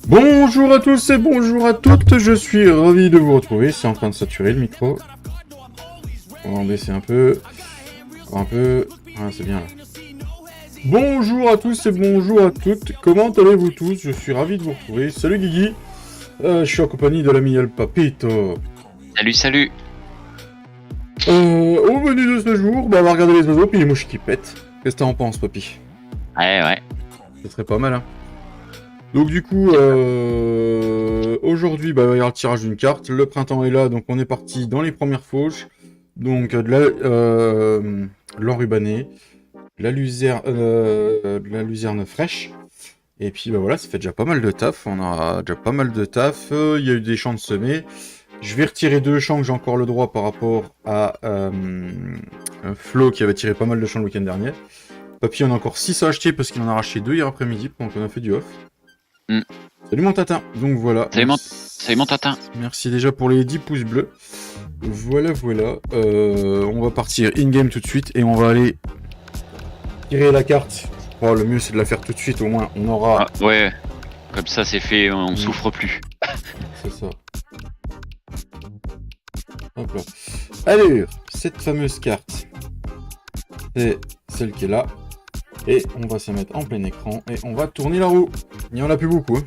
Bonjour à tous et bonjour à toutes, je suis ravi de vous retrouver, c'est en train de saturer le micro. On va en baisser un peu, ah c'est bien là. Bonjour à tous et bonjour à toutes, comment allez-vous tous? Je suis ravi de vous retrouver, salut Guigui, je suis en compagnie de l'ami El Papito. Salut, salut. Au menu de ce jour, on va regarder les oiseaux puis les mouches qui pètent. Qu'est-ce que t'en penses, papy? Ouais. Ce serait pas mal, hein. Donc du coup, aujourd'hui, il va y avoir le tirage d'une carte. Le printemps est là, donc on est parti dans les premières fauches. Donc de l'enrubanné, de la luzerne fraîche. Et puis voilà, ça fait déjà pas mal de taf. On a déjà pas mal de taf. Il y a eu des champs de semer. Je vais retirer 2 champs que j'ai encore le droit par rapport à Flo qui avait tiré pas mal de champs le week-end dernier. Papy en a encore 6 à acheter parce qu'il en a racheté 2 hier après-midi, donc on a fait du off. Salut mon tatin, donc voilà. Salut mon tatin. Merci déjà pour les 10 pouces bleus. Voilà. On va partir in-game tout de suite et on va aller tirer la carte. Oh, le mieux c'est de la faire tout de suite, au moins on aura... Ah, ouais, comme ça c'est fait, on souffre plus. C'est ça. Hop là. Allez, cette fameuse carte, c'est celle qui est là. Et on va se mettre en plein écran et on va tourner la roue. Il n'y en a plus beaucoup. Hein.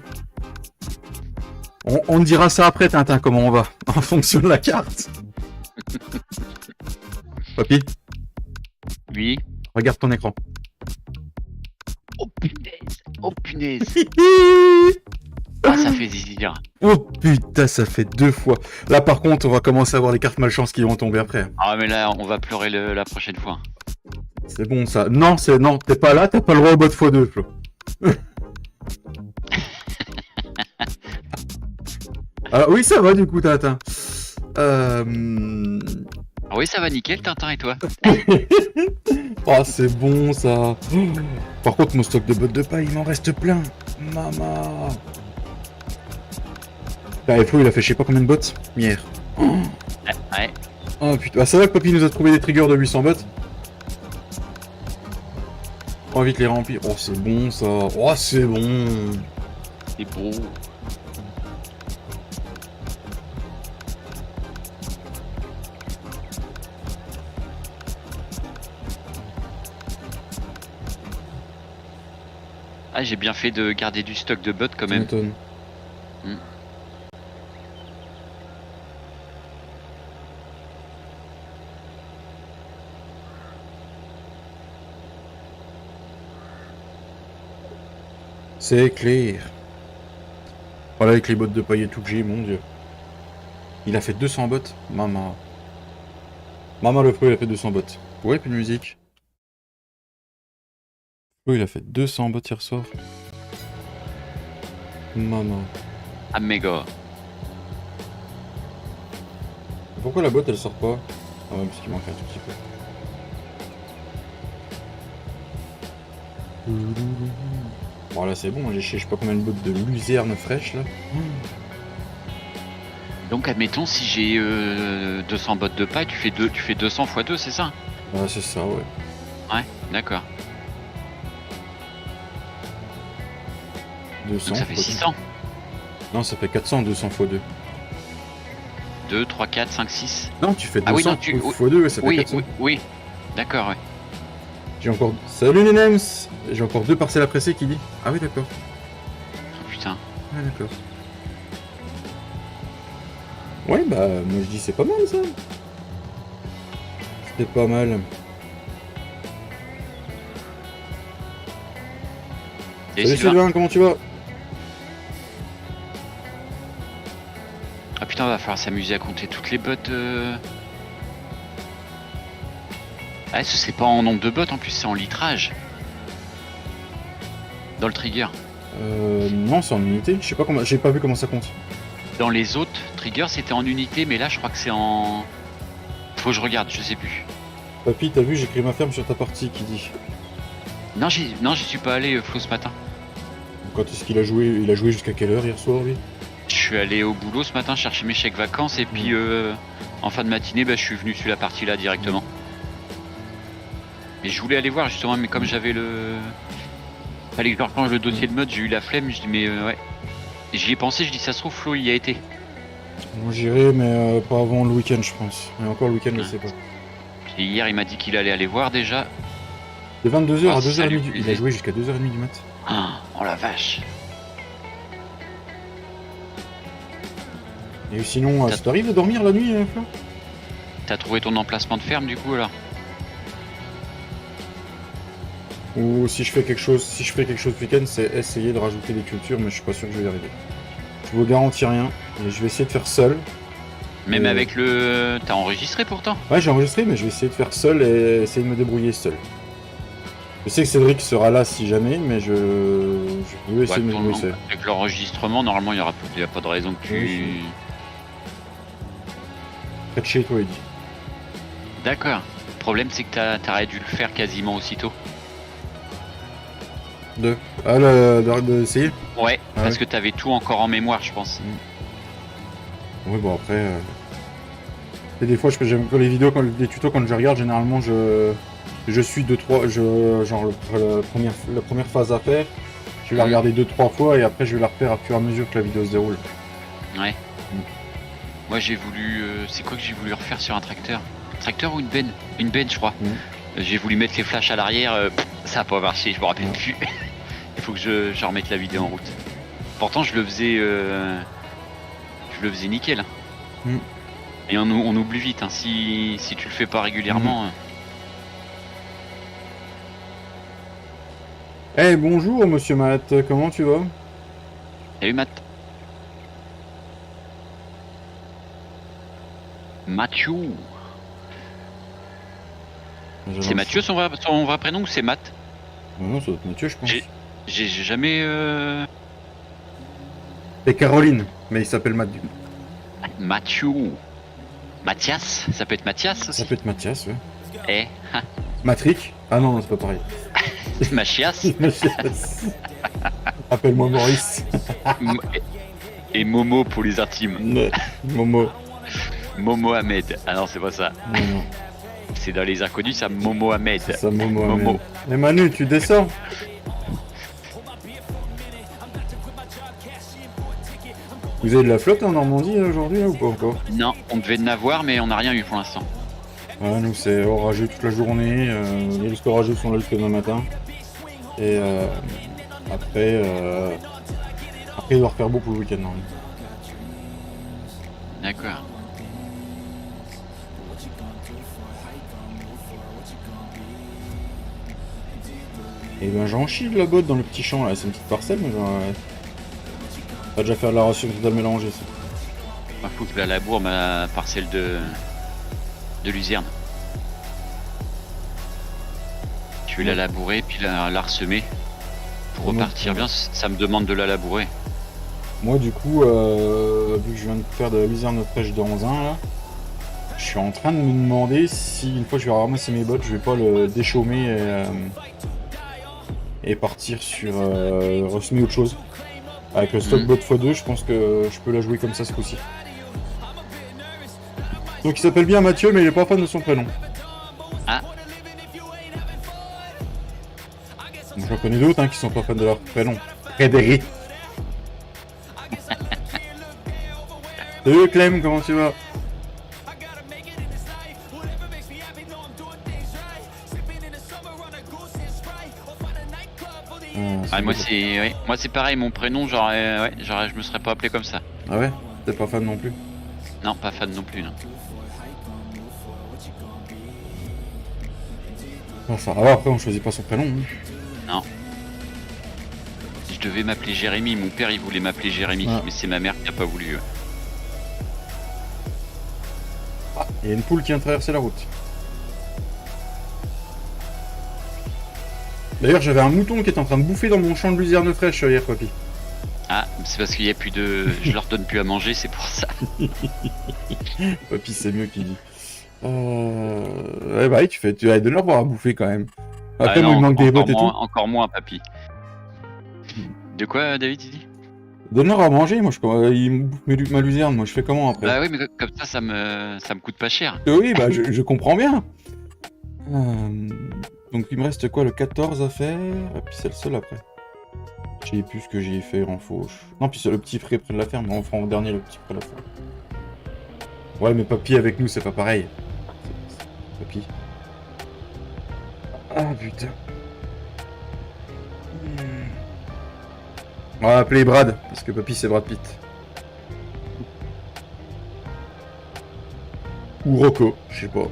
On dira ça après, Tintin, comment on va, en fonction de la carte. Papy, Oui. regarde ton écran. Oh punaise. Ah, ça fait zizir. Oh putain, ça fait 2 fois. Là par contre, on va commencer à avoir les cartes malchance qui vont tomber après. Ah, mais là, on va pleurer la prochaine fois. C'est bon ça. Non, t'es pas là, t'as pas le droit au bot x2, Flo. Alors oui, ça va du coup, Tintin. Ah oui, ça va nickel, Tintin, et toi? Oh, c'est bon ça. Par contre, mon stock de bottes de paille, il m'en reste plein. Maman. Ah, Flo, il a fait je sais pas combien de bottes hier. Ouais. Oh putain, bah, ça va que Papy nous a trouvé des triggers de 800 bottes. On va vite les remplir. Oh, c'est bon ça. Oh, c'est bon. C'est beau. Ah, j'ai bien fait de garder du stock de bots quand même. C'est clair. Voilà, avec les bottes de paille et tout que j'ai, mon dieu. Il a fait 200 bottes. Maman. Maman le Flo, il a fait 200 bottes. Ouais, puis de musique. Flo, il a fait 200 bottes hier soir. Maman. Ah, méga. Pourquoi la botte elle sort pas? Ah ouais, parce qu'il manque un tout petit peu. Bon là c'est bon, j'ai je sais pas combien de bottes de luzerne fraîche là. Donc, admettons, si j'ai 200 bottes de paille, tu fais 200 x 2, c'est ça? Ah c'est ça, ouais. Ouais, d'accord. 200. Donc ça fait 600. Non, ça fait 400, 200 x 2. 2, 3, 4, 5, 6. Non, tu fais 200 Ah oui, non, x 2, ça fait 400. Oui. D'accord, ouais. J'ai encore... Salut les Nems. J'ai encore 2 parcelles à presser qui dit. Ah oui, d'accord. Oh putain. Ah d'accord. Ouais, bah, moi je dis c'est pas mal ça. C'est pas mal. Salut Sylvain, comment tu vas? Ah putain, va falloir s'amuser à compter toutes les bottes. Ah, ce c'est pas en nombre de bottes, en plus c'est en litrage. Dans le trigger. Non, c'est en unité. Je sais pas comment... J'ai pas vu comment ça compte. Dans les autres triggers c'était en unité, mais là je crois que c'est en... Faut que je regarde, je sais plus. Papy, t'as vu, j'ai écrit ma ferme sur ta partie qui dit. Non, j'y suis pas allé, Flo, ce matin. Quand est-ce qu'il a joué? Il a joué jusqu'à quelle heure hier soir, lui? Je suis allé au boulot ce matin chercher mes chèques vacances et puis en fin de matinée, bah, je suis venu sur la partie là directement. Et je voulais aller voir justement, mais comme j'avais le... Fallait que je rechange le dossier de mode, j'ai eu la flemme, je dis mais ouais. j'y ai pensé, je dis ça se trouve Flo il y a été. Moi j'irai, mais pas avant le week-end, je pense. Et encore le week-end, je sais pas. Et hier il m'a dit qu'il allait aller voir déjà. De 22h Ah, à ça 2h30 lui il a plaisait. joué jusqu'à 2h30 du mat. Oh la vache. Et sinon, ça t'arrive de dormir la nuit, Flo? T'as trouvé ton emplacement de ferme du coup alors? Ou si je fais quelque chose, ce week-end, c'est essayer de rajouter des cultures, mais je suis pas sûr que je vais y arriver. Je vous garantis rien, et je vais essayer de faire seul. Même avec le... T'as enregistré pourtant? Ouais, j'ai enregistré, mais je vais essayer de faire seul et essayer de me débrouiller seul. Je sais que Cédric sera là si jamais, mais je veux essayer de me débrouiller seul. Avec l'enregistrement, normalement, il n'y a pas de raison que tu... Oui. Près de chez toi, il dit. D'accord. Le problème, c'est que t'aurais dû le faire quasiment aussitôt. D'essayer? Ouais, Ah parce ouais. que t'avais tout encore en mémoire, je pense. Oui, bon après... Et des fois, j'aime les vidéos, les tutos, quand je regarde, généralement, je suis 2-3... Genre, la première phase à faire, je vais la regarder 2-3 fois, et après, je vais la refaire à fur et à mesure que la vidéo se déroule. Ouais. Moi, j'ai voulu... c'est quoi que j'ai voulu refaire sur un tracteur? Tracteur ou une benne? Une benne, je crois. J'ai voulu mettre les flashs à l'arrière, ça a pas marché, je me rappelle plus. Il faut que je remette la vidéo en route. Pourtant, je le faisais nickel. Et on oublie vite, hein. Si tu le fais pas régulièrement. Eh, bonjour, monsieur Matt, comment tu vas? Salut Matt. Mathieu. C'est Mathieu son vrai prénom ou c'est Matt? Non, ça doit être Mathieu, je pense. J'ai jamais... Et Caroline, mais il s'appelle Matt du coup. Mathieu. Mathias? Ça peut être Mathias aussi? Ça peut être Mathias, ouais. Eh. Matrick? Ah non, c'est pas pareil. Machias. Machias. Appelle-moi Maurice. Et Momo pour les intimes. Momo. Momo Ahmed. Ah non, c'est pas ça. Non. C'est dans les inconnus, ça Momo Ahmed. C'est ça, Momo Ahmed. Et Manu, tu descends? Vous avez de la flotte en Normandie aujourd'hui ou pas encore? Non, on devait en avoir, mais on n'a rien eu pour l'instant. Ouais, nous c'est orageux toute la journée. Les risques orageux sont là jusqu'à demain matin. Et après, il doit refaire beau pour le week-end. D'accord. Et ben j'en chie de la botte dans le petit champ là, c'est une petite parcelle, mais genre... On va déjà faire la ration totale mélangée ça. Il faut que je la laboure ma parcelle de luzerne. Je vais la labourer puis la ressemer. Pour repartir bien, ça me demande de la labourer. Moi du coup, vu que je viens de faire de la luzerne fraîche dans un là, je suis en train de me demander si une fois que je vais ramasser mes bottes, je vais pas le déchaumer et partir sur ressemer autre chose. Avec le stock bot x2, je pense que je peux la jouer comme ça ce coup-ci. Donc il s'appelle bien Mathieu, mais il est pas fan de son prénom. Ah. Donc, j'en connais d'autres qui sont pas fans de leur prénom. Frédéric. Salut Clem, comment tu vas? Moi c'est pareil, mon prénom, je me serais pas appelé comme ça. Ah ouais? T'es pas fan non plus? Non, pas fan non plus, non. Bon, ça va, après on choisit pas son prénom. Non. Je devais m'appeler Jérémy, mon père il voulait m'appeler Jérémy, mais c'est ma mère qui a pas voulu. Ah, il y a une poule qui vient de traverser la route. D'ailleurs, j'avais un mouton qui était en train de bouffer dans mon champ de luzerne fraîche hier, papy. Ah, c'est parce qu'il y a plus de... Je leur donne plus à manger, c'est pour ça. Papy, c'est mieux qu'il dit. Ouais, bah, tu donne-leur pour à bouffer quand même. Après, moi, il manque des bottes et tout. Encore moins, papy. De quoi, David, il dit? Donne-leur à manger, moi, il me bouffe ma luzerne, moi, je fais comment après? Bah oui, mais comme ça me coûte pas cher. Oui, bah, je comprends bien. Donc, il me reste quoi, le 14 à faire? Et puis, c'est le seul après. Je sais plus ce que j'ai fait en fauche. Non, puis c'est le petit près près de la ferme. On fera en dernier le petit près de la ferme. Ouais, mais papy avec nous, c'est pas pareil. Papy. Ah putain. On va appeler Brad, parce que papy c'est Brad Pitt. Ou Rocco, je sais pas.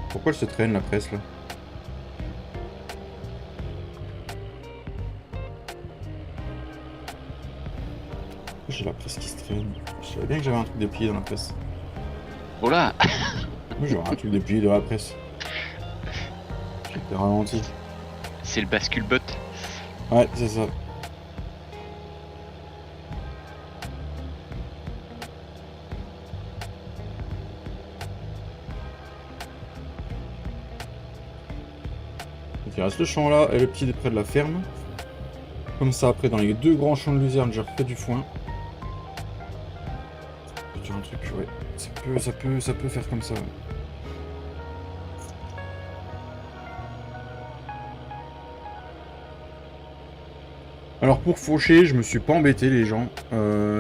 Pourquoi elle se traîne la presse là? J'ai la presse qui se traîne. Je savais bien que j'avais un truc déplié dans la presse. Oh là. Mais j'aurais un truc déplié dans la presse. J'étais ralenti. C'est le bascule bot. Ouais, c'est ça. Donc il reste le champ là et le petit près de la ferme. Comme ça, après, dans les deux grands champs de luzerne, j'ai refait du foin. J'ai un truc, ouais. Ça peut faire comme ça. Ouais. Alors pour faucher, je me suis pas embêté les gens.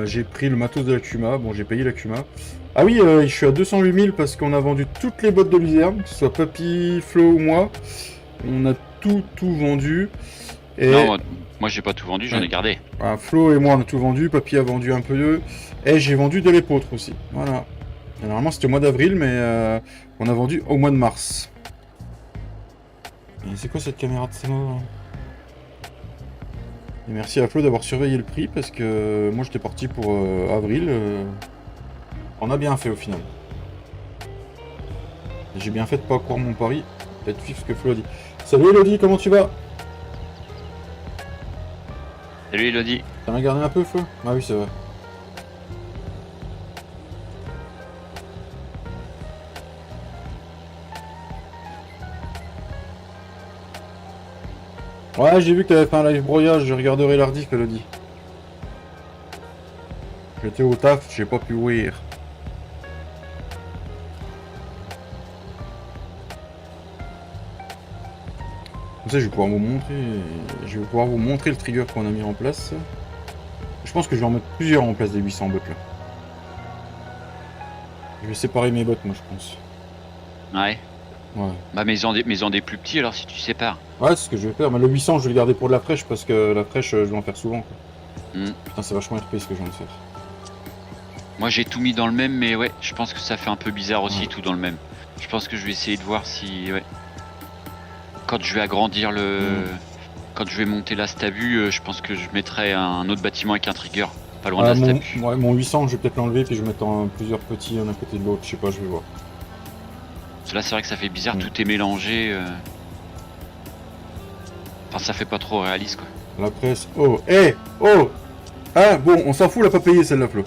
J'ai pris le matos de la Cuma. Bon, j'ai payé la Cuma. Ah oui, je suis à 208 000 parce qu'on a vendu toutes les bottes de luzerne, que ce soit Papy, Flo ou moi. On a tout vendu. Et... Non, moi j'ai pas tout vendu, j'en ai gardé. Ah, Flo et moi on a tout vendu, Papy a vendu un peu d'eux. Et j'ai vendu de l'épeautre aussi. Voilà. Et normalement c'était au mois d'avril, mais on a vendu au mois de mars. Et c'est quoi cette caméra de Semo là? Et merci à Flo d'avoir surveillé le prix parce que moi j'étais parti pour avril. On a bien fait au final. J'ai bien fait de pas croire mon pari. Peut-être suivre ce que Flo a dit. Salut Elodie, comment tu vas? Salut Elodie. T'en as gardé un peu Flo? Ah oui c'est vrai. Ouais, j'ai vu que t'avais fait un live broyage, je regarderai l'ardic, Elodie. J'étais au taf, j'ai pas pu ouïr. Comme ça, je vais pouvoir vous montrer le trigger qu'on a mis en place. Je pense que je vais en mettre plusieurs en place des 800 bots là. Je vais séparer mes bots, moi, je pense. Ouais. Ouais. Bah, mais ils ont des plus petits alors si tu sépares. Ouais, c'est ce que je vais faire. Mais le 800, je vais le garder pour de la fraîche parce que la fraîche, je vais en faire souvent. Quoi. Putain, c'est vachement RP ce que je viens de faire. Moi, j'ai tout mis dans le même, mais ouais, je pense que ça fait un peu bizarre aussi, tout dans le même. Je pense que je vais essayer de voir si... Ouais. Quand je vais agrandir le... Quand je vais monter la stabu, je pense que je mettrai un autre bâtiment avec un trigger. Pas loin de la stabu. Ouais, mon 800, je vais peut-être l'enlever puis je vais mettre plusieurs petits un à côté de l'autre. Je sais pas, je vais voir. Là, c'est vrai que ça fait bizarre, tout est mélangé. Enfin, ça fait pas trop réaliste, quoi. La presse... Oh, hé, oh. Ah, bon, on s'en fout, on l'a pas payé celle-là, Flo.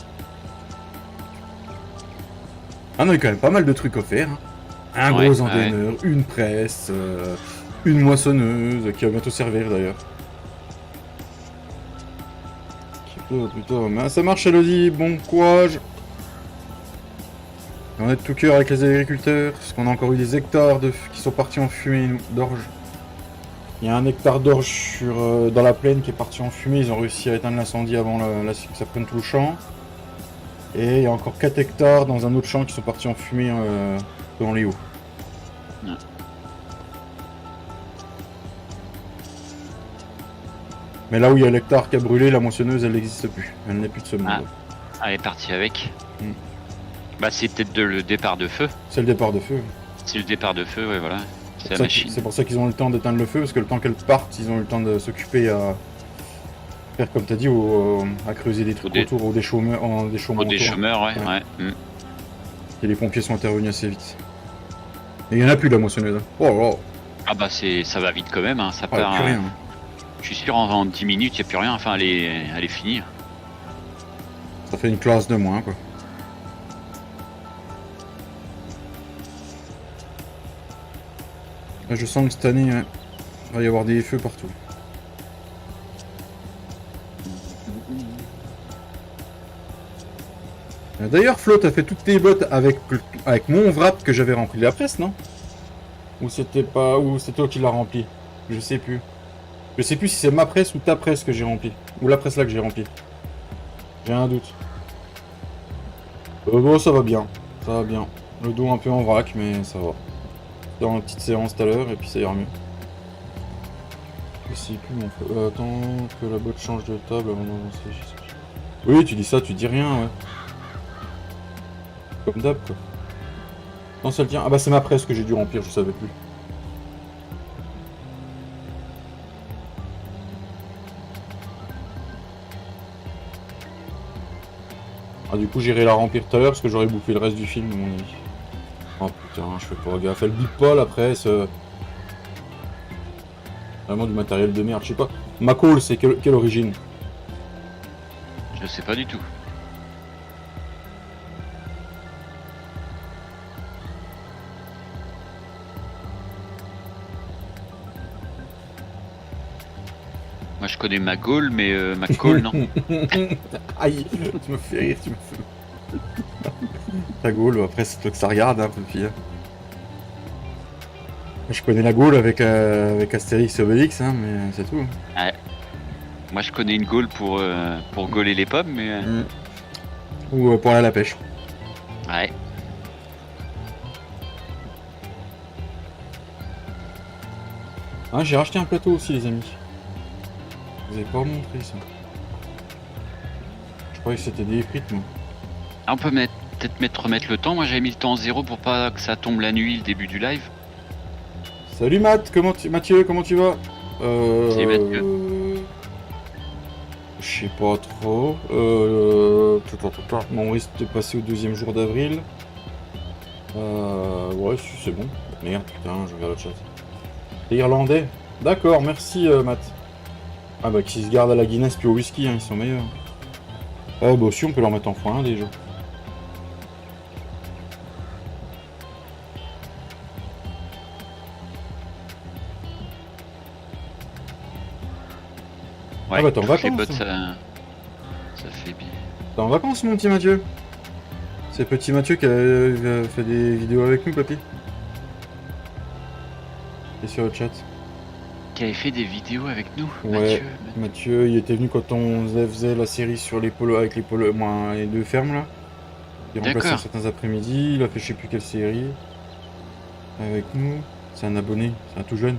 Ah non, il y a quand même pas mal de trucs offerts. Hein. Un gros anteneur, une presse, une moissonneuse, qui va bientôt servir d'ailleurs. Putain, mais ça marche, Elodie, bon courage. On est de tout cœur avec les agriculteurs, parce qu'on a encore eu des hectares qui sont partis en fumée d'orge. Il y a un hectare d'orge dans la plaine qui est parti en fumée, ils ont réussi à éteindre l'incendie avant que ça prenne tout le champ. Et il y a encore 4 hectares dans un autre champ qui sont partis en fumée dans les hauts. Ouais. Mais là où il y a l'hectare qui a brûlé, la moissonneuse elle n'existe plus. Elle n'est plus de ce monde. Ah, elle est partie avec. Bah c'est peut-être le départ de feu. C'est le départ de feu. C'est le départ de feu, ouais voilà. C'est la machine. C'est pour ça qu'ils ont eu le temps d'éteindre le feu, parce que le temps qu'elle parte, ils ont eu le temps de s'occuper à faire comme t'as dit, à creuser des trucs autour, ou des chômeurs. Des chômeurs, ouais. Et les pompiers sont intervenus assez vite. Et il y en a plus la moissonneuse. Oh. Ah bah ça va vite quand même, hein. Ça part. Plus rien. Je suis sûr en 10 minutes, il n'y a plus rien, enfin elle est finie. Ça fait une classe de moins quoi. Là, je sens que cette année, il va y avoir des feux partout. D'ailleurs, Flo, t'as fait toutes tes bottes avec mon wrap que j'avais rempli de la presse, non? Ou c'était pas... Ou c'est toi qui l'as rempli? Je sais plus. Je sais plus si c'est ma presse ou ta presse que j'ai rempli. Ou la presse là que j'ai rempli. J'ai un doute. Bon, ça va bien. Ça va bien. Le dos un peu en vrac, mais ça va. Dans une petite séance tout à l'heure et puis ça ira mieux. Je sais plus mon attends que la botte change de table avant d'avancer. Oui, tu dis ça, tu dis rien, ouais. Comme d'hab, quoi. Non, ça le tient. Ah bah c'est ma presse que j'ai dû remplir, je savais plus. Ah du coup j'irai la remplir tout à l'heure parce que j'aurais bouffé le reste du film à mon avis. Oh putain, je fais pas gaffe. Elle bip pas la presse. Vraiment du matériel de merde, je sais pas. Ma call, c'est quelle origine? Je sais pas du tout. Moi je connais ma Gaule, mais ma Call non. Aïe, tu me fais rire, tu me fais. Ta Gaule, après c'est toi que ça regarde, hein, petit fille. Je connais la Gaule avec Astérix et Obélix, hein, mais c'est tout. Ouais. Moi je connais une Gaule pour gauler les pommes, mais Ou pour aller à la pêche. ouais. Ah, j'ai racheté un plateau aussi, les amis. Vous avez pas montré ça. Je croyais que c'était des frites, moi. Ah, on peut peut-être remettre le temps. Moi j'avais mis le temps en 0 pour pas que ça tombe la nuit, le début du live. Salut Matt, Mathieu, comment tu vas? Salut, Mathieu. Je sais pas trop. On risque de passer au deuxième jour d'avril. Ouais, si, c'est bon. Merde, putain, je regarde le chat. C'est irlandais? D'accord, merci Matt. Ah bah qui se garde à la Guinness puis au whisky, hein, ils sont meilleurs. Ah bah aussi on peut leur mettre en x1 déjà. Ouais, Ah bah t'es en toutes les vacances. bottes, ça fait bien. T'es en vacances mon petit Mathieu? C'est petit Mathieu qui a fait des vidéos avec nous, papy. Et sur le chat. Qui avait fait des vidéos avec nous, Ouais, Mathieu. Mathieu, il était venu quand on faisait la série sur les polos avec les polos, moi, les deux fermes là. Il remplaçait D'accord. certains après-midi, il a fait je sais plus quelle série. Avec nous. C'est un abonné, c'est un tout jeune.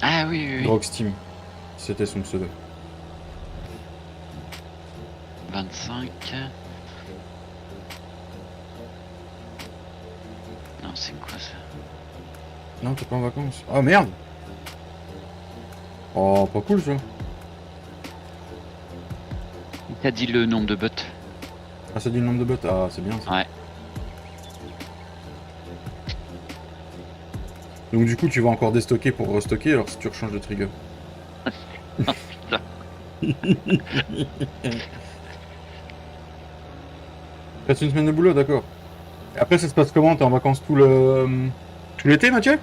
Ah oui, oui, oui. Drog Steam. C'était son pseudo. 25. Non, c'est quoi ça? Non, t'es pas en vacances. Oh merde! Oh, pas cool ça. T'as dit le nombre de bots? Ah, c'est du nombre de bots. Ah, c'est bien ça. Ouais. Donc, du coup, tu vas encore déstocker pour restocker alors si tu rechanges de trigger. Reste une semaine de boulot, d'accord. Après, ça se passe comment? T'es en vacances tout l'été, Mathieu?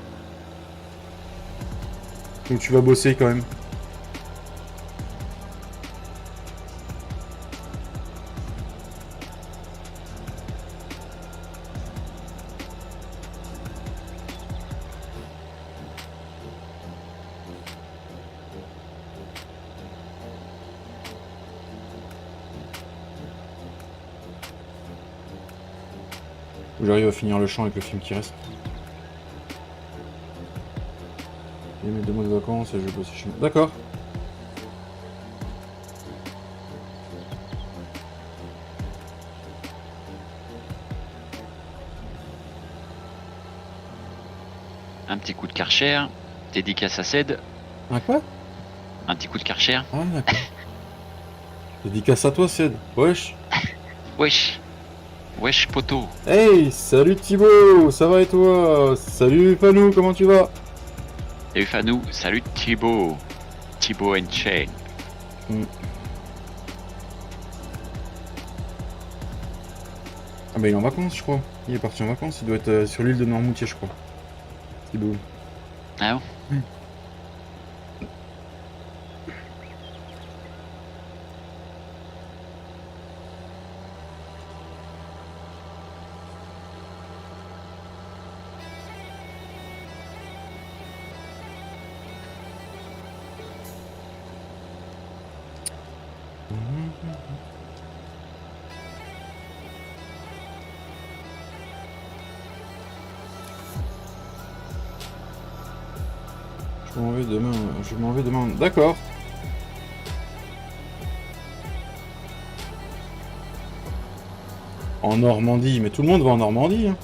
Ou tu vas bosser quand même? J'arrive à finir le champ avec le film qui reste. Et mes 2 mois de vacances et je vais bosser chez moi. D'accord. Un petit coup de Karcher. Dédicace à Ced. Un quoi? Un petit coup de Karcher. Ah, d'accord. Dédicace à toi, Ced. Wesh. Wesh. Wesh, poteau. Hey, salut Thibaut, ça va et toi? Salut Fanou, comment tu vas? Salut Fanou. Salut Thibaut. Thibaut Chain. Ah bah il est en vacances, je crois. Il est parti en vacances, il doit être sur l'île de Noirmoutier, je crois. Thibaut. Ah bon? Je m'en vais demain. D'accord. En Normandie, mais tout le monde va en Normandie. Hein.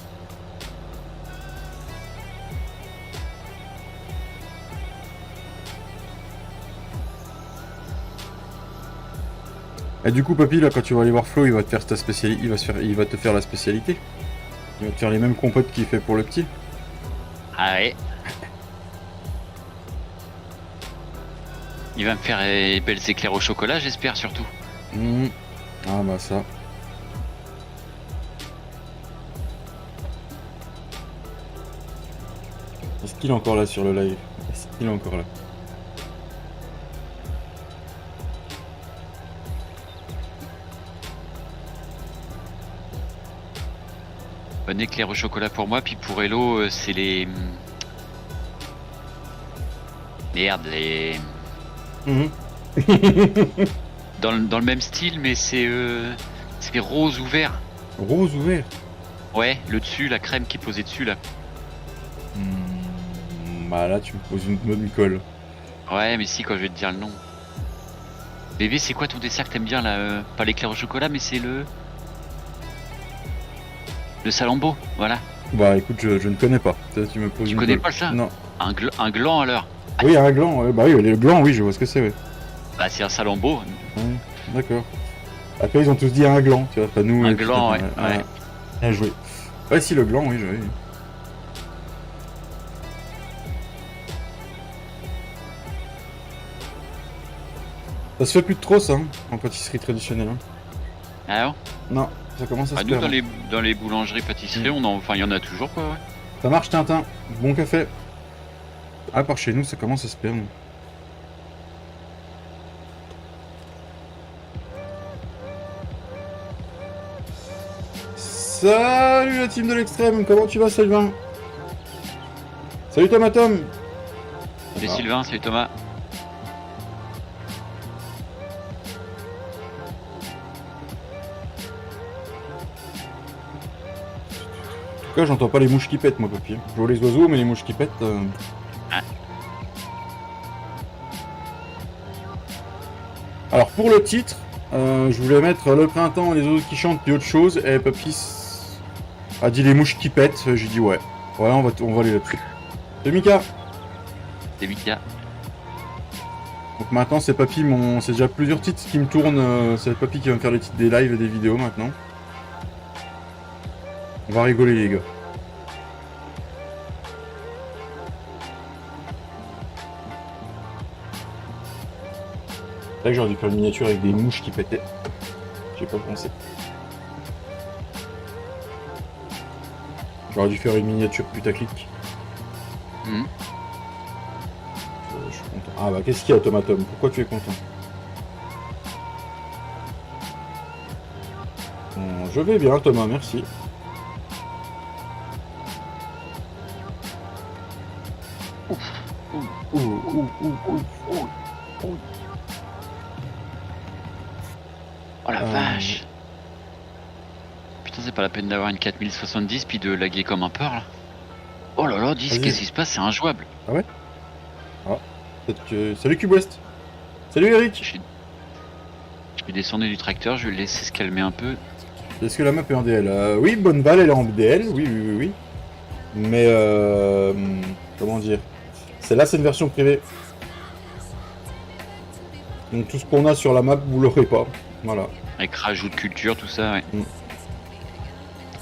Et du coup, papy, là, quand tu vas aller voir Flo, il va te faire ta spécialité, il va te faire la spécialité. Il va te faire les mêmes compotes qu'il fait pour le petit. Ah ouais. Il va me faire des belles éclairs au chocolat, j'espère surtout. Mmh. Ah bah ça. Est-ce qu'il est encore là sur le live? Est-ce qu'il est encore là? Bon éclair au chocolat pour moi, puis pour Hello, c'est les... Merde, les... Mmh. Dans le même style, mais c'est rose ou vert. Rose ou vert? Ouais, le dessus, la crème qui est posée dessus là. Bah là, tu me poses une bonne colle. Ouais, mais si, quand je vais te dire le nom. Bébé, c'est quoi ton dessert que t'aimes bien là pas l'éclair au chocolat, mais c'est le salambo, voilà. Bah écoute, je ne connais pas. Tu me poses Tu une connais colle. pas ça? Non. Un gland alors. Oui, un gland. Ouais. Bah oui, les glands, oui, je vois ce que c'est. Ouais. Bah c'est un salambo. Ouais, d'accord. Après, ils ont tous dit un gland, tu vois. Pas nous. Un gland, ouais. Ouais. Bien joué. Ouais, si, le gland, oui, oui. Ça se fait plus de trop, ça, hein, en pâtisserie traditionnelle. Hein. Ah bon? Non, ça commence à se Nous perdre. dans les boulangeries pâtisseries, il y en a toujours quoi, ouais. Ça marche, Tintin. Bon café. À part chez nous, ça commence à se perdre. Salut la team de l'extrême, comment tu vas, Sylvain? Salut Tomatom. C'est Sylvain, c'est Thomas. En tout cas, j'entends pas les mouches qui pètent, moi, papy. Je vois les oiseaux, mais les mouches qui pètent... Ah. Alors, pour le titre, je voulais mettre le printemps, les oiseaux qui chantent, puis autre chose, et papy a dit les mouches qui pètent. J'ai dit ouais. Voilà, on va aller là-dessus. C'est Mika. C'est Mika. Donc maintenant, c'est papy, c'est déjà plusieurs titres qui me tournent. C'est papy qui va me faire les titres des lives et des vidéos maintenant. On va rigoler, les gars. C'est vrai que j'aurais dû faire une miniature avec des mouches qui pétaient. J'ai pas pensé. J'aurais dû faire une miniature putaclic. Mmh. Je suis content. Ah bah qu'est-ce qu'il y a, Tomatom? Pourquoi tu es content? Je vais bien, Thomas, merci. Oh la vache. Putain, c'est pas la peine d'avoir une 4070 puis de laguer comme un porc là. Oh là là, 10, qu'est-ce qui se passe? C'est injouable. Ah ouais? Ah, peut-être que... Salut CubeWest. Salut Eric. Je vais descendre du tracteur, je vais le laisser se calmer un peu. Est-ce que la map est en DL? Oui, Bonneval, elle est en DL, oui. Mais comment dire? Celle-là, c'est une version privée. Donc tout ce qu'on a sur la map, vous l'aurez pas. Voilà. Avec rajout de culture, tout ça, ouais. Mm.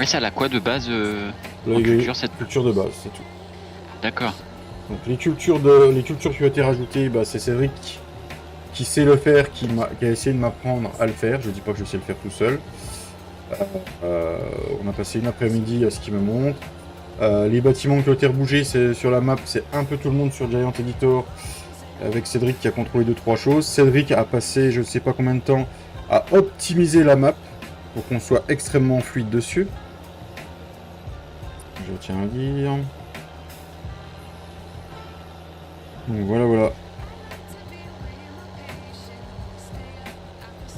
Ouais, ça a quoi de base culture, cette culture de base, c'est tout. D'accord. Donc les cultures qui ont été rajoutées, bah, c'est Cédric qui sait le faire, qui a essayé de m'apprendre à le faire. Je dis pas que je sais le faire tout seul. On a passé une après-midi à ce qu'il me montre. Les bâtiments qui ont été rebougés sur la map, c'est un peu tout le monde sur Giant Editor, avec Cédric qui a contrôlé 2-3 choses. Cédric a passé je ne sais pas combien de temps à optimiser la map pour qu'on soit extrêmement fluide dessus. Je tiens à dire. Donc voilà.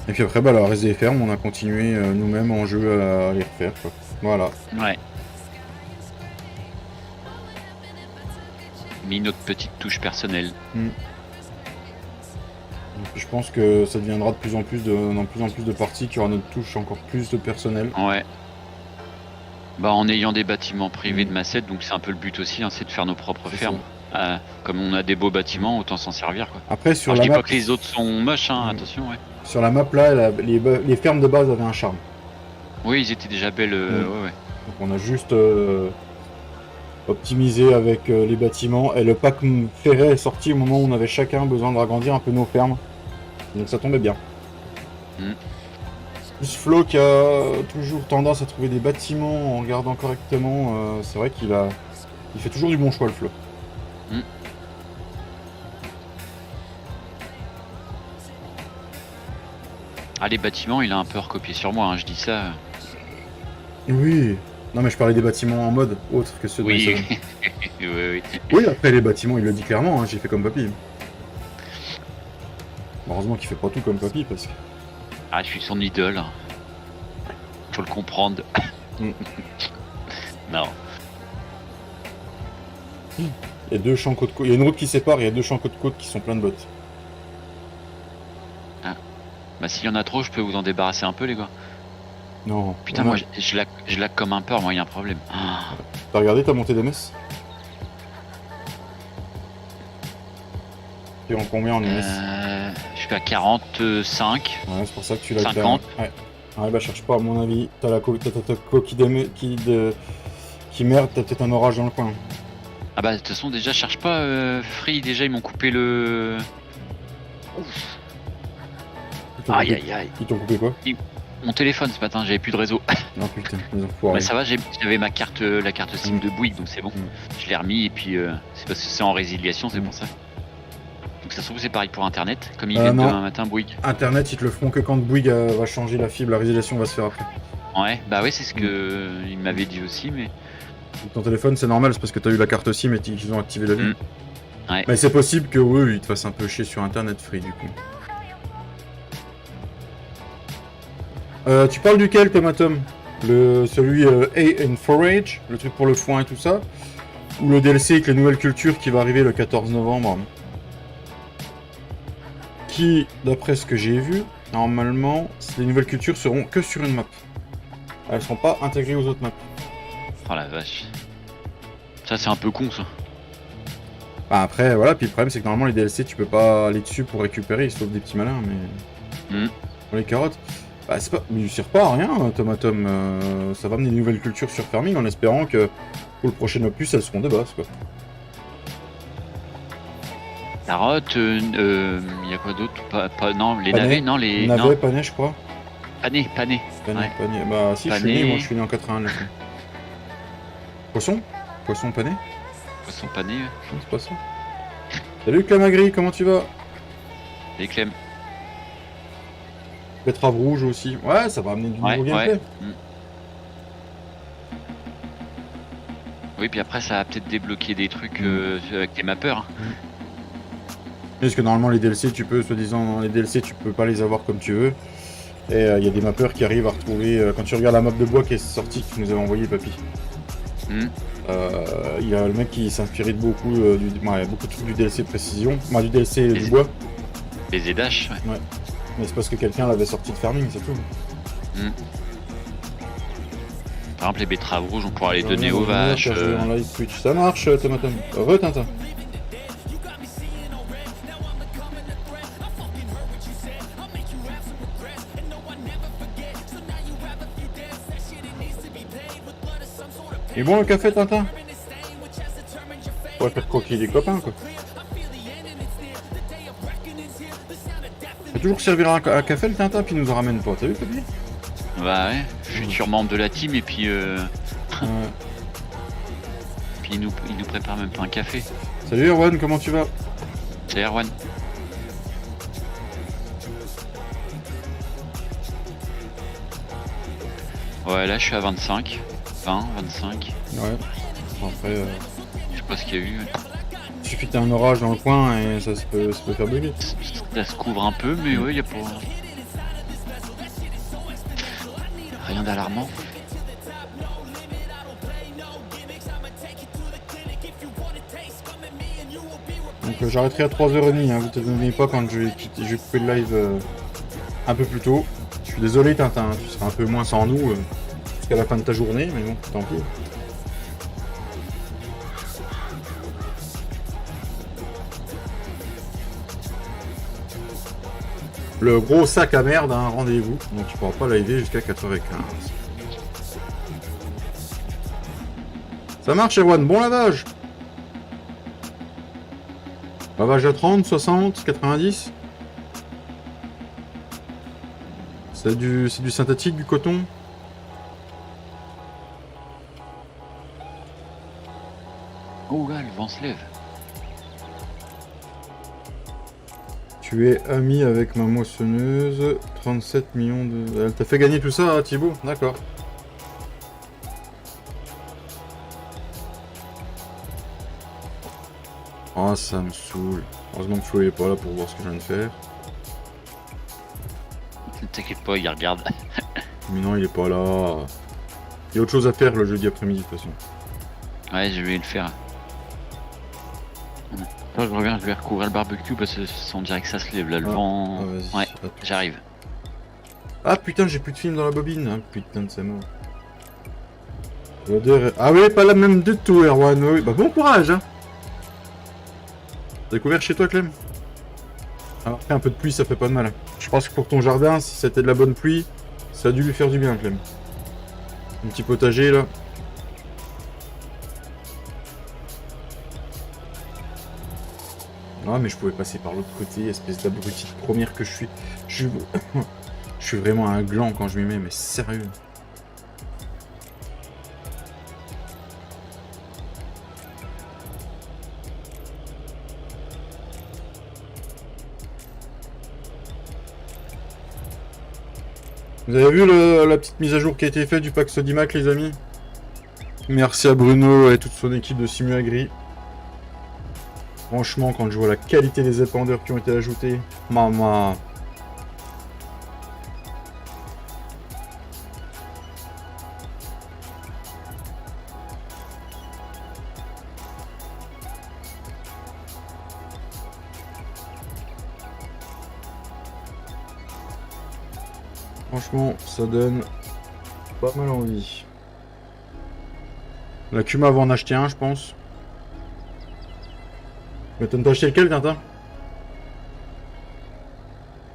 Et puis après, bah, le reste des fermes, on a continué nous-mêmes en jeu à les refaire, quoi. Voilà. Ouais. Mis notre petite touche personnelle. Donc, je pense que ça deviendra de plus en plus de parties qui aura notre touche encore plus de personnel. Ouais. Bah en ayant des bâtiments privés de Massette, donc c'est un peu le but aussi, hein, c'est de faire nos propres C'est fermes. Comme on a des beaux bâtiments, autant s'en servir quoi. Après, sur Alors, je la dis map, pas que les autres sont moches, hein, attention, ouais. sur la map là, les fermes de base avaient un charme. Oui, ils étaient déjà belles, ouais. Donc on a juste optimisé avec les bâtiments, et le pack ferré est sorti au moment où on avait chacun besoin de agrandir un peu nos fermes. Donc ça tombait bien. Plus Flo qui a toujours tendance à trouver des bâtiments en regardant correctement, c'est vrai il fait toujours du bon choix, le Flo. Ah, les bâtiments, il a un peu recopié sur moi, hein, je dis ça. Oui. Non mais je parlais des bâtiments en mode autre que ceux de Oui. Mason. Oui. Oui, après les bâtiments, il le dit clairement, hein, j'ai fait comme papy. Heureusement qu'il fait pas tout comme papy parce que... Ah, je suis son idole. Faut le comprendre. Non. Il y a deux champs côte-côte. Il y a une route qui sépare, il y a deux champs côte-côte qui sont pleins de bottes. Bah s'il y en a trop, je peux vous en débarrasser un peu, les gars. Non. Putain, moi je lag comme un porc, moi, il y a un problème. T'as regardé ta montée d'MS? T'es en combien en MS? Je suis à 45. Ouais, c'est pour ça que tu l'as 50. Ouais. Ouais, bah cherche pas, à mon avis. T'as ta coquille qui merde, t'as peut-être un orage dans le coin. Ah bah de toute façon, déjà, cherche pas. Free, déjà, ils m'ont coupé le... Ouf. Aïe. Ils t'ont coupé quoi? Mon téléphone ce matin, j'avais plus de réseau. Non putain, ils ont foiré. Mais ça va, j'avais ma carte, la carte SIM de Bouygues, donc c'est bon. Je l'ai remis et puis c'est parce que c'est en résiliation, c'est pour ça. Donc ça se trouve c'est pareil pour internet, comme il vient demain matin Bouygues. Internet, ils te le feront que quand Bouygues va changer la fibre, la résiliation va se faire après. Ouais, bah ouais, c'est ce que il m'avait dit aussi, mais... Ton téléphone, c'est normal, c'est parce que t'as eu la carte SIM et qu'ils ont activé la ligne. Ouais. Mais c'est possible que oui, ils te fassent un peu chier sur internet, Free, du coup. Tu parles duquel, Tomatom? Celui A and Forage, le truc pour le foin et tout ça? Ou le DLC avec les nouvelles cultures qui va arriver le 14 novembre? Qui, d'après ce que j'ai vu, normalement, les nouvelles cultures seront que sur une map. Elles seront pas intégrées aux autres maps. Oh la vache. Ça c'est un peu con ça. Bah, après, voilà, puis le problème c'est que normalement les DLC tu peux pas aller dessus pour récupérer, sauf des petits malins, mais... Pour les carottes... Bah c'est pas... Mais il sert pas à rien, Tomatom. Ça va amener des nouvelles cultures sur Farming en espérant que pour le prochain opus elles seront de base, quoi. Carotte, il y a quoi d'autre? Non, les navets, non, les... Navets, panais, je crois. Pané. Pané. Bah si, pané. je suis né, moi je suis né en 81. Poisson? Poisson pané? Poisson pané. Non, c'est pas ça. Salut Clamagri, comment tu vas? Des clem. Betterave rouge aussi. Ouais, ça va amener du nouveau gameplay. Oui, puis après ça va peut-être débloquer des trucs avec les mappeurs. Parce que normalement les DLC, tu peux, soi-disant, les DLC, tu peux pas les avoir comme tu veux. Et il y a des mappeurs qui arrivent à retrouver... quand tu regardes la map de bois qui est sortie, que tu nous avais envoyé, papy. Il y a le mec qui s'inspirait de beaucoup, beaucoup de trucs du DLC précision. Du DLC du bois. Les EDH, ouais. Mais c'est parce que quelqu'un l'avait sorti de Farming, c'est tout. Par exemple, les betteraves rouges, on pourra les donner aux vaches. En live Twitch. Ça marche, Tomatom. Tintin. Et bon le café, Tintin? Ouais, faire croquer des copains, quoi. Il va toujours servir un café, le Tintin, puis il nous en ramène pas. T'as vu, Papy? Bah ouais, futur membre de la team, et puis puis il nous prépare même pas un café. Salut Erwan, comment tu vas? Salut Erwan. Ouais, là je suis à 25. 20, 25. Ouais. Après... Je sais pas ce qu'il y a eu. Il suffit que t'aies un orage dans le coin et ça peut faire bugger. Ça se couvre un peu, mais ouais, il y a pas... Rien d'alarmant. Donc j'arrêterai à 3h30, hein, vous ne t'étonnez pas quand je vais couper le live un peu plus tôt. Je suis désolé Tintin, tu seras un peu moins sans nous jusqu'à la fin de ta journée, mais bon, tant pis. Le gros sac à merde a un rendez-vous, donc tu pourras pas live jusqu'à 4h15. Ça marche Erwan, bon lavage. Lavage à 30, 60, 90. C'est du synthétique, du coton. Oh là, le vent se lève. Tu es ami avec ma moissonneuse. 37 millions de... Elle t'a fait gagner tout ça, Thibaut? D'accord. Oh, ça me saoule. Heureusement que Flo est pas là pour voir ce que je viens de faire. Ne t'inquiète pas, il regarde. Mais non, il est pas là. Il y a autre chose à faire le jeudi après-midi, de toute façon. Ouais, je vais le faire. Là, je reviens, je vais recouvrir le barbecue parce que on dirait que ça se lève là, le vent. Vas-y, Ouais, j'arrive. Ah putain, j'ai plus de film dans la bobine. Ah, putain de c'est mort. L'odeur est... Ah oui, pas la même du tout, Erwan. Oui. Bah bon courage, hein. T'as découvert chez toi, Clem? Alors, après, un peu de pluie, ça fait pas de mal. Je pense que pour ton jardin, si c'était de la bonne pluie, ça a dû lui faire du bien, Clem. Un petit potager, là. Ah, mais je pouvais passer par l'autre côté, espèce d'abruti de première que je suis. Je suis vraiment un gland quand je m'y mets, mais sérieux. Vous avez vu la petite mise à jour qui a été faite du pack Sodimac, les amis? Merci à Bruno et toute son équipe de Simuagri. Franchement, quand je vois la qualité des épandeurs qui ont été ajoutés, maman. Franchement, ça donne pas mal envie. La Kuma va en acheter un, je pense. Mais t'as acheté lequel, Tintin?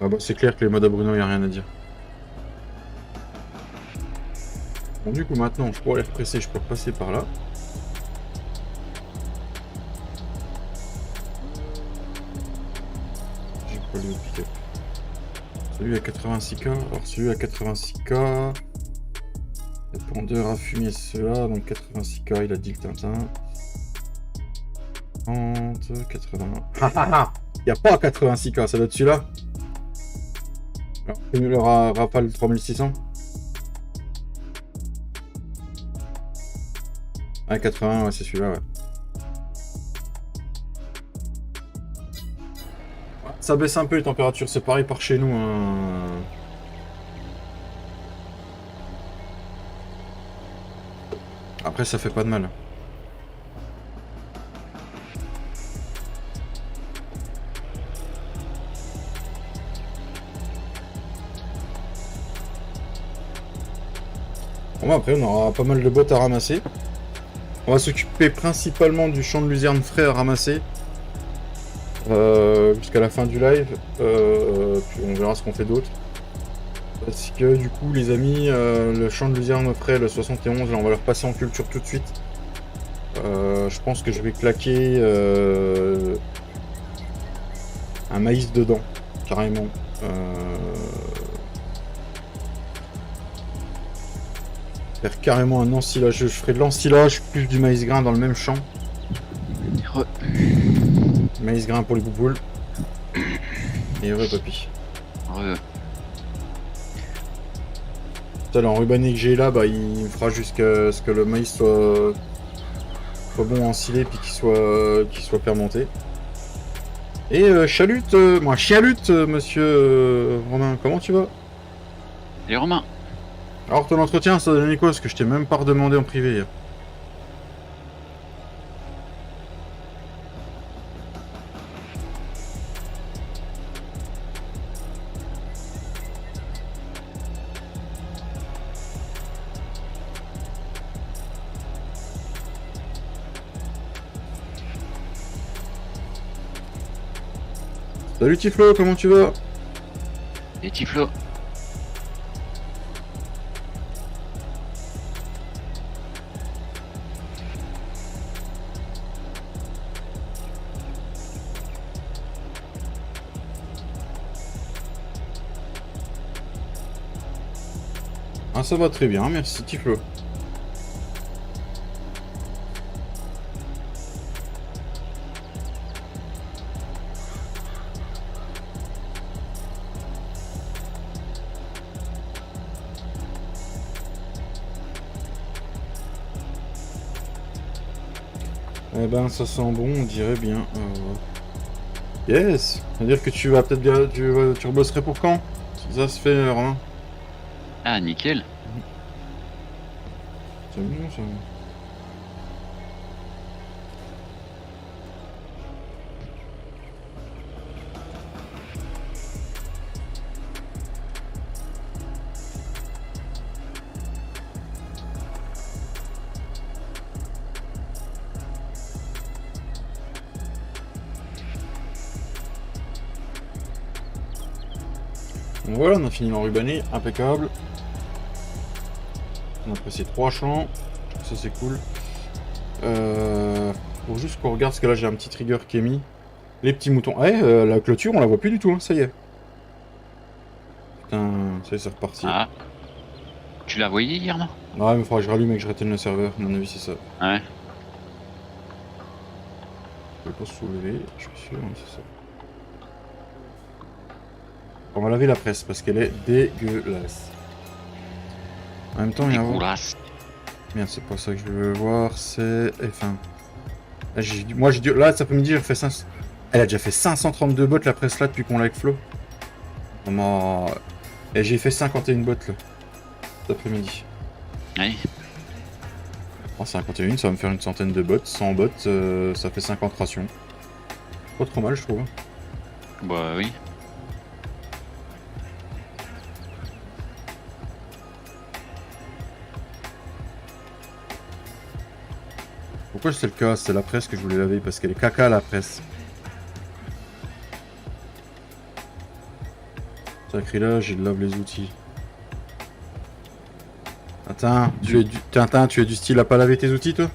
Ah bah c'est clair que les modes à Bruno, y a rien à dire. Bon, du coup, maintenant, je pourrais les represser, je peux repasser par là. J'ai pas le pick-up. Celui à 86K, alors celui à 86K. Épandeur à fumier, ceux-là, donc 86K, il a dit le Tintin. 30, 80. Il n'y a pas 86K, ça doit être celui-là. Le Rafale 3600. Ah, 80, ouais, c'est celui-là, ouais. Ça baisse un peu les températures, c'est pareil par chez nous. Hein. Après, ça fait pas de mal. Bon, après, on aura pas mal de bottes à ramasser. On va s'occuper principalement du champ de luzerne frais à ramasser. Jusqu'à la fin du live. Puis on verra ce qu'on fait d'autre. Parce que du coup, les amis, le champ de luzerne frais, le 71, là, on va le repasser en culture tout de suite. Je pense que je vais claquer un maïs dedans, carrément. Faire carrément un ensilage. Je ferai de l'ensilage plus du maïs grain dans le même champ. Maïs grain pour les bouboules. Et heureux papy. L'enrubané que j'ai là, bah, il me fera jusqu'à ce que le maïs soit bon ensilé puis qu'il soit fermenté. Et chalut, chialute, monsieur Romain, comment tu vas? Et Romain. Alors ton entretien, ça a donné quoi? Parce que je t'ai même pas redemandé en privé hier. Salut Tiflo, comment tu vas? Et Tiflo. Ah ça va très bien, merci Tiflo. Eh ben ça sent bon, on dirait bien. Yes! C'est-à-dire que tu vas peut-être bien. Tu rebosserais pour quand? Si ça se fait, Romain. Ah, nickel. C'est bon ça. Donc voilà, on a fini l'enrubanné, impeccable. On a passé 3 champs, ça c'est cool. Faut juste qu'on regarde, parce que là j'ai un petit trigger qui est mis. Les petits moutons. Ouais, la clôture on la voit plus du tout, hein, ça y est. Putain, ça y est, c'est reparti. Ah. Tu l'as voyé hier, non? Ouais, mais il faudra que je rallume et que je réteigne le serveur, à mon avis c'est ça. Ouais. Je vais pas se soulever, je suis sûr, hein, c'est ça. On va laver la presse parce qu'elle est dégueulasse. En même temps, il y a. Dégueulasse. Merde, c'est pas ça que je veux voir, c'est F1. Là, moi, j'ai dû. Là, cet après-midi, j'ai fait 500. Elle a déjà fait 532 bots la presse là depuis qu'on l'a avec Flo. Vraiment. Et j'ai fait 51 bots là. Cet après-midi. Oui. Oh, 51, ça va me faire une centaine de bots. 100 bots, ça fait 50 rations. Pas trop mal, je trouve. Bah oui. Pourquoi c'est le cas? C'est la presse que je voulais laver parce qu'elle est caca la presse. Sacrilège, il lave les outils. Tintin, tu es du style à pas laver tes outils, toi?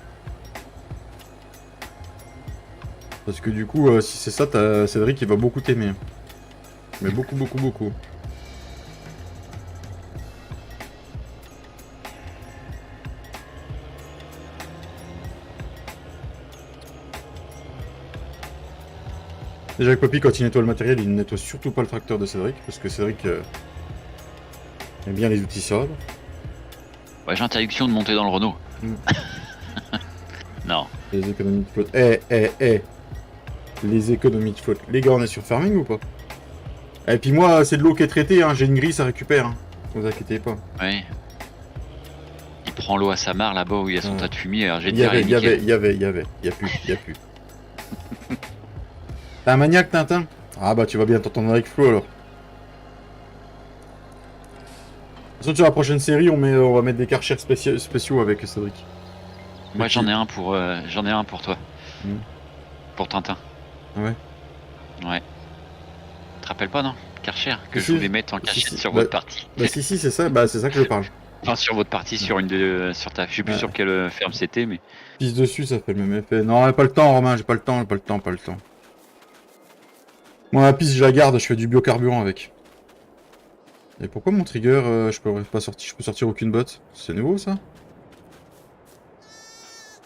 Parce que du coup, si c'est ça, t'as Cédric il va beaucoup t'aimer. Mais beaucoup, beaucoup, beaucoup. Déjà que Poppy, quand il nettoie le matériel, il ne nettoie surtout pas le tracteur de Cédric, parce que Cédric aime bien les outils sobres. Ouais, j'ai interdiction de monter dans le Renault. Non. Les économies de flotte. Les économies de flotte. Les gars, on est sur farming ou pas? Et puis moi, c'est de l'eau qui est traitée, hein. J'ai une grille, ça récupère. Hein. Vous inquiétez pas. Ouais. Il prend l'eau à sa mare là-bas où il y a son tas de fumier, alors j'ai Il y avait. Y a plus. T'es un maniaque, Tintin? Ah bah tu vas bien t'entendre avec Flo alors. De toute façon, sur la prochaine série, on va mettre des Karcher spéciaux avec Cédric. Moi j'en ai un pour toi. Pour Tintin. Ah ouais? Ouais. Tu te rappelles pas, non? Karcher, que Si, je voulais mettre en cachette sur bah, votre partie. Bah si, c'est ça, bah c'est ça que je parle. Enfin, sur votre partie, sur ta. Je suis plus sûr quelle ferme c'était, mais. Pisse dessus, ça fait le même effet. Non, pas le temps, Romain, j'ai pas le temps. Moi, la piste, je la garde, je fais du biocarburant avec. Et pourquoi mon trigger, je peux sortir aucune botte? C'est nouveau, ça?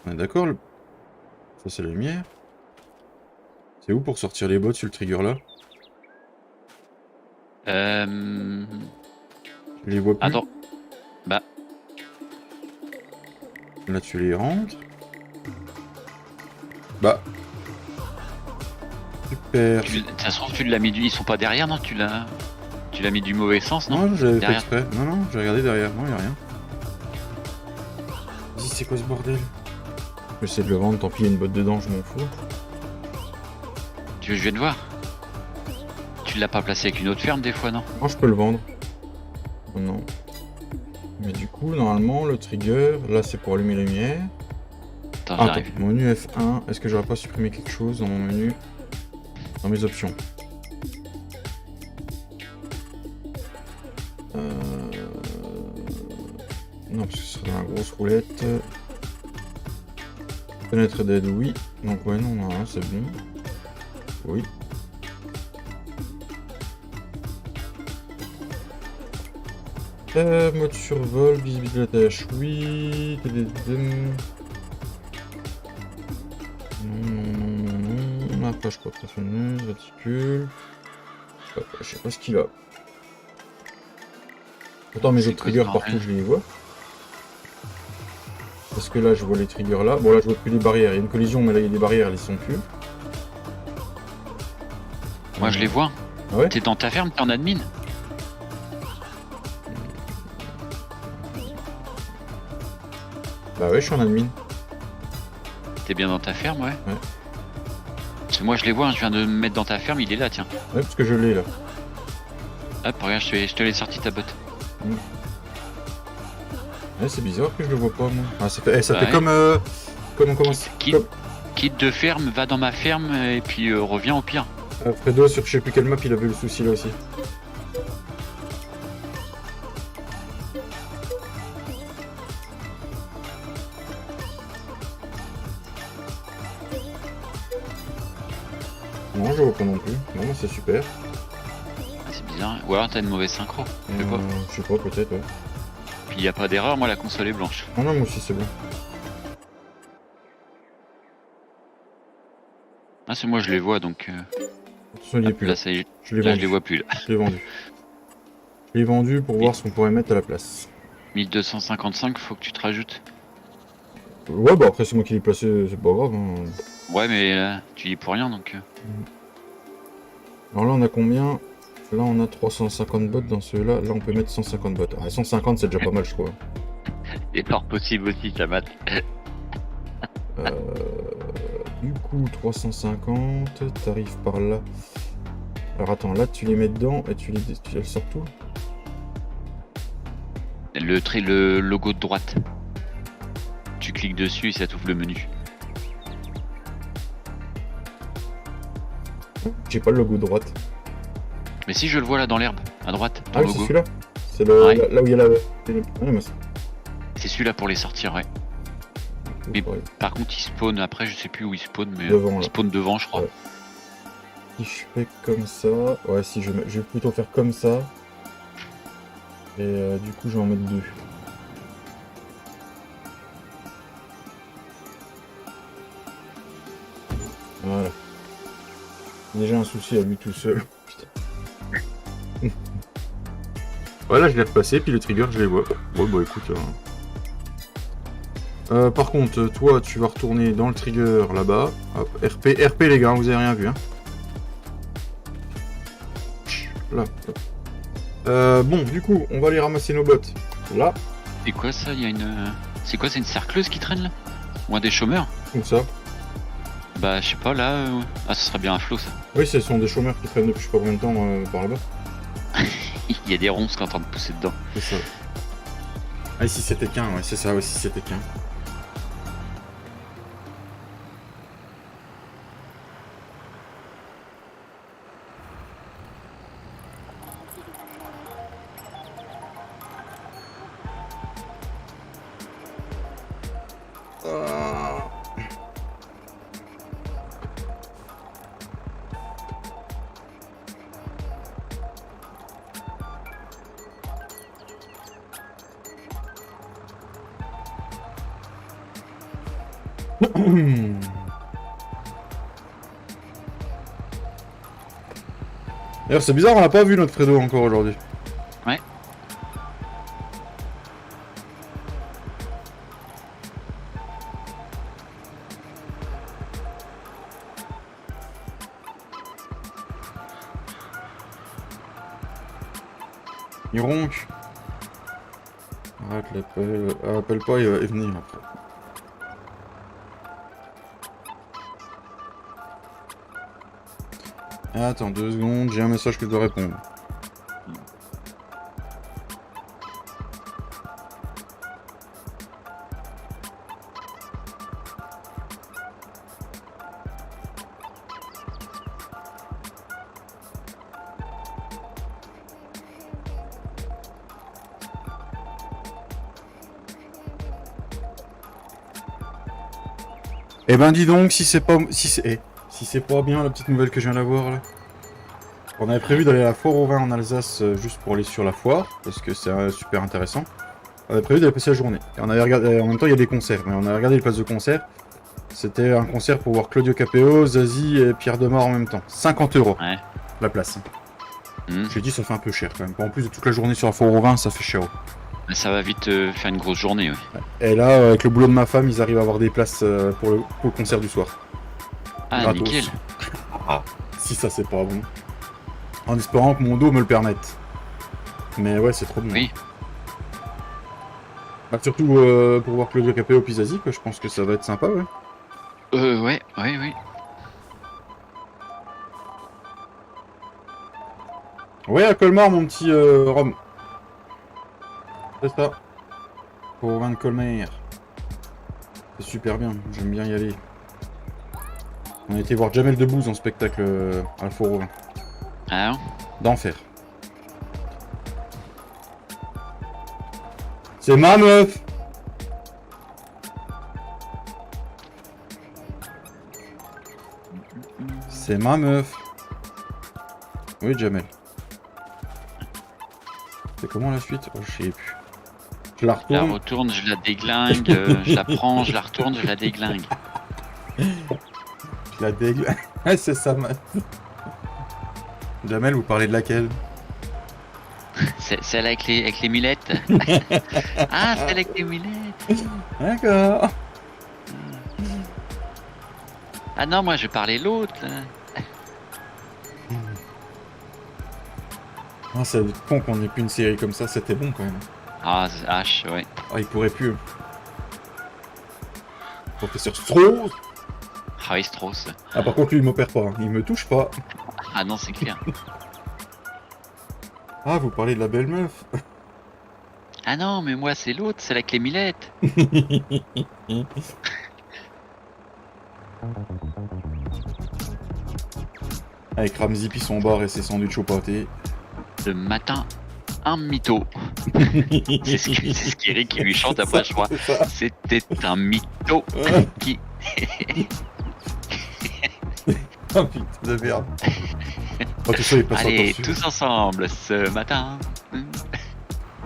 On est d'accord, ça c'est la lumière. C'est où pour sortir les bottes sur le trigger là? Je les vois plus. Attends. Bah. Là tu les rentres. Bah. Super. De toute façon, tu l'as mis. Ils sont pas derrière, non? Tu Tu l'as mis du mauvais sens, non? Non, j'avais fait Derrière. exprès. Non, non, j'ai regardé derrière. Non, y a rien. Vas-y, c'est quoi ce bordel? Je vais essayer de le vendre, tant pis, il y a une botte dedans, je m'en fous. Tu veux que je vienne voir? Tu l'as pas placé avec une autre ferme des fois, non? Moi, je peux le vendre. Oh, non. Mais du coup, normalement, le trigger, là, c'est pour allumer les lumières. Attends, Ah, j'arrive. attends, mon menu F1, est-ce que j'aurais pas supprimé quelque chose dans mon menu? Dans mes options. Non, parce que ce serait dans la grosse roulette. Fenêtre d'aide, oui. Donc, ouais, non, non, c'est bon. Oui. Mode survol, visibilité de la tâche, oui. Non. Marquage professionnel, réticule. Je sais pas ce qu'il a. Pourtant mes C'est autres quoi, triggers ce partout bordel? je les vois. Parce que là je vois les triggers là. Bon là je vois plus les barrières. Il y a une collision mais là il y a des barrières, elles y sont plus. Moi, je les vois. Ah ouais? T'es dans ta ferme, t'es en admin? Bah ouais, je suis en admin. T'es bien dans ta ferme, ouais? Ouais. Parce que moi, je les vois, hein, je viens de me mettre dans ta ferme, il est là, tiens. Ouais, parce que je l'ai là. Hop, regarde, je te l'ai sorti ta botte. Ouais, c'est bizarre que je le vois pas moi. Ah, ça fait, ça Bah fait ouais. comme on commence. Quitte de ferme, va dans ma ferme et puis reviens au pire. Fredo sur je sais plus quelle map il avait le souci là aussi. Non, je vois pas non plus. Non, mais c'est super. Ah, c'est bizarre. Ou alors t'as une mauvaise synchro. Je sais pas. Je sais pas, peut-être, ouais. Puis y a pas d'erreur, moi la console est blanche. Non, non, moi aussi c'est bon. Ah, c'est moi je les vois donc. Attention, il est plus Là, là. ça y est. Je l'ai Là, je vendu. les vois plus là. Je l'ai vendu. Je l'ai vendu pour voir ce qu'on pourrait mettre à la place. 1255, faut que tu te rajoutes. Ouais, bah après c'est moi qui l'ai placé, c'est pas grave. Hein. Ouais, mais là, tu y es pour rien donc. Alors là on a combien? Là on a 350 bots dans ceux-là. Là on peut mettre 150 bots. Ah, 150 c'est déjà pas mal je trouve. Et pas possible aussi, ça mate. Du coup 350, t'arrives par là. Alors attends, là tu les mets dedans et tu les sors tout. Le logo de droite. Tu cliques dessus et ça t'ouvre le menu. J'ai pas le logo de droite. Mais si je le vois là dans l'herbe, à droite, ton Ah oui, c'est logo. celui-là. C'est le Ouais. là où il y a la. Ah, non, mais C'est celui-là pour les sortir, ouais. Mais par contre, il spawn après, je sais plus où il spawn, mais Devant, il là. spawn devant, je crois. Ouais. Si je fais comme ça, ouais, si je vais plutôt faire comme ça. Et du coup, je vais en mettre deux. Voilà. Déjà un souci à lui tout seul. Putain. Voilà, je l'ai repassé, puis les triggers, je les vois. Ouais, bah écoute. Par contre, toi, tu vas retourner dans le trigger là-bas. Hop, RP les gars, vous avez rien vu, hein. Là. Bon, du coup, on va aller ramasser nos bottes. Là, C'est quoi ça? Il y a une. C'est quoi? C'est une cercleuse qui traîne là? Ou un des chômeurs? comme ça. Bah, je sais pas là. Ah, ce serait bien un flot ça. Oui, ce sont des chômeurs qui traînent depuis je sais pas combien de temps par là-bas. Il y a des ronces qui sont en train de pousser dedans. C'est ça. Ah, ici c'était qu'un, ouais, c'est ça, aussi c'était qu'un. D'ailleurs, c'est bizarre, on l'a pas vu notre Fredo encore aujourd'hui. Ouais. Il ronque. Arrête l'appel. Appelle pas, il va venir après. Attends 2 secondes, j'ai un message que je dois répondre. Eh ben dis donc, si c'est pas bien la petite nouvelle que je viens d'avoir là. On avait prévu d'aller à la foire au vin en Alsace juste pour aller sur la foire, parce que c'est super intéressant. On avait prévu d'aller passer la journée. Et on avait regardé, en même temps il y a des concerts, mais on a regardé le pass de concert. C'était un concert pour voir Claudio Capéo, Zazie et Pierre Demar en même temps. 50 € Ouais. la place. J'ai dit ça fait un peu cher quand même. En plus de toute la journée sur la foire au vin, ça fait cher. Mais ça va vite faire une grosse journée, ouais. Et là, avec le boulot de ma femme, ils arrivent à avoir des places pour le concert du soir. Ah, Gratos. nickel. Si ça c'est pas bon. En espérant que mon dos me le permette. Mais ouais, c'est trop bon. Oui. Bah, surtout pour voir Claudio Capéo puis Zazie, quoi. Je pense que ça va être sympa, ouais. Ouais, oui. Ouais, à Colmar, mon petit Rome. C'est ça. Pour vin de Colmar. C'est super bien, j'aime bien y aller. On a été voir Jamel Debbouze en spectacle à la Foire au Vin. Ah non. D'enfer. C'est ma meuf. C'est ma meuf. Oui, Jamel. C'est comment la suite? Oh, je sais plus. Je la Je la retourne. retourne, je la déglingue, je la prends, je la retourne, je la déglingue. Je la dégue. Ouais, c'est ça, ma... Jamel, vous parlez de laquelle? C'est celle avec les mulettes. Ah, celle avec les mulettes. D'accord. Ah non, moi je parlais l'autre. Là. Ah, c'est con qu'on ait plus une série comme ça, c'était bon quand même. Ah, H, ouais. Ah, il pourrait plus. Professeur Strauss. Ah oui, Strauss. Ah, par contre, lui, il m'opère pas, hein. Il me touche pas. Ah non, c'est clair. Ah, vous parlez de la belle meuf. Ah non, mais moi c'est l'autre, celle avec les mulettes. Avec Ramsey puis son bar et ses sandwichs au pâté. Le matin, un mytho. C'est ce qu'Eric qui lui chante après, je crois. C'était un mytho qui... Ah putain de merde. Oh, tout ça, il passe Allez, par-dessus. tous ensemble, ce matin.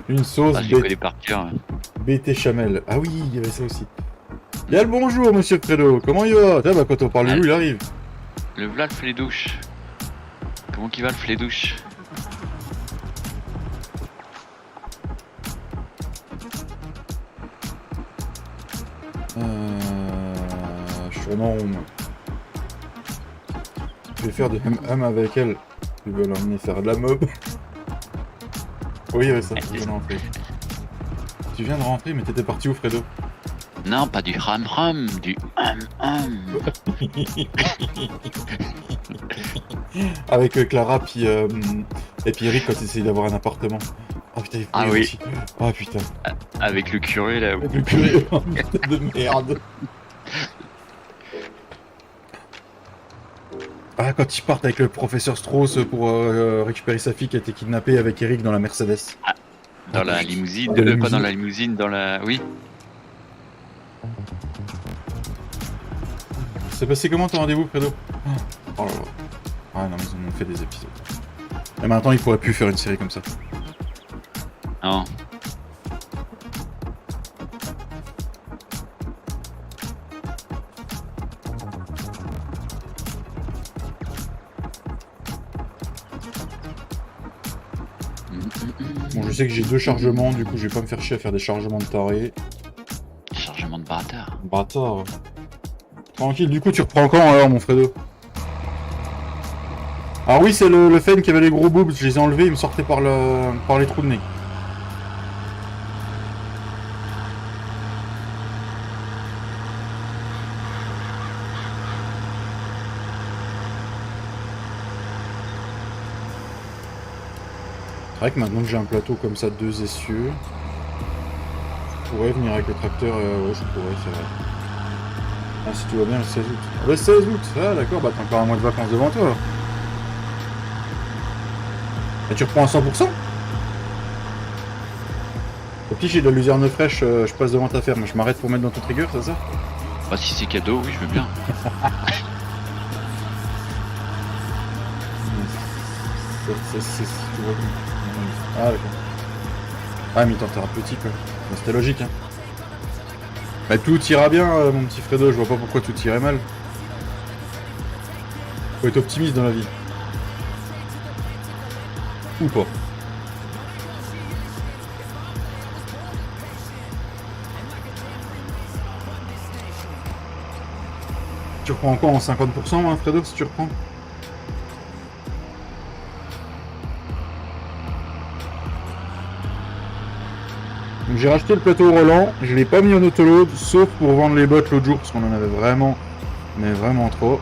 Une sauce Ah, je les connais par cœur. BT Chamel. Ah oui, il y avait ça aussi. Bien le bonjour, monsieur Fredo. Comment il va? Tiens, bah, quand on parle de lui, il arrive. Le v'là le filet douche. Comment qu'il va le filet douche? Je suis en rond. Je vais faire des MM avec elle. Ils veulent l'emmener faire de la mob. Oui, ouais, ça, tu viens de rentrer. Tu viens de rentrer, mais t'étais parti où, Fredo? Non, pas du ram, du Avec Clara, puis et puis Eric quand il essayait d'avoir un appartement. Oh putain, il Ah oui. aussi. Oh putain. Avec le curé là. Le curé, oh, putain de merde. Ah, quand ils partent avec le professeur Strauss pour récupérer sa fille qui a été kidnappée avec Eric dans la Mercedes. Dans la limousine, Dans la pas dans limousine. la limousine, dans la... Oui. C'est passé comment ton rendez-vous, Fredo? Oh là là. Ah non, mais ils en ont fait des épisodes. Et maintenant, ils pourraient plus faire une série comme ça. Non. Bon, je sais que j'ai 2 chargements, du coup, je vais pas me faire chier à faire des chargements de taré. Chargement de bâtard. Bâtard. Tranquille, du coup, tu reprends quand alors, mon Fredo? Alors oui, c'est le Fen qui avait les gros boobs, je les ai enlevés, ils me sortaient par les trous de nez. C'est vrai que maintenant que j'ai un plateau comme ça, 2 essieux, je pourrais venir avec le tracteur, ouais, je pourrais, c'est vrai. Ah, si tout va bien, le 16 août. Ah, le 16 août, ah d'accord, bah t'as encore un mois de vacances devant toi alors. Et tu reprends à 100%? Au petit, j'ai de la luzerne fraîche, je passe devant ta ferme, je m'arrête pour mettre dans ton trigger, c'est ça? Bah si c'est cadeau, oui, je veux bien. C'est tout va bien. Ah d'accord. Ah, mi-temps thérapeutique, ouais. Bah, c'était logique, hein. Bah, tout ira bien, mon petit Fredo, je vois pas pourquoi tout irait mal. Faut être optimiste dans la vie. Ou pas. Tu reprends encore en 50%, hein, Fredo, si tu reprends? Donc j'ai racheté le plateau Roland, je l'ai pas mis en autoload, sauf pour vendre les bottes l'autre jour, parce qu'on en avait vraiment, mais vraiment trop.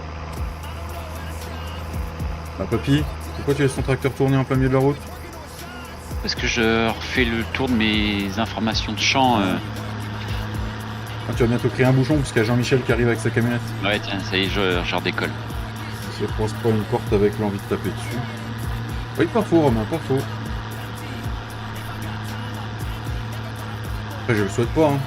Bah papy, pourquoi tu laisses ton tracteur tourner en plein milieu de la route? Parce que je refais le tour de mes informations de champ. Ah, tu vas bientôt créer un bouchon, parce qu'il y a Jean-Michel qui arrive avec sa camionnette. Ouais, tiens, ça y est, je redécolle. C'est pour se prendre une porte avec l'envie de taper dessus. Oui, pas faux, Romain, pas faux. Après, je le souhaite pas, hein.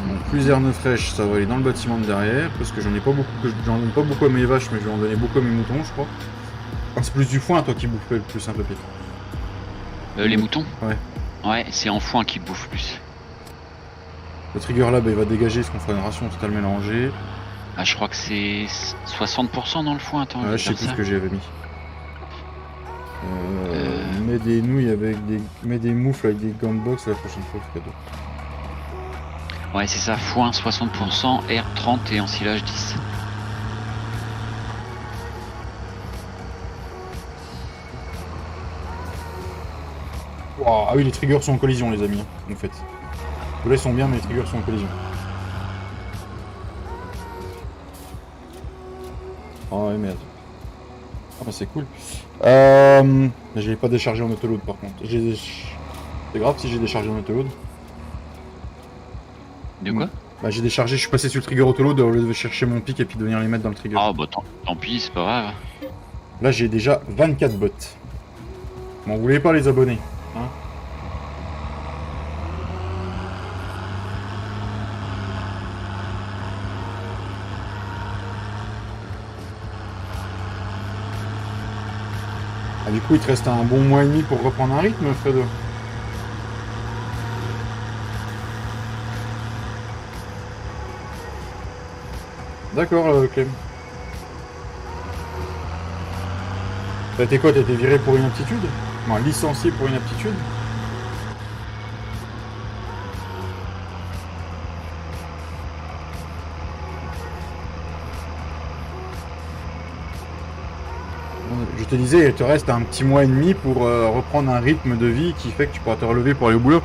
Donc, luzerne fraîche, ça va aller dans le bâtiment de derrière, parce que j'en ai pas beaucoup, j'en donne pas beaucoup à mes vaches, mais je vais en donner beaucoup à mes moutons, je crois. Ah, c'est plus du foin, toi, qui bouffe le plus un peu pire. Les moutons? Ouais. Ouais, c'est en foin qui bouffe plus. Le trigger là, bah, il va dégager, parce qu'on fera une ration totale mélangée. Ah, je crois que c'est 60% dans le foin, attends. Ouais, je sais plus ce que j'avais mis. Mets des nouilles avec des. Mets des moufles avec des gants de boxe la prochaine fois, Fredo. Ouais, c'est ça, foin 60%, R 30 et ensilage 10. Wow. Ah oui, les triggers sont en collision, les amis, en fait. Là, ils sont bien, mais les triggers sont en collision. Oh ouais, merde. Ah bah c'est cool. Je l'ai pas déchargé en autoload par contre. C'est grave si j'ai déchargé en autoload. De quoi? Bah j'ai déchargé, je suis passé sur le trigger autoload au lieu de chercher mon pic et puis de venir les mettre dans le trigger. Ah bah tant pis, c'est pas grave. Là j'ai déjà 24 bots. M'en voulez pas les abonnés, hein? Ah, du coup il te reste un bon mois et demi pour reprendre un rythme, Fredo. D'accord, Clem. T'as été quoi? T'as été viré pour une aptitude? Non, licencié pour une aptitude? Je te disais, il te reste un petit mois et demi pour reprendre un rythme de vie qui fait que tu pourras te relever pour aller au boulot.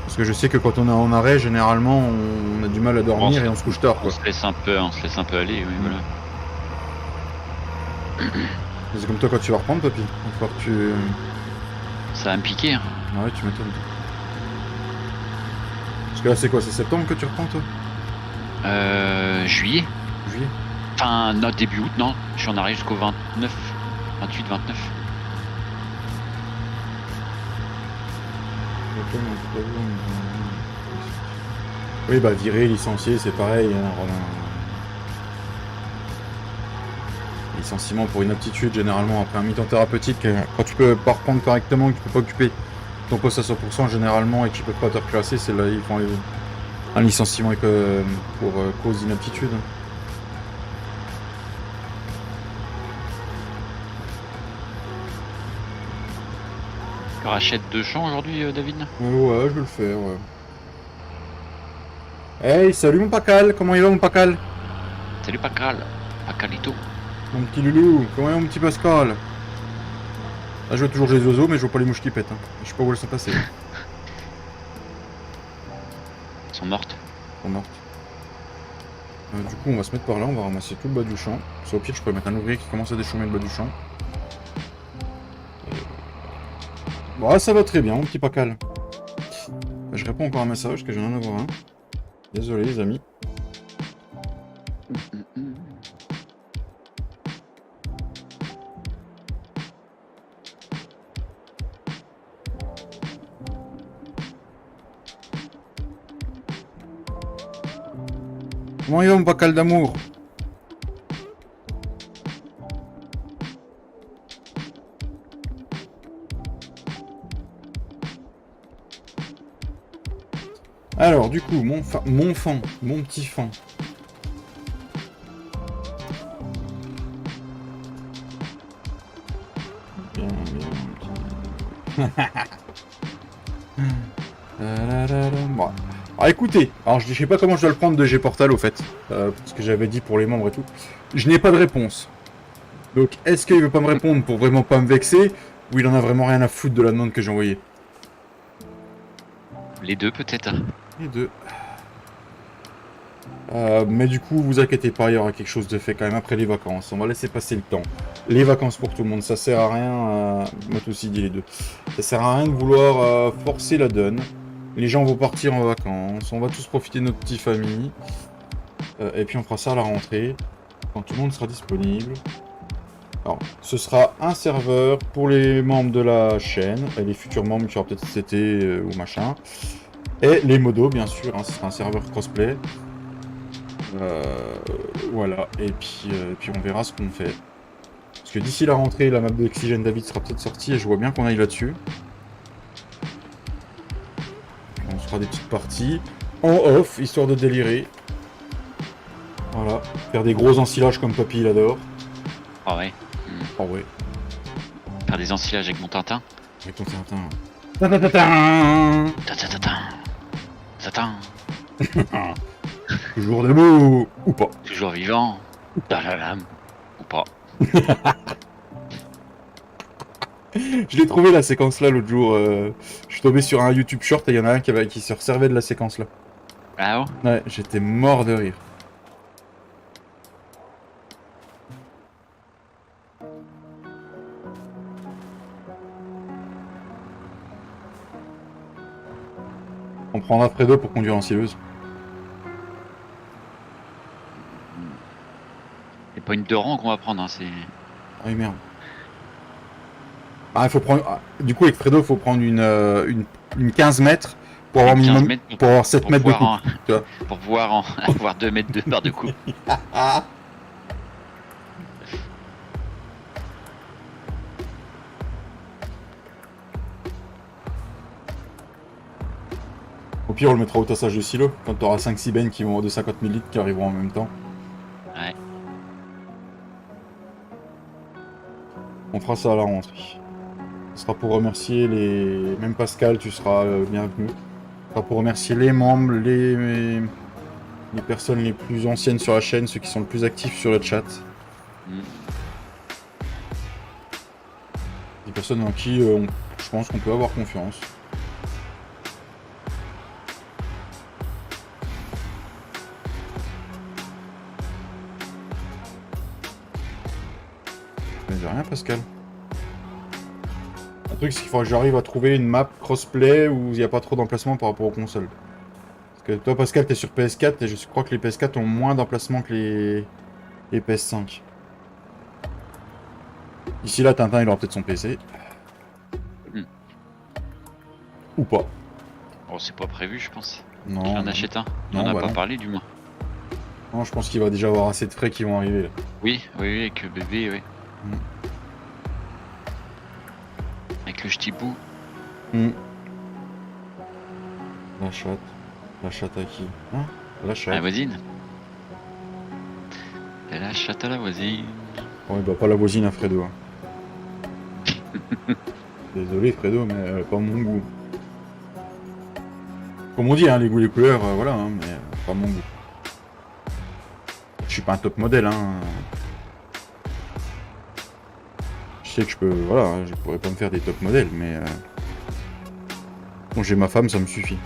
Parce que je sais que quand on est en arrêt, généralement, on a du mal à dormir et on se couche tard, On quoi. se laisse un peu aller, oui, voilà. C'est comme toi quand tu vas reprendre, papy. Il va falloir que tu... Ça va me piquer, hein. Ah ouais, tu m'étonnes. Parce que là, c'est quoi? C'est septembre que tu reprends, toi? Juillet. Juillet? Enfin, non, début août, non. Je suis en arrêt jusqu'au 29, 28, 29. Oui, bah virer, licencier, c'est pareil, hein, Romain. Licenciement pour une aptitude, généralement, après un mi-temps thérapeutique, quand tu peux pas reprendre correctement, que tu peux pas occuper ton poste à 100% généralement et que tu peux pas te reclasser, c'est là ils font un licenciement pour cause d'inaptitude. Tu rachètes 2 champs aujourd'hui, David? Ouais, je vais le faire, ouais. Hey, salut mon Pacal, comment il va mon Pacal? Salut Pacal, Pacalito. Mon petit loulou, comment il va mon petit Pascal? Là, je vois toujours les oiseaux, mais je vois pas les mouches qui pètent. Hein. Je sais pas où elles sont passées. Elles sont mortes. Elles sont mortes. Du coup, on va se mettre par là, on va ramasser tout le bas du champ. Ça, au pire, je pourrais mettre un ouvrier qui commence à déchaumer le bas du champ. Bon, ça va très bien, mon petit Pacal. Je réponds encore à un message, parce que je viens d'en avoir un. Désolé, les amis. Comment il va mon Pacal d'amour? Alors, du coup, mon petit fan. Bien, bien. Bon. Alors écoutez, alors je sais pas comment je dois le prendre de G-Portal au fait, parce que j'avais dit pour les membres et tout. Je n'ai pas de réponse. Donc est-ce qu'il veut pas me répondre pour vraiment pas me vexer, ou il en a vraiment rien à foutre de la demande que j'ai envoyée? Les deux peut-être. Les deux. Mais du coup, vous inquiétez pas, il y aura quelque chose de fait quand même après les vacances. On va laisser passer le temps. Les vacances pour tout le monde, ça sert à rien. Moi aussi dit les deux. Ça sert à rien de vouloir forcer la donne. Les gens vont partir en vacances. On va tous profiter de notre petite famille. Et puis on fera ça à la rentrée, quand tout le monde sera disponible. Alors, ce sera un serveur pour les membres de la chaîne, et les futurs membres qui auront peut-être cet été ou machin. Et les modos, bien sûr, hein, ce sera un serveur crossplay. Voilà, et puis on verra ce qu'on fait. Parce que d'ici la rentrée, la map d'Oxygène David sera peut-être sortie et je vois bien qu'on aille là-dessus. On se fera des petites parties en off, histoire de délirer. Voilà, faire des gros ensilages comme Papy il adore. Ah ouais. Oh ouais, Faire des ensilages avec mon Tintin. avec ton Tintin. Tintin. Toujours debout ou pas. Toujours vivant. Dalalam. Ou pas. Je l'ai trouvé la séquence là l'autre jour. Je suis tombé sur un YouTube short et il y en a un qui se servait de la séquence là. Ah ouais. Ouais, j'étais mort de rire. On prendra Fredo pour conduire en sileuse. C'est pas une de rang qu'on va prendre, hein, c'est. Ah oui, merde. Ah, il faut prendre. Ah, du coup, avec Fredo, il faut prendre une 15 mètres pour avoir, 15 minimum, mètres pour avoir 7 pour mètres de pouvoir coupe. Tu vois. Pour pouvoir avoir 2 mètres de barre de coupe. Au pire, on le mettra au tassage de silo quand tu auras 5-6 bennes qui vont de 50 000 litres qui arriveront en même temps. Ouais. On fera ça à la rentrée. Ce sera pour remercier les. Même Pascal, tu seras bienvenu. Ce sera pour remercier les membres, les personnes les plus anciennes sur la chaîne, ceux qui sont le plus actifs sur le chat. Des personnes en qui je pense qu'on peut avoir confiance. Mais de rien, Pascal. Le truc, c'est qu'il faut que j'arrive à trouver une map crossplay où il n'y a pas trop d'emplacement par rapport aux consoles. Parce que toi, Pascal, t'es sur PS4 et je crois que les PS4 ont moins d'emplacement que les PS5. Ici, là, Tintin, il aura peut-être son PC. Ou pas. Oh, c'est pas prévu, je pense. Non. Qu'il en achète un. On Non, en a bah pas non. parlé, du moins. Non, je pense qu'il va déjà avoir assez de frais qui vont arriver là. Oui, avec le bébé, oui. Mm. Avec le petit bout. La chatte. La chatte à qui? Hein? La chatte. La voisine. Et la chatte à la voisine. Ouais, bah pas la voisine à Fredo. Hein. Désolé Fredo, mais pas mon goût. Comme on dit, hein, les goûts, les couleurs, voilà, hein, mais pas mon goût. Je suis pas un top modèle, hein. Je sais que je peux, voilà, hein, je pourrais pas me faire des top modèles, mais bon, j'ai ma femme, ça me suffit.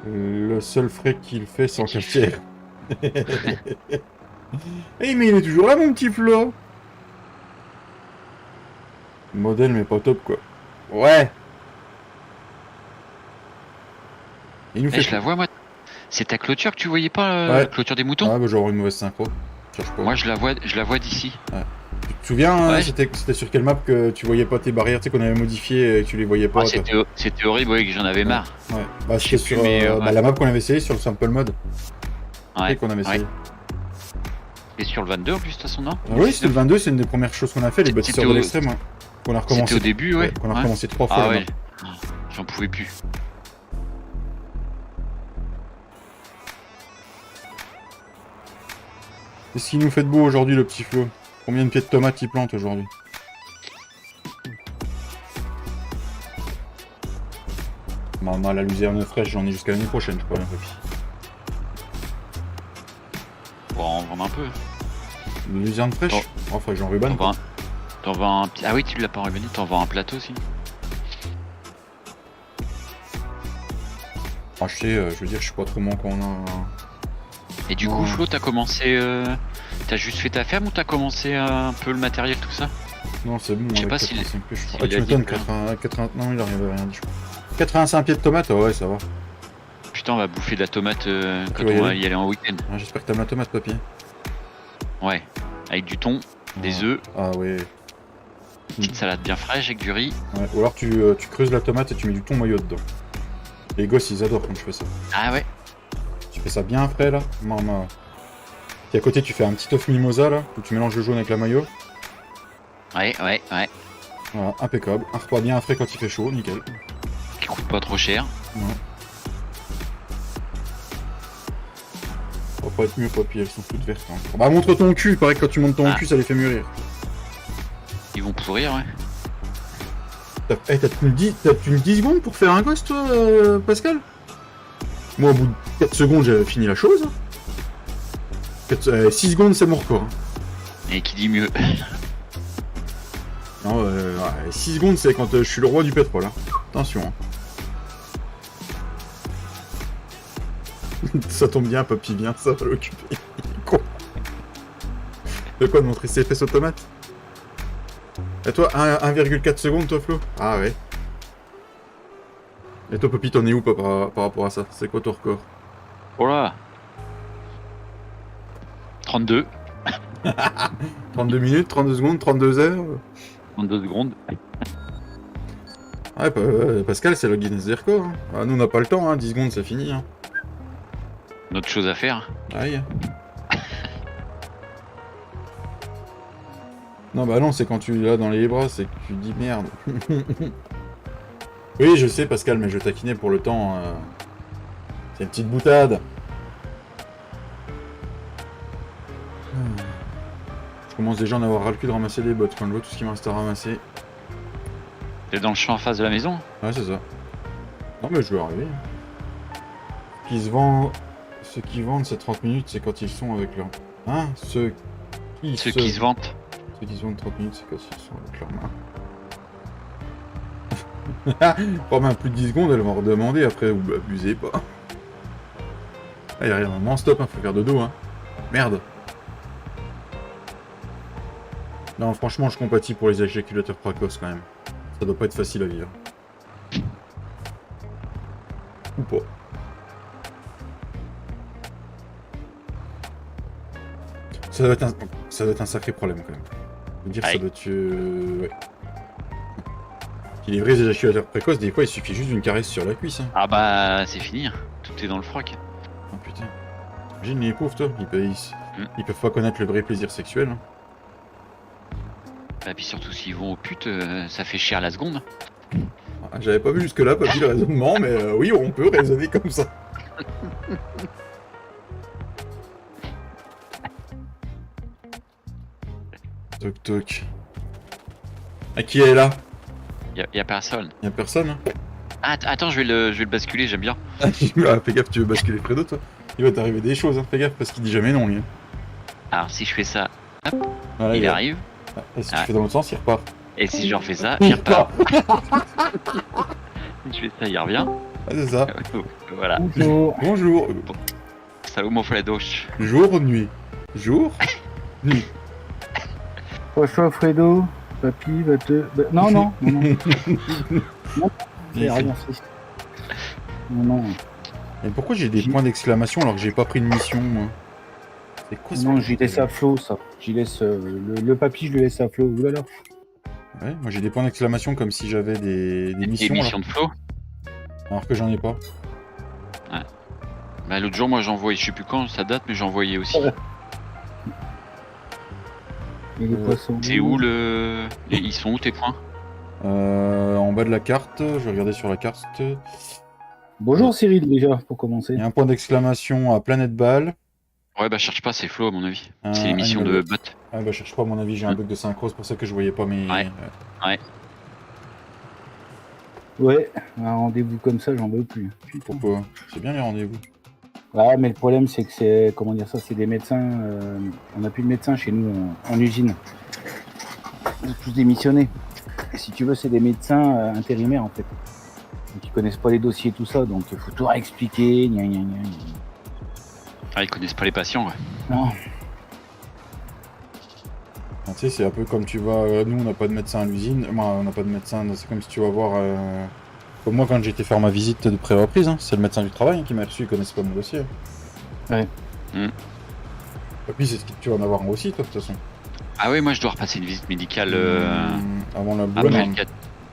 Le seul frais qu'il fait sans cafetière. Eh mais il est toujours là mon petit Flo. Modèle mais pas top quoi. Ouais. Il nous fait Je la vois moi. C'est ta clôture que tu voyais pas, Ouais. la clôture des moutons? Ah bah j'aurais une mauvaise synchro. Cherche pas. Moi je la vois d'ici. Tu te souviens, hein, Ouais. c'était sur quelle map que tu voyais pas tes barrières, tu sais qu'on avait modifié et que tu les voyais pas. Ah, toi. c'était horrible, ouais, que j'en avais marre. Ouais. Bah c'était Je sais sur plus, mais, ouais. la map qu'on avait essayé sur le sample mode. Ouais. Qu'on avait essayé. Ouais. Et sur le 22 en plus de toute façon, non? Ah oui, c'était le 22, c'est une des premières choses qu'on a fait, les C'était bâtisseurs de l'extrême. Ouais. Qu'on a recommencé. C'était au début, ouais. Qu'on a Ouais. recommencé 3 fois. Ah la ouais. map. J'en pouvais plus. Qu'est-ce qu'il nous fait de beau aujourd'hui, le petit Flo? Combien de pieds de tomates il plante aujourd'hui? Maman, la luzerne fraîche, j'en ai jusqu'à l'année prochaine, je crois, la papy. Bon, en vendre un peu. Une luzerne fraîche? Oh. Enfin, j'en ruban. T'en vends un... Ah oui, tu l'as pas rubané, t'en vends un plateau aussi. Ah, je sais, je veux dire, je suis pas trop manquant en un... Et du coup, Flo, t'as commencé... T'as juste fait ta ferme ou t'as commencé un peu le matériel, tout ça? Non, c'est bon, Je sais avec pas s'il 85 pieds, je crois. s'il Ah, tu a dit, m'étonnes, 80... Non, il arrive à rien, je crois. 85 pieds de tomates, ouais, ça va. Putain, on va bouffer de la tomate quand vas y on va aller y aller en week-end. Ah, j'espère que t'aimes la tomate, papy. Ouais, avec du thon, des œufs, Ah ouais. petite salade bien fraîche avec du riz. Ouais. Ou alors tu creuses la tomate et tu mets du thon maillot dedans. Les gosses, ils adorent quand je fais ça. Ah ouais. Tu fais ça bien frais, là. Maman. Et à côté, tu fais un petit œuf mimosa, là, où tu mélanges le jaune avec la mayo. Ouais. Voilà, impeccable. Un repas bien frais quand il fait chaud, nickel. Qui coûte pas trop cher. Ouais. Ça va pas être mieux, papy, elles sont toutes vertes. Hein. Bah, montre ton cul, il paraît que quand tu montes ton cul, ça les fait mûrir. Ils vont pourrir, ouais. T'as tenu 10 secondes pour faire un gosse, toi, Pascal? Moi, au bout de 4 secondes, j'avais fini la chose. 6 secondes, c'est mon record. Hein. Et qui dit mieux. Non, 6 secondes, c'est quand je suis le roi du pétrole. Hein. Attention. Hein. Ça tombe bien, papy, bien, ça va l'occuper. Con. De quoi de montrer ses fesses aux tomates? Et toi, 1,4 secondes, toi, Flo? Ah ouais. Et toi, papy, t'en es où par rapport à ça? C'est quoi ton record? Oh là 32. 32 minutes, 32 secondes, 32 heures? 32 secondes. Ouais, Pascal, c'est le Guinness des records. Hein. Ah, nous, on n'a pas le temps, hein. 10 secondes, c'est fini. Hein. Notre chose à faire. Aïe. Non, bah non, c'est quand tu l'as dans les bras, c'est que tu dis merde. Oui, je sais, Pascal, mais je taquinais pour le temps. C'est une petite boutade. Je commence déjà à en avoir ras le cul de ramasser des bottes quand je vois tout ce qui me reste à ramasser. T'es dans le champ en face de la maison? Ouais, c'est ça. Non, mais je vais arriver. Qui se vend... Ceux qui vendent ces 30 minutes, c'est quand ils sont avec leur... Hein? Ceux qui se vantent. Ceux qui se vendent 30 minutes, c'est quand ils sont avec leurs mains. Pour même plus de 10 secondes, elles vont redemander après, ou abusez pas. Ah, y'a rien, maman, stop, hein, faut faire dodo, hein. Merde. Non, franchement, je compatis pour les éjaculateurs précoces quand même. Ça doit pas être facile à vivre. Ou pas. Ça doit être un sacré problème quand même. Je veux dire, Aïe. ça doit être... ouais. Les vrais éjaculateurs précoces, des fois, il suffit juste d'une caresse sur la cuisse. Hein. Ah bah c'est fini. Hein. Tout est dans le froc. Oh putain. Imagine les pauvres, toi. Ils peuvent pas connaître le vrai plaisir sexuel. Hein. Et puis surtout s'ils vont aux putes, ça fait cher la seconde. Ah, j'avais pas vu jusque-là, pas vu le raisonnement, mais oui, on peut raisonner comme ça. Toc toc. À qui est là? Y a personne. Y'a personne, hein? Ah, attends, je vais le basculer, j'aime bien. Ah, fais gaffe, tu veux basculer Fredo, toi? Il va t'arriver des choses, hein, fais gaffe, parce qu'il dit jamais non, lui. Alors si je fais ça, Voilà, il arrive. Et si tu Ah. fais dans l'autre sens, il repart. Et si je refais ça, il repart. Si je fais ça, il revient. Ah, c'est ça. Voilà. Bonjour. Bonjour. Salut mon Fladoche. Jour ou nuit? Jour? Nuit. François Fredo, papy va te. Non, non, non, non. Non, c'est rien, merci. Non, non. Et pourquoi j'ai des points d'exclamation alors que j'ai pas pris de mission, moi? C'est quoi ce Non, truc? j'y laisse à flot, ça. J'y laisse. Le papy, je le laisse à flot. Oulala. Ouais, moi j'ai des points d'exclamation comme si j'avais des Des missions, missions de flow. alors que j'en ai pas. Bah l'autre jour moi j'envoyais, je sais plus quand ça date mais j'envoyais aussi. Et les poissons. C'est où ils sont où tes points? En bas de la carte, je vais regarder sur la carte. Bonjour Cyril, déjà, pour commencer. Il y a un point d'exclamation à Planète Ball. Ouais bah cherche pas, c'est flow à mon avis. Ah, C'est les missions de bot. Ah bah cherche pas, à mon avis j'ai un bug de synchro, c'est pour ça que je voyais pas mes... Ouais. Ouais, un rendez-vous comme ça, j'en veux plus. Putain. Pourquoi? C'est bien les rendez-vous. Ouais, mais le problème, c'est que c'est. Comment dire ça? C'est des médecins. On n'a plus de médecins chez nous en usine. On est tous démissionnés. Et si tu veux, c'est des médecins intérimaires en fait. Donc, ils connaissent pas les dossiers et tout ça, donc il faut tout réexpliquer. Gna, gna, gna, gna. Ah ils connaissent pas les patients ouais. Non. Ah, tu sais, c'est un peu comme tu vas... Nous, on n'a pas de médecin à l'usine. Moi, on n'a pas de médecin. C'est comme si tu vas voir... Comme moi, quand j'ai été faire ma visite de pré-reprise, hein, c'est le médecin du travail qui m'a reçu. Ils connaissent pas mon dossier. Ouais. Et puis, c'est ce que tu vas en avoir un aussi, toi, de toute façon. Ah oui moi je dois repasser une visite médicale Avant la boule.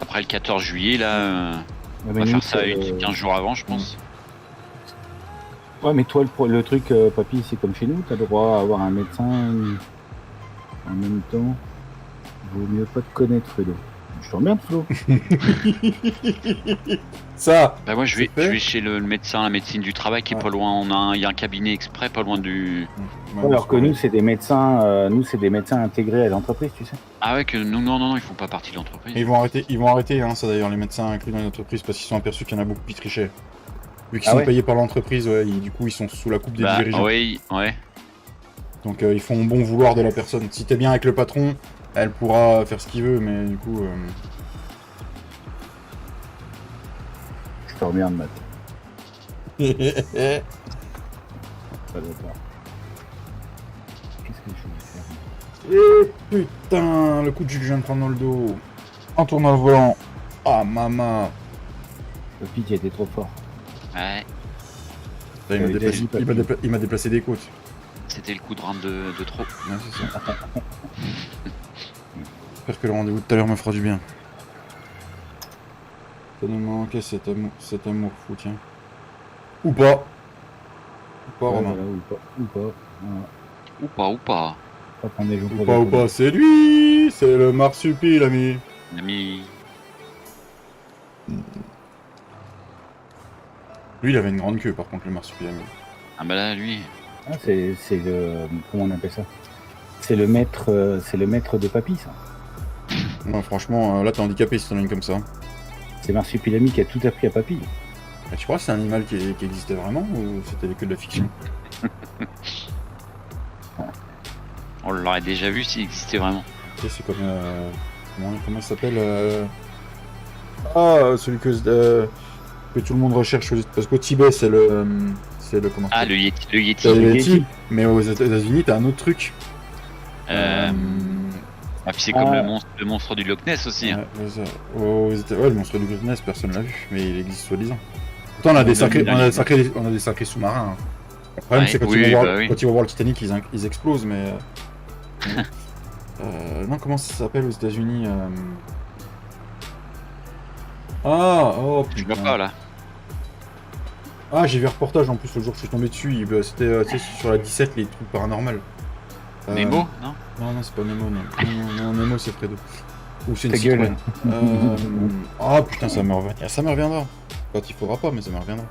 après le 14 juillet là. Ouais, On mais va nous, faire ça c'est, 15 jours avant je pense. Ouais, mais toi, le truc, papy, c'est comme chez nous. T'as le droit à avoir un médecin en même temps. Vaut mieux pas te connaître, Fredo. Je t'emmerde, Flo. Ça. Bah moi je C'est fait vais chez le médecin, la médecine du travail qui est pas loin. Il y a un cabinet exprès pas loin du. Ouais, Alors que nous, c'est des médecins. Nous, c'est des médecins intégrés à l'entreprise, tu sais. Ah ouais que nous non ils font pas partie de l'entreprise. Et ils vont arrêter hein, ça d'ailleurs, les médecins inclus dans les entreprises, parce qu'ils sont aperçus qu'il y en a beaucoup qui trichaient. Vu qu'ils Ah sont ouais payés par l'entreprise, ouais, du coup ils sont sous la coupe des Bah dirigeants. oui ouais. Donc ils font bon vouloir de la personne. Si t'es bien avec le patron, elle pourra faire ce qu'il veut, mais du coup... Je t'emmerde, Matt. Ça doit pas. Qu'est-ce que je vais faire? Putain, le coup de jus que je viens de prendre dans le dos. En tournant le volant. Ah, maman. Papy, tu été trop fort. Ouais. Là, il m'a déplacé des côtes. C'était le coup de rein de trop. Ouais, c'est ça. J'espère que le rendez-vous de tout à l'heure me fera du bien. Ça nous manquait cet amour fou, tiens. Ou pas. Ou pas, Ouais, Romain. voilà, ou pas. Voilà. Ou pas. Pas prendre des jours pour Ou pas, déconner. c'est lui. C'est le marsupi, l'ami. L'ami. Lui, il avait une grande queue, par contre, le marsupial. Ah bah là lui. Ah, c'est le. Comment on appelle ça? C'est le maître de papy, ça. Non, franchement, là, t'es handicapé si t'en as une comme ça. C'est Marsupilami qui a tout appris à papy. Et tu crois que c'est un animal qui existait vraiment ou c'était que de la fiction? On l'aurait déjà vu s'il existait vraiment. Tu sais, c'est comme... comment il s'appelle Ah, celui que tout le monde recherche. Parce qu'au Tibet, c'est le... Comment Ah le Yeti. Le Yeti. c'est le Yeti. Yeti. Mais aux États-Unis, t'as un autre truc. Ah puis c'est comme le monstre du Loch Ness aussi. Hein. Ouais, le monstre du Loch Ness, personne l'a vu, mais il existe soi-disant. Pourtant, on a des sacrés sous-marins. Hein. Le problème, Ouais, c'est quand, oui, quand ils vont voir le Titanic, ils explosent, mais... non, comment ça s'appelle aux États-Unis Ah, oh Je putain. vois pas là. Ah, j'ai vu un reportage en plus le jour où je suis tombé dessus. C'était tu sais, sur la 17, les trucs paranormals. Nemo, non? Non, c'est pas Nemo, non. Non, Nemo, c'est Fredo. Ou c'est une Ta gueule. Citroën. Ah putain, ça me revient. Ça me reviendra. Quand il faudra pas, mais ça me reviendra.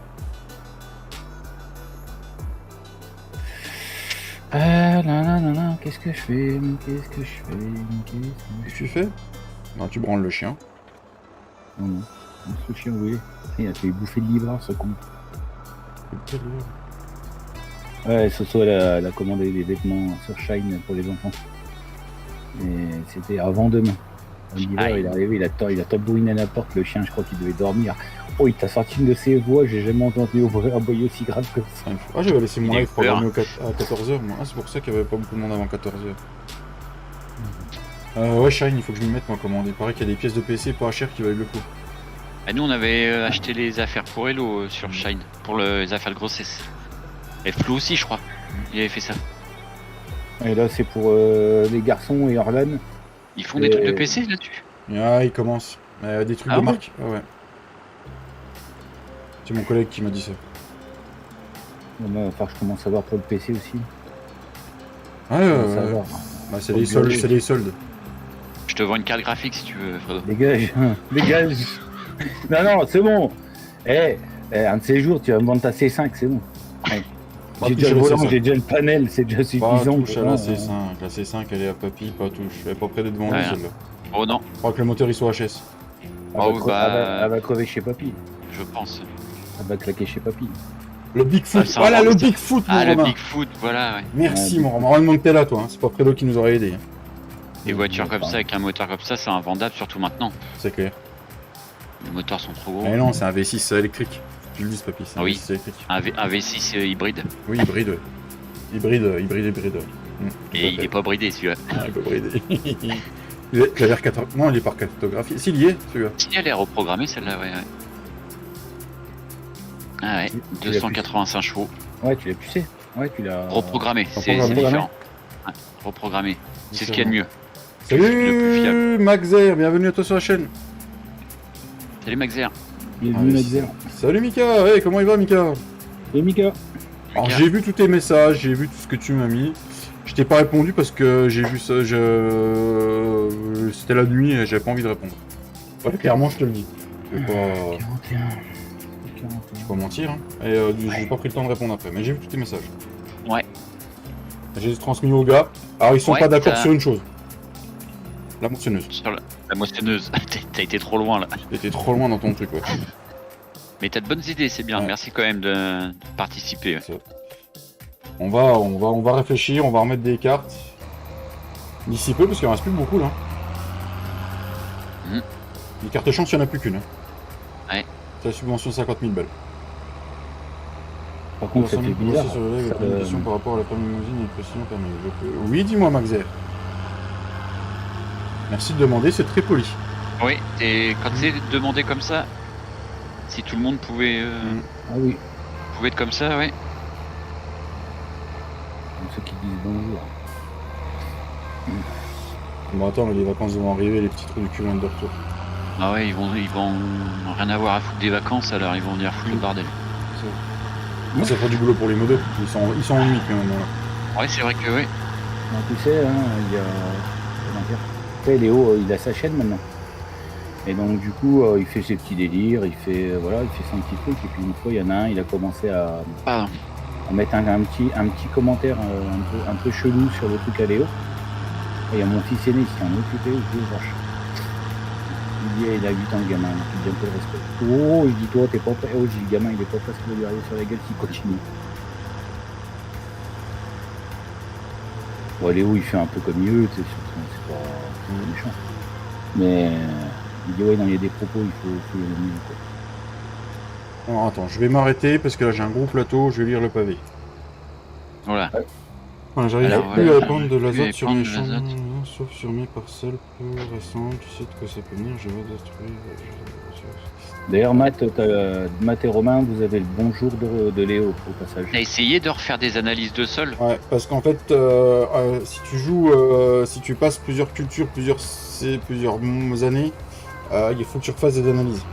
Qu'est-ce que je fais? Qu'est-ce que tu fais? Non, tu branles le chien. Non, non. Ce chien, oui. Il a fait bouffer le livreur, ce con. Ouais, Soso, elle a commandé des vêtements sur Shine pour les enfants. Et c'était avant demain. Le livreur, il est arrivé, il a tabouiné à la porte. Le chien, je crois qu'il devait dormir. Oh, il t'a sorti une de ses voix. J'ai jamais entendu aboyer aussi grave que ça. Ah, j'avais laissé mon Il a live eu peur. programmé à 14h, moi. Ah, c'est pour ça qu'il n'y avait pas beaucoup de monde avant 14h. Ouais, Shine, il faut que je m'y mette, moi, commande. Il paraît qu'il y a des pièces de PC pas cher qui valent le coup. Ah, nous, on avait acheté les affaires pour Hello sur Shine, pour les affaires de grossesse. Et Flo aussi, je crois. Il avait fait ça. Et là, c'est pour les garçons et Orlan. Ils font des trucs de PC là-dessus. Ah, il commence. Des trucs Ah de ouais marque. Ah ouais. C'est mon collègue qui m'a dit ça. Il va falloir que je commence à voir pour le PC aussi. Ah, bah, c'est les soldes, c'est les soldes. Je te vends une carte graphique si tu veux, Fredo. Dégage, dégage. Non, c'est bon. Un de ces jours, tu vas me vendre ta C5, c'est bon. Ouais. Pas J'ai déjà toucher le la volant, C5. j'ai déjà le panel, c'est déjà Pas suffisant. touche à la C5. La C5, elle est à papy, pas touche. Elle est pas près d'être vendue, Ouais. celle-là. Oh non, Je crois que le moteur, il soit HS. Elle va crever chez papy. je pense. Elle va claquer chez papy. Le Bigfoot. Ah, c'est un Voilà le monster. Bigfoot, mon Ah, le Romain. Bigfoot, voilà, ouais. Merci, Ouais, mon Romain. Heureusement que t'es là, toi. Hein. C'est pas Fredo qui nous aurait aidé. Des voitures comme ça, avec un moteur comme ça, c'est invendable, surtout maintenant. C'est clair. Les moteurs sont trop gros. Mais non, c'est un V6 électrique. Tu le dis, papy. C'est un Oui. V6 électrique. Un V6 hybride. Oui, hybride. Ouais. Hybride. Et il est pas bridé celui-là. Ah, il peut brider. Il a l'air Non, il est par cartographie. S'il y est, celui-là. Si elle est reprogrammée celle-là, ouais. Ah ouais, Tu l'as 285 chevaux. Ouais, tu l'as pucé. Ouais, tu l'as. Reprogrammé, c'est Reprogrammé. différent. Ouais, reprogrammé. C'est ce qu'il y a de mieux. Le plus Salut Maxer, bienvenue à toi sur la chaîne. Salut Maxer. Il est Ah, venu oui, Maxer. Salut Mika, hey, comment il va Mika? Et Mika. Alors j'ai vu tous tes messages, j'ai vu tout ce que tu m'as mis. Je t'ai pas répondu parce que j'ai vu ça, c'était la nuit et j'avais pas envie de répondre. Ouais, clairement je te le dis. Je vais pas, 41. je vais pas mentir, hein. Et j'ai pas pris le temps de répondre après, mais j'ai vu tous tes messages. Ouais. J'ai transmis aux gars. Alors ils sont Ouais, pas d'accord ça- sur une chose. La moissonneuse. Sur la moissonneuse. T'as été trop loin là. T'étais trop loin dans ton truc, ouais. Mais t'as de bonnes idées, c'est bien. Ouais. Merci quand même de participer. Ouais. On va réfléchir, on va remettre des cartes. D'ici peu, parce qu'il en reste plus beaucoup là. Mhm. Les cartes chance, il n'y en a plus qu'une. Hein. Ouais. C'est la subvention de 50 000 balles. Par contre, ça fait bizarre. Sur le live, Ça, une question par rapport à la première usine et une précision permis. Oui, dis-moi, Maxer. Merci de demander, c'est très poli. Oui, et quand c'est demandé comme ça, si tout le monde pouvait, Ah oui. pouvait être comme ça, ouais. Donc, ceux qui disent bonjour. Bon, attends, mais les vacances vont arriver, les petits trous du cul vont être de retour. Ah ouais, ils vont rien avoir à foutre des vacances, alors ils vont venir foutre le bordel. Ça fera du boulot pour les modos. Ils sont en nuit quand même. Là. Ouais, c'est vrai que oui. Donc, tu sais, hein, il y a. Comment dire. Tu sais, Léo, il a sa chaîne maintenant. Et donc, du coup, il fait ses petits délires, il fait son petit truc. Et puis, une fois, il y en a un, il a commencé à Pardon. mettre un petit commentaire un peu chelou sur le truc à Léo. Et il y a mon fils aîné qui s'en est occupé, je dis, vache. Il dit, il a 8 ans le gamin, donc il dit un peu de respect. Oh, je dis, toi, t'es pas prêt. Oh, je dis, le gamin, il est pas presque de lui arriver sur la gueule s'il continue. Bon, Léo, il fait un peu comme il veut, tu sais, c'est pas méchant. Mais il dit, ouais, non, il y a des propos, il faut y aller mieux, quoi. Alors, attends, je vais m'arrêter parce que là j'ai un gros plateau, je vais lire le pavé. Voilà. Voilà, j'arrive Alors, plus voilà, à prendre de l'azote j'arrive sur plus à mes prendre de champs, l'azote. sauf sur mes parcelles peu récentes. Tu sais de quoi ça peut venir, je vais détruire. D'ailleurs, Matt et Romain, vous avez le bonjour de Léo, au passage. T'as essayé de refaire des analyses de sol? Ouais, parce qu'en fait, si tu joues, si tu passes plusieurs cultures, plusieurs années, il faut que tu refasses des analyses.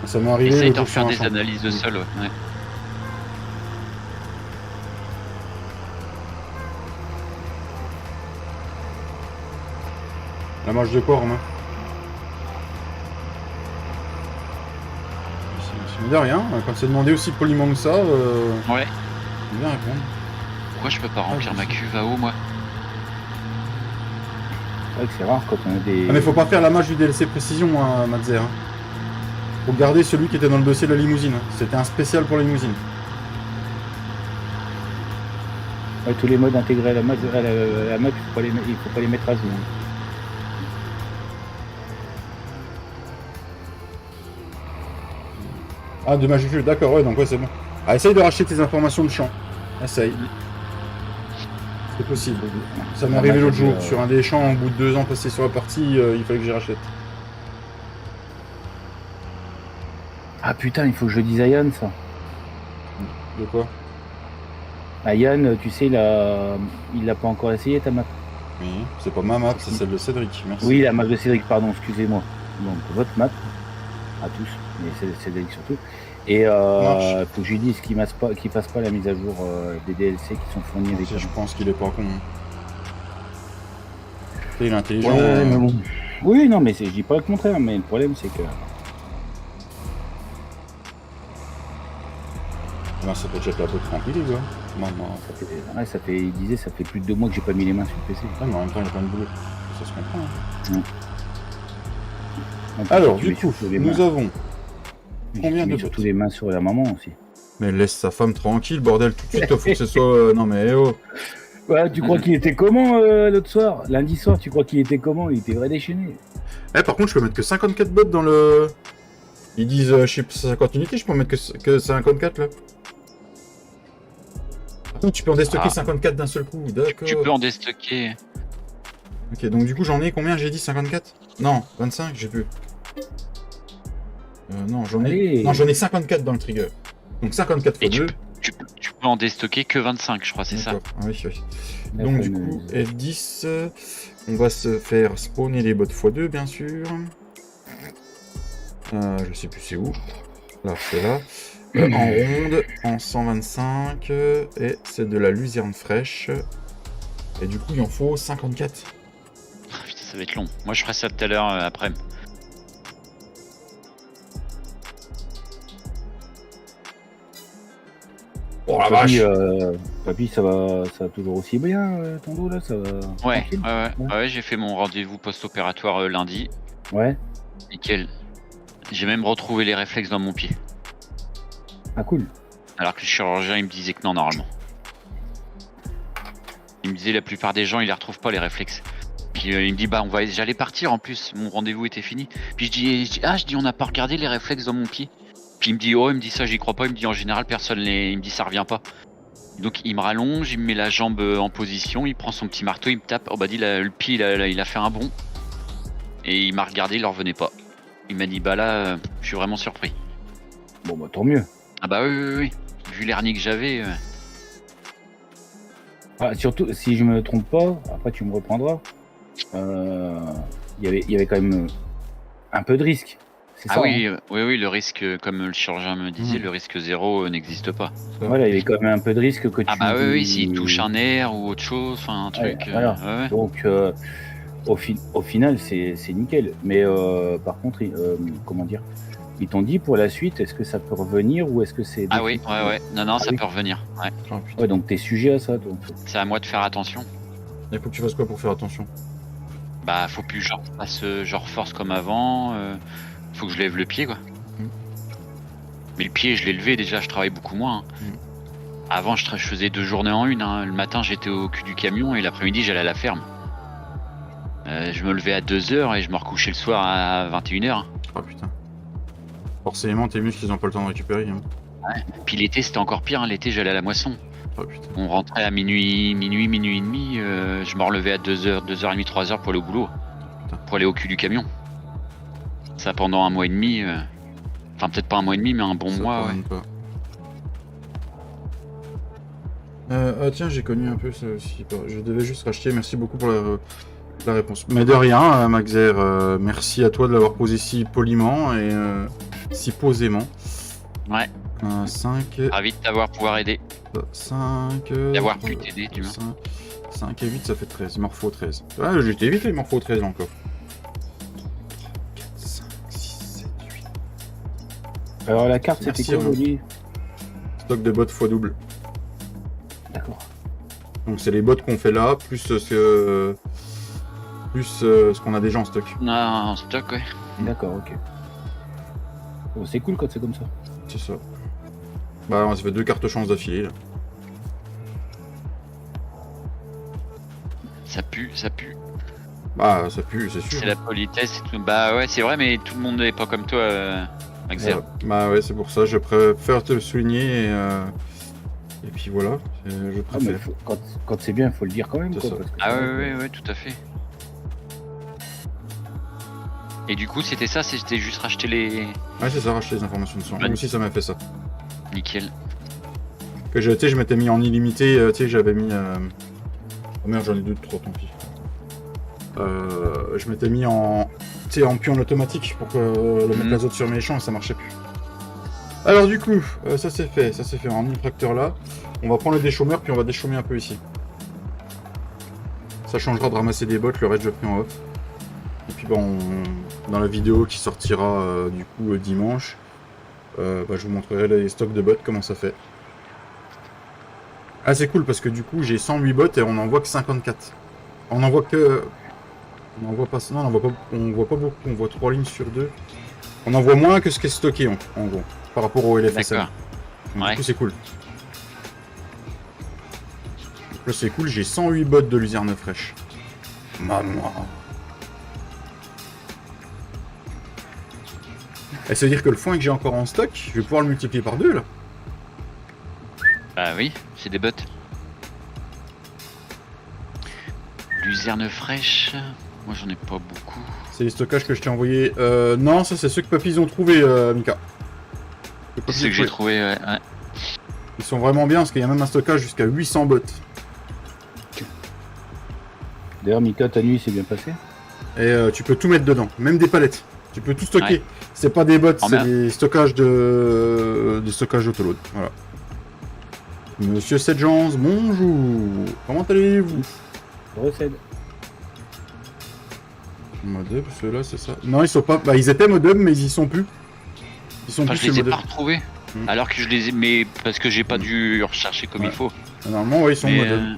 Ça m'est arrivé. Essaye le de jour sur refaire un des champ. analyses de sol, ouais. La marche de quoi, Romain? C'est de rien, quand c'est demandé aussi poliment que ça, Ouais. je vais bien répondre. pourquoi je peux pas remplir ma cuve à eau, moi? C'est vrai que c'est rare quand on a des... Ah, mais faut pas faire la match du DLC précision, hein, Matzer. Hein. Faut garder celui qui était dans le dossier de la limousine. Hein. C'était un spécial pour la limousine. Ouais, tous les modes intégrés à la map, il faut pas les mettre à jour. Ah, de majuscule, d'accord, ouais, donc ouais, c'est bon. Ah, essaye de racheter tes informations de champ. Essaye. C'est possible. Ça m'est arrivé l'autre jour. Sur un des champs, au bout de 2 ans passés sur la partie, il fallait que j'y rachète. Ah putain, il faut que je le dise à Yann, ça. De quoi? Ah, Yann, tu sais, il l'a pas encore essayé, ta map. Oui, c'est pas ma map, c'est celle de Cédric, merci. Oui, la map de Cédric, pardon, excusez-moi. Donc, votre map, à tous, mais c'est Cédric surtout. Et faut que je lui dise qu'il fasse pas la mise à jour des DLC qui sont fournis avec... Je pense qu'il est pas con. Il est intelligent. Ouais, mais bon. Oui, non, mais je dis pas le contraire, mais le problème, c'est que... Là, ça peut être la botte remplie, les gars. Maman. Ça fait plus de 2 mois que j'ai pas mis les mains sur le PC. Ouais, mais en même temps, il y a plein de boulot. Ça se comprend. Hein. Donc, alors, du coup, nous avons... Combien de surtout les mains sur la maman aussi. Mais laisse sa femme tranquille, bordel, tout de suite, faut que ce soit... Non, mais oh. Ouais, tu crois qu'il était comment l'autre soir? Lundi soir, tu crois qu'il était comment? Il était vrai déchaîné. Eh, par contre, je peux mettre que 54 bots dans le... Ils disent, je sais pas, 50 unités, je peux en mettre que 54, là. Par contre, tu peux en déstocker 54 d'un seul coup, d'accord. Tu peux en déstocker. Ok, donc du coup, j'en ai combien? J'ai dit 54? Non, 25, j'ai plus. Non, j'en ai 54 dans le trigger. Donc 54 fois 2. Tu peux en déstocker que 25, je crois, c'est ça. Ah, oui, oui. Donc du coup, F10, on va se faire spawner les bots x2, bien sûr. Je sais plus c'est où. Là, c'est là. En ronde, en 125, et c'est de la luzerne fraîche. Et du coup, il en faut 54. Oh, putain, ça va être long. Moi, je ferai ça tout à l'heure après. Oh la vache! Papy, ça va toujours aussi bien ton dos là, ça va. Ouais, j'ai fait mon rendez-vous post-opératoire lundi. Ouais. Nickel. J'ai même retrouvé les réflexes dans mon pied. Ah cool. Alors que le chirurgien il me disait que non normalement. Il me disait la plupart des gens ils les retrouvent pas les réflexes. Puis il me dit bah j'allais partir en plus, mon rendez-vous était fini. Puis je dis on n'a pas regardé les réflexes dans mon pied. Puis il me dit ça j'y crois pas, il me dit en général personne il me dit ça revient pas. Donc il me rallonge, il me met la jambe en position, il prend son petit marteau, il me tape, oh bah dit le pied il a fait un bond. Et il m'a regardé, il en revenait pas. Il m'a dit bah là je suis vraiment surpris. Bon bah tant mieux. Ah bah oui. Vu l'hernie que j'avais. Ah, surtout si je me trompe pas, après tu me reprendras. Il y avait quand même un peu de risque. Ah ça, oui, hein. Oui, le risque, comme le chirurgien me disait, le risque 0 n'existe pas. Voilà, il y avait quand même un peu de risque que tu... Ah bah oui, s'il touche un nerf ou autre chose, enfin un truc... Voilà. Donc au final c'est nickel. Mais par contre, comment dire, ils t'ont dit pour la suite, est-ce que ça peut revenir ou est-ce que c'est... Ah oui, ouais. Non, ça peut revenir. Ouais, donc t'es sujet à ça, toi. C'est à moi de faire attention. Il faut que tu fasses quoi pour faire attention? Bah faut plus genre force comme avant... Faut que je lève le pied quoi. Mais le pied je l'ai levé déjà, je travaille beaucoup moins. Avant je faisais 2 journées en une. Le matin j'étais au cul du camion et l'après-midi j'allais à la ferme. Je me levais à 2h et je me recouchais le soir à 21h. Oh putain. Forcément tes muscles ils ont pas le temps de récupérer. Hein. Ouais. Puis l'été c'était encore pire, l'été j'allais à la moisson. Oh putain. On rentrait à minuit et demi, je me relevais à 2h, 2h30, 3h pour aller au boulot. Putain. Pour aller au cul du camion. Ça pendant 1 mois et demi, enfin peut-être pas 1 mois et demi, mais un bon mois, ouais. Ah tiens, j'ai connu un peu ça aussi. Je devais juste racheter, merci beaucoup pour la réponse. Mais de rien, Maxer, merci à toi de l'avoir posé si poliment et si posément. Ouais. 5... Ravi de t'avoir pouvoir aider. 5... D'avoir pu t'aider, tu vois. 5 et 8, ça fait 13, il m'en faut 13. Ah, j'étais vite, il m'en faut 13 encore. Alors la carte c'était quoi, Oli? Stock de bots x double. D'accord. Donc c'est les bots qu'on fait là, plus ce qu'on a déjà en stock. Non, en stock, ouais. D'accord, ok. Oh, c'est cool quand c'est comme ça. C'est ça. Bah ça fait 2 cartes chance d'affilée là. Ça pue, ça pue. Bah ça pue, c'est sûr. C'est la politesse et tout. Bah ouais, c'est vrai, mais tout le monde n'est pas comme toi, Axel. Bah ouais, c'est pour ça, je préfère te le souligner et puis voilà, je Ah, mais préfère. quand c'est bien, il faut le dire quand même. C'est Quoi, ça. parce que Ah ouais, tout à fait. Et du coup, c'était ça, c'était juste racheter les... Ouais, c'est ça, racheter les informations de soins. Moi aussi ça m'a fait ça. Nickel. Que tu sais, je m'étais mis en illimité, tu sais, j'avais mis... Oh merde, j'en ai 2 de trop, tant pis. Je m'étais mis en... Tu sais, en puits en automatique pour que le mettre l'azote sur mes champs et ça marchait plus. Alors du coup, ça c'est fait, on a mis le tracteur là. On va prendre le déchômeur puis on va déchaumer un peu ici. Ça changera de ramasser des bottes, le reste je le ferai en off. Et puis bon, dans la vidéo qui sortira du coup dimanche, je vous montrerai les stocks de bottes, comment ça fait. Ah c'est cool parce que du coup j'ai 108 bottes et on en voit que 54. On en voit que... On en voit pas... Non, on voit pas beaucoup, on voit 3 lignes sur 2. On en voit moins que ce qui est stocké en gros, par rapport au LFSM. D'accord. Donc, Ouais. du coup c'est cool. Donc, là c'est cool, j'ai 108 bottes de luzerne fraîche. Maman. Et ça veut dire que le foin que j'ai encore en stock, je vais pouvoir le multiplier par 2 là. Bah oui, c'est des bottes. Luzerne fraîche. Moi j'en ai pas beaucoup. C'est les stockages que je t'ai envoyé. Non, ça c'est ceux que Papy ont trouvé, Mika. C'est ce que j'ai trouvé, ouais. Ils sont vraiment bien parce qu'il y a même un stockage jusqu'à 800 bottes. D'ailleurs, Mika, ta nuit s'est bien passée. Et tu peux tout mettre dedans, même des palettes. Tu peux tout stocker. Ouais. C'est pas des bots, Oh, c'est merde. des stockages des stockages d'autoload. Voilà. Monsieur Sedjans, bonjour. Comment allez-vous? Recède. Modub, ceux-là, c'est ça. Non, ils sont pas. Bah, ils étaient modub, mais ils y sont plus. Ils sont Enfin, plus je les ai modub. pas retrouvés. Alors que je les ai... Mais parce que j'ai pas dû rechercher comme Ouais. il faut. Normalement, ouais, ils sont Mais, modub.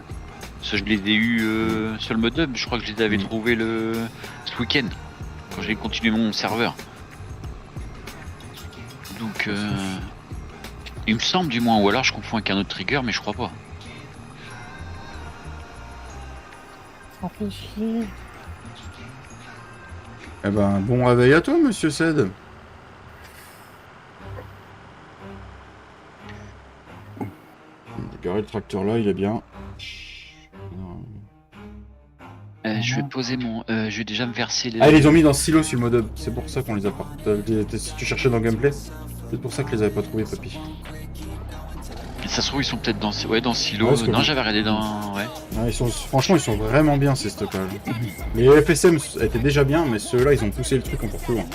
ça, je les ai eu sur le modub. Je crois que je les avais trouvés ce week-end. Quand j'ai continué mon serveur. Donc, il me semble du moins. Ou alors je confonds avec un autre trigger, mais je crois pas. Ça fait chier. Eh ben, bon réveil à toi, monsieur Ced. Le tracteur là, il est bien. Je vais poser mon... je vais déjà me verser les... Ah, ils les ont mis dans ce silo sur le modub. C'est pour ça qu'on les a pas. Si tu cherchais dans gameplay, c'est pour ça que je les avais pas trouvés, Papy. Ça se trouve, ils sont peut-être dans... Ouais, dans Silo. Ouais, c'est Non, cool. j'avais regardé dans... Ouais. Ouais, franchement, ils sont vraiment bien ces stockages. Les FSM étaient déjà bien, mais ceux-là, ils ont poussé le truc encore plus loin.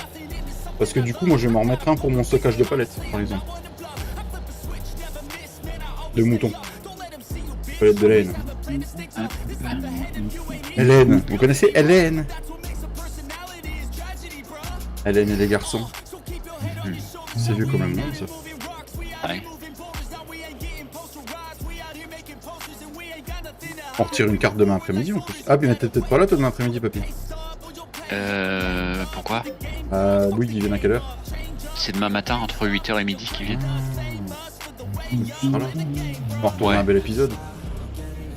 Parce que du coup, moi, je vais m'en remettre un pour mon stockage de palettes, par exemple. De moutons. Palettes de laine. Hélène. Vous connaissez Hélène? Hélène et les garçons. C'est vieux quand même, non, ça? Ouais. On retire une carte demain après-midi en plus. Ah, mais t'es peut-être pas là toi demain après-midi, Papy. Pourquoi? Oui, ils viennent à quelle heure? C'est demain matin, entre 8h et midi qu'ils viennent. Tu seras là. On va retourner Ouais. un bel épisode.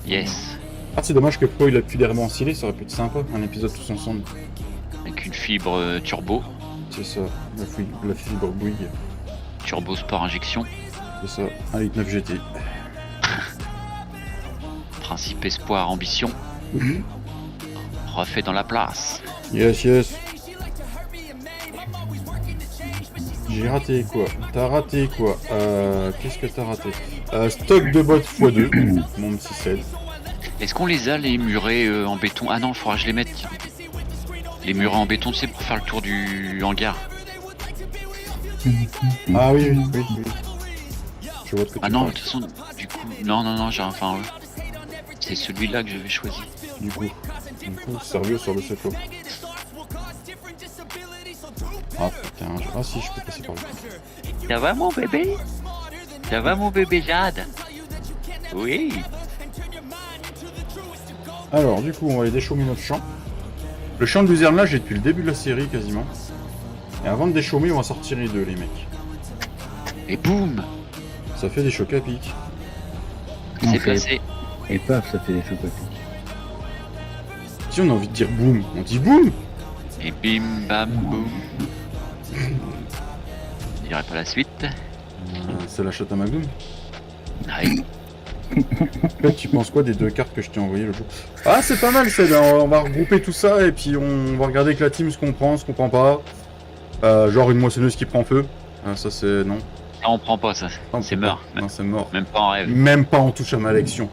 Yes. Ah, c'est dommage que Pro il a pu les rémanciler, ça aurait pu être sympa, un épisode tous ensemble. Avec une fibre turbo. C'est ça, la fibre bouille, Turbo Sport Injection. c'est ça, 1.9 GT. Principe espoir ambition. Refait dans la place. Yes, yes. J'ai raté quoi? T'as raté quoi? Qu'est-ce que t'as raté? Stock de bottes x2, mon petit sel. Est-ce qu'on les a les murets en béton? Ah non, faudra que je les mette. Tiens. Les murets en béton, c'est pour faire le tour du hangar. Ah oui, oui, oui, oui. Je vois ce que tu Ah non, de parles. toute façon, du coup, non, j'ai enfin, c'est celui-là que j'avais choisi. Du coup, sérieux sur le secours. Ah putain, ah si, je peux passer par là. Ça va mon bébé? Ça va mon bébé Jade? Oui. Alors, du coup, on va aller déchaumer notre champ. Le champ de luzerne là, j'ai depuis le début de la série quasiment. Et avant de déchaumer, on va sortir les deux, les mecs. Et boum. Ça fait des chocs à pic. C'est fait- placé. Et paf, ça fait des chocs à pic. Si on a envie de dire boum, on dit boum. Et bim bam boum. Je dirais pas la suite. C'est la chatte à Magnum. Aïe. Toi, tu penses quoi des deux cartes que je t'ai envoyées le jour? Ah, c'est pas mal, c'est on va regrouper tout ça et puis on va regarder avec la team ce qu'on prend, ce qu'on prend pas. Genre une moissonneuse qui prend feu. Ah, ça c'est non. Ça, on prend pas ça. C'est mort. Non, c'est mort. Même pas en rêve. Même pas en touche à ma lection.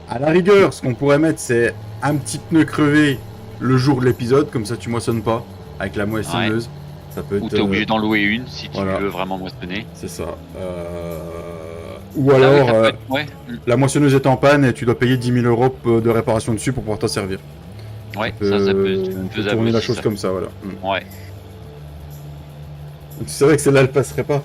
À la rigueur, ce qu'on pourrait mettre, c'est un petit pneu crevé le jour de l'épisode, comme ça tu moissonnes pas avec la moissonneuse. Ça peut Ou être. t'es obligé d'en louer une si tu voilà. veux vraiment moissonner. C'est ça. Ou Ah oui, alors, ça peut être- ouais. la moissonneuse est en panne et tu dois payer 10 000 € de réparation dessus pour pouvoir t'en servir. Ouais, ça peut être On peut faisable tourner la aussi, chose ça. comme ça, voilà. Ouais. Tu savais que celle-là, elle passerait pas.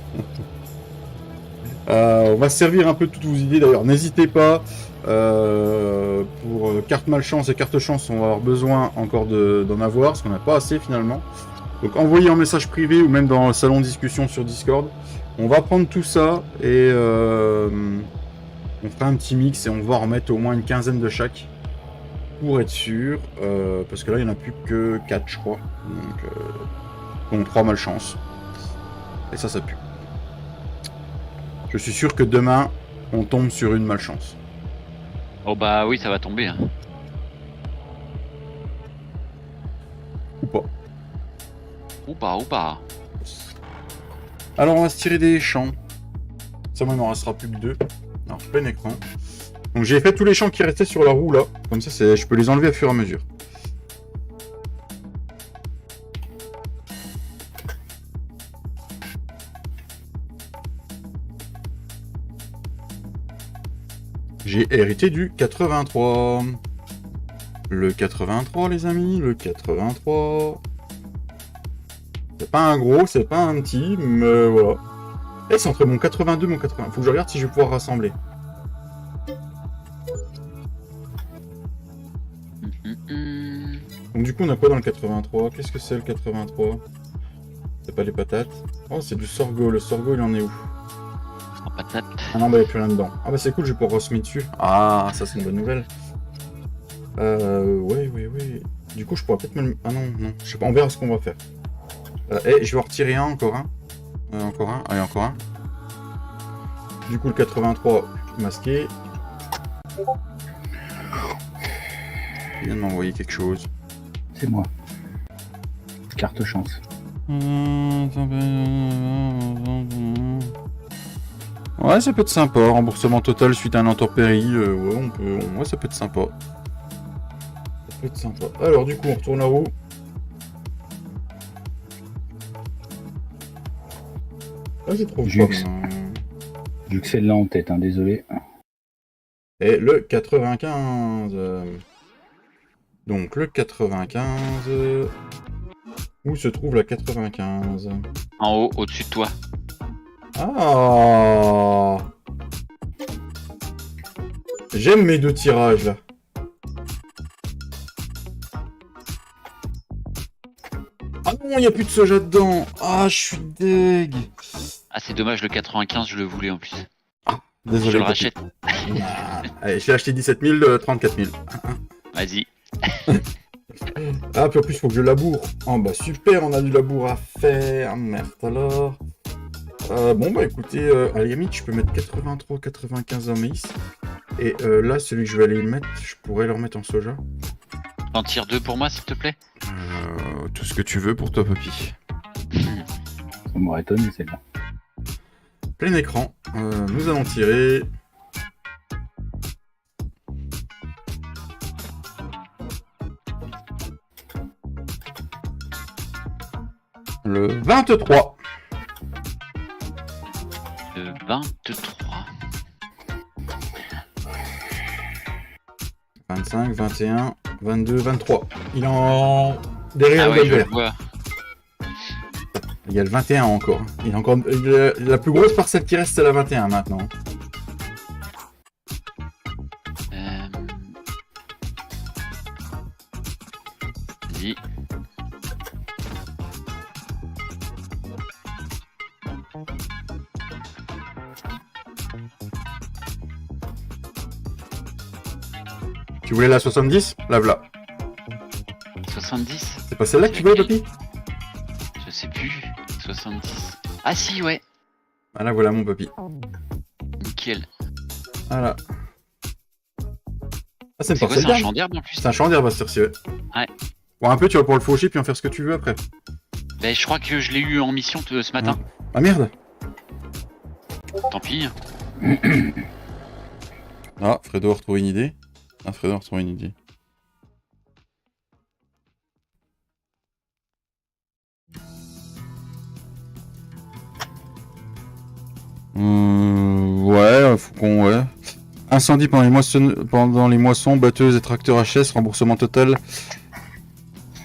On va se servir un peu de toutes vos idées d'ailleurs. N'hésitez pas. Pour carte malchance et carte chance, on va avoir besoin encore d'en avoir, parce qu'on n'a pas assez finalement. Donc envoyez en message privé ou même dans le salon de discussion sur Discord. On va prendre tout ça et on fera un petit mix et on va en remettre au moins une quinzaine de chaque. Pour être sûr. Parce que là, il n'y en a plus que 4, je crois. Donc 3 malchance. Et ça pue. Je suis sûr que demain, on tombe sur une malchance. Oh bah oui, ça va tomber. Hein. Ou pas. Ou pas. Alors, on va se tirer des champs. Ça, moi, il m'en restera plus que 2. Alors, plein écran. Donc, j'ai fait tous les champs qui restaient sur la roue, là. Comme ça, je peux les enlever au fur et à mesure. J'ai hérité du 83. Le 83, les amis, le 83. C'est pas un gros, c'est pas un petit, mais voilà. Et c'est entre mon 82 et mon 80. Faut que je regarde si je vais pouvoir rassembler. Donc du coup, on a quoi dans le 83? Qu'est-ce que c'est le 83? C'est pas les patates. Oh, c'est du sorgho. Le sorgho, il en est où? En patate. Ah non, bah, il n'y a plus rien dedans. Ah bah c'est cool, je vais pouvoir ressemer dessus. Ah, ça c'est une bonne nouvelle. Ouais. Du coup, je pourrais peut-être même... Ah non, je sais pas, on verra ce qu'on va faire. Je vais en retirer un, encore un. Encore un, allez, encore un. Du coup, le 83 masqué. Il vient de m'envoyer quelque chose. C'est moi. Carte chance. Ouais, ça peut être sympa. Remboursement total suite à un intempérie. Ouais, on peut. Ouais, ça peut être sympa. Ça peut être sympa. Alors, du coup, on retourne la roue. Ah, j'ai trop Jux. fort, hein. Vu que celle-là en tête, hein, désolé. Et le 95. Donc, le 95. Où se trouve la 95? En haut, au-dessus de toi. Ah! J'aime mes deux tirages là. Ah non, il n'y a plus de soja dedans. Ah, je suis deg. Ah, c'est dommage, le 95, je le voulais en plus. Désolé. Je le papy. rachète. Allez, j'ai acheté 17 000, 34 000. Vas-y. Ah, puis en plus, il faut que je laboure. Oh, bah super, on a du labour à faire. Merde alors. Bon, bah écoutez, à la limite, je peux mettre 83, 95 en maïs. Et là, celui que je vais aller mettre, je pourrais le remettre en soja. T'en tires 2 pour moi, s'il te plaît. Tout ce que tu veux pour toi, papy. Ça m'aurait étonné celle-là. Plein écran. Nous allons tirer. Le 23. Le 23. 25, 21, 22, 23. Il est en... Derrière Ah le ouais, je le vert. vois. Il y a le 21 encore. Il est encore... La plus grosse parcelle qui reste, c'est la 21 maintenant. Euh, Tu voulais la 70? La voilà. 70? C'est pas celle-là que tu voulais, papy? Je sais plus. 70. Ah si, ouais. Ah là, voilà mon papy. Nickel. Voilà. Ah, c'est C'est quoi, pas c'est un champ d'herbe en plus? C'est un champ d'herbe à ce ouais. Ouais. Bon, un peu, tu vas pouvoir le faucher puis en faire ce que tu veux après. Bah, je crois que je l'ai eu en mission ce matin. Ah merde! Tant pis. Ah, Fredo a retrouvé une idée. Ah, Fredo a retrouvé une idée. Ouais, faut qu'on... Ouais. Incendie pendant les moissons, batteuses et tracteurs HS, remboursement total.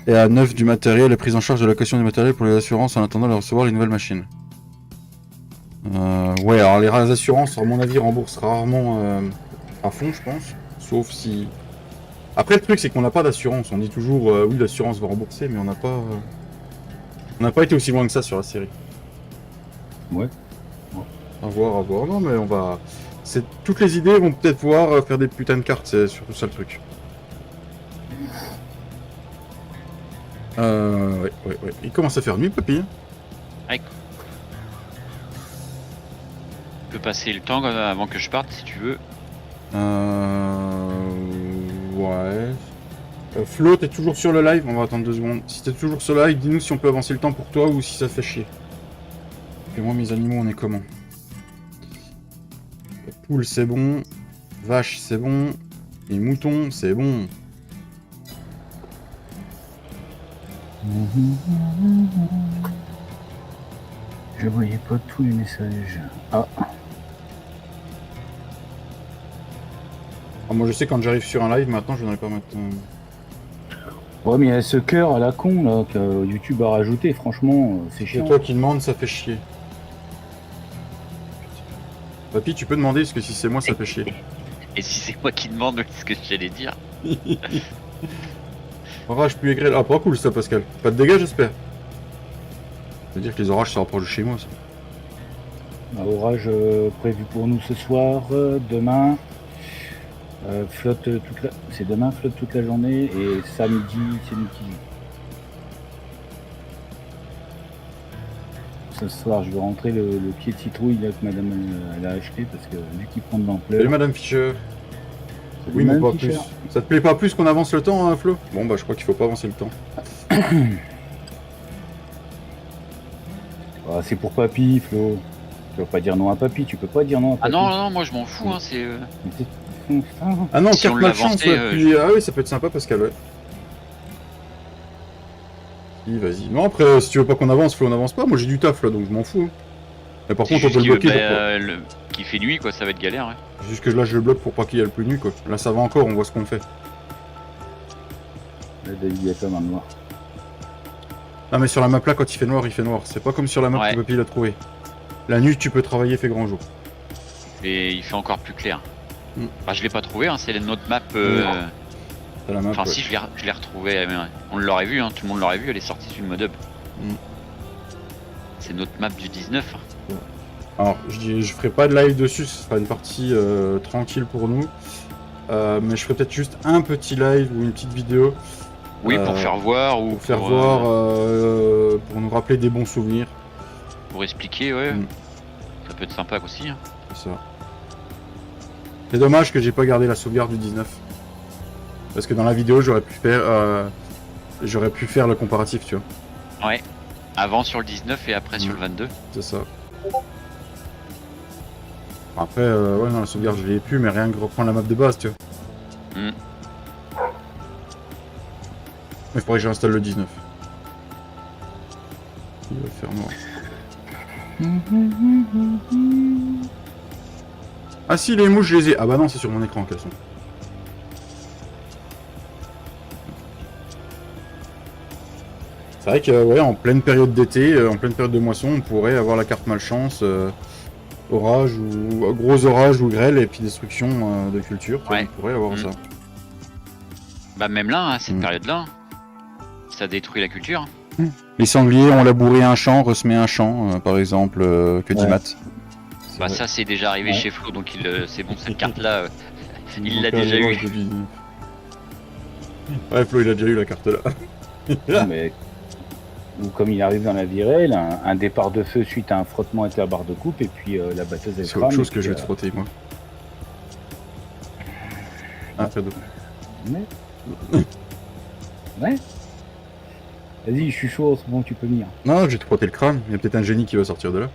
Et à 9 du matériel et prise en charge de la caution du matériel pour les assurances en attendant de recevoir les nouvelles machines. Ouais, alors les assurances, à mon avis, remboursent rarement à fond, je pense. Sauf si... Après, le truc, c'est qu'on n'a pas d'assurance. On dit toujours, oui, l'assurance va rembourser, mais on n'a pas... On n'a pas été aussi loin que ça sur la série. Ouais. À voir. Non, mais on va... Toutes les idées vont peut-être pouvoir faire des putains de cartes, c'est surtout ça le truc. Ouais. Il commence à faire nuit, papy. Ouais. Tu peux passer le temps avant que je parte si tu veux. Ouais. Flo, t'es toujours sur le live? On va attendre 2 secondes. Si t'es toujours sur le live, dis-nous si on peut avancer le temps pour toi ou si ça fait chier. Et moi, mes animaux, on est comment? Poule, c'est bon. Vache, c'est bon. Et mouton, c'est bon. Je voyais pas tous les messages. Ah. Ah, moi, je sais quand j'arrive sur un live, maintenant, je n'aurais pas mettre... Ouais, mais il y a ce cœur à la con là que YouTube a rajouté. Franchement, c'est C'est chiant. toi qui demande, ça fait chier. Papy, tu peux demander, parce que si c'est moi, ça fait chier. Et si c'est moi qui demande ce que j'allais dire. Orage plus aigre. Ah, pas cool ça, Pascal. Pas de dégâts, j'espère. Ça veut dire que les orages se rapprochent de chez moi, ça. Un orage prévu pour nous ce soir, demain. Flotte toute la... C'est demain, flotte toute la journée. Et samedi, c'est mitigé. Ce soir, je vais rentrer le pied de citrouille là, que madame elle a acheté parce que vu qu'il prend de l'ampleur. Salut Madame Fischer. Salut, Oui, mais Madame pas Fischer. plus. Ça te plaît pas plus qu'on avance le temps, hein, Flo? Bon, bah, je crois qu'il faut pas avancer le temps. Ah, c'est pour papy, Flo. Tu vas pas dire non à papy, tu peux pas dire non à Ah papy. non, moi je m'en fous, hein, c'est... Mais putain. Ah non, Si carte on malchance, l'avançait, ouais, puis... Ah oui, ça peut être sympa, Pascal, ouais. Si, vas-y. Non, après, si tu veux pas qu'on avance, Flo, on avance pas. Moi, j'ai du taf, là, donc je m'en fous. Hein. Mais par contre, on peut le bloquer. Qui fait nuit, quoi, ça va être galère, ouais. Juste que là, je le bloque pour pas qu'il y ait le plus nu, quoi. Là, ça va encore, on voit ce qu'on fait. Là, il y a comme un noir. Non, mais sur la map là, quand il fait noir, il fait noir. C'est pas comme sur la map Ouais. que Papy l'a trouvé. La nuit, tu peux travailler, fait grand jour. Et il fait encore plus clair. Mm. Bah, je l'ai pas trouvé, hein, c'est notre map... C'est la map, Enfin ouais. si, je l'ai retrouvé, mais ouais. On l'aurait vu, hein, tout le monde l'aurait vu, elle est sortie sur le modub. Mm. C'est notre map du 19. Alors, je ferai pas de live dessus, ce sera une partie tranquille pour nous. Mais je ferai peut-être juste un petit live ou une petite vidéo. Oui, pour faire voir ou Pour faire voir, pour nous rappeler des bons souvenirs. pour expliquer, ouais. Mm. Ça peut être sympa aussi. Hein. C'est ça. C'est dommage que j'ai pas gardé la sauvegarde du 19. Parce que dans la vidéo, j'aurais pu faire le comparatif, tu vois. Ouais. Avant sur le 19 et après sur le 22. C'est ça. Après, ouais, non, la sauvegarde, je l'ai plus, mais rien que reprendre la map de base, tu vois. Mm. Mais il faudrait que j'installe le 19. Il va faire noir. Ah si, les mouches, je les ai. Ah bah non, c'est sur mon écran qu'elles sont. C'est vrai que, ouais, en pleine période d'été, en pleine période de moisson, on pourrait avoir la carte malchance, orage ou gros orage ou grêle et puis destruction de culture. Ouais. On pourrait avoir ça. Bah même là, hein, cette Mm. période-là, ça détruit la culture. Les sangliers ont labouré un champ, ressemé un champ, par exemple, que dit Ouais. Matt. Bah ça c'est déjà arrivé Ouais. chez Flo, donc c'est bon, cette carte-là, il Donc, l'a déjà l'orage eu. de 19. Ouais, Flo, il a déjà eu la carte là. Non, mais ou comme il arrive dans la virelle, un départ de feu suite à un frottement avec la barre de coupe et puis la batteuse elle C'est crame. autre chose et que puis, je vais te frotter, moi. Ah, cadeau. Ouais. Ouais. Vas-y, je suis chaud, c'est bon, tu peux venir. Non, je vais te frotter le crâne. Il y a peut-être un génie qui va sortir de là.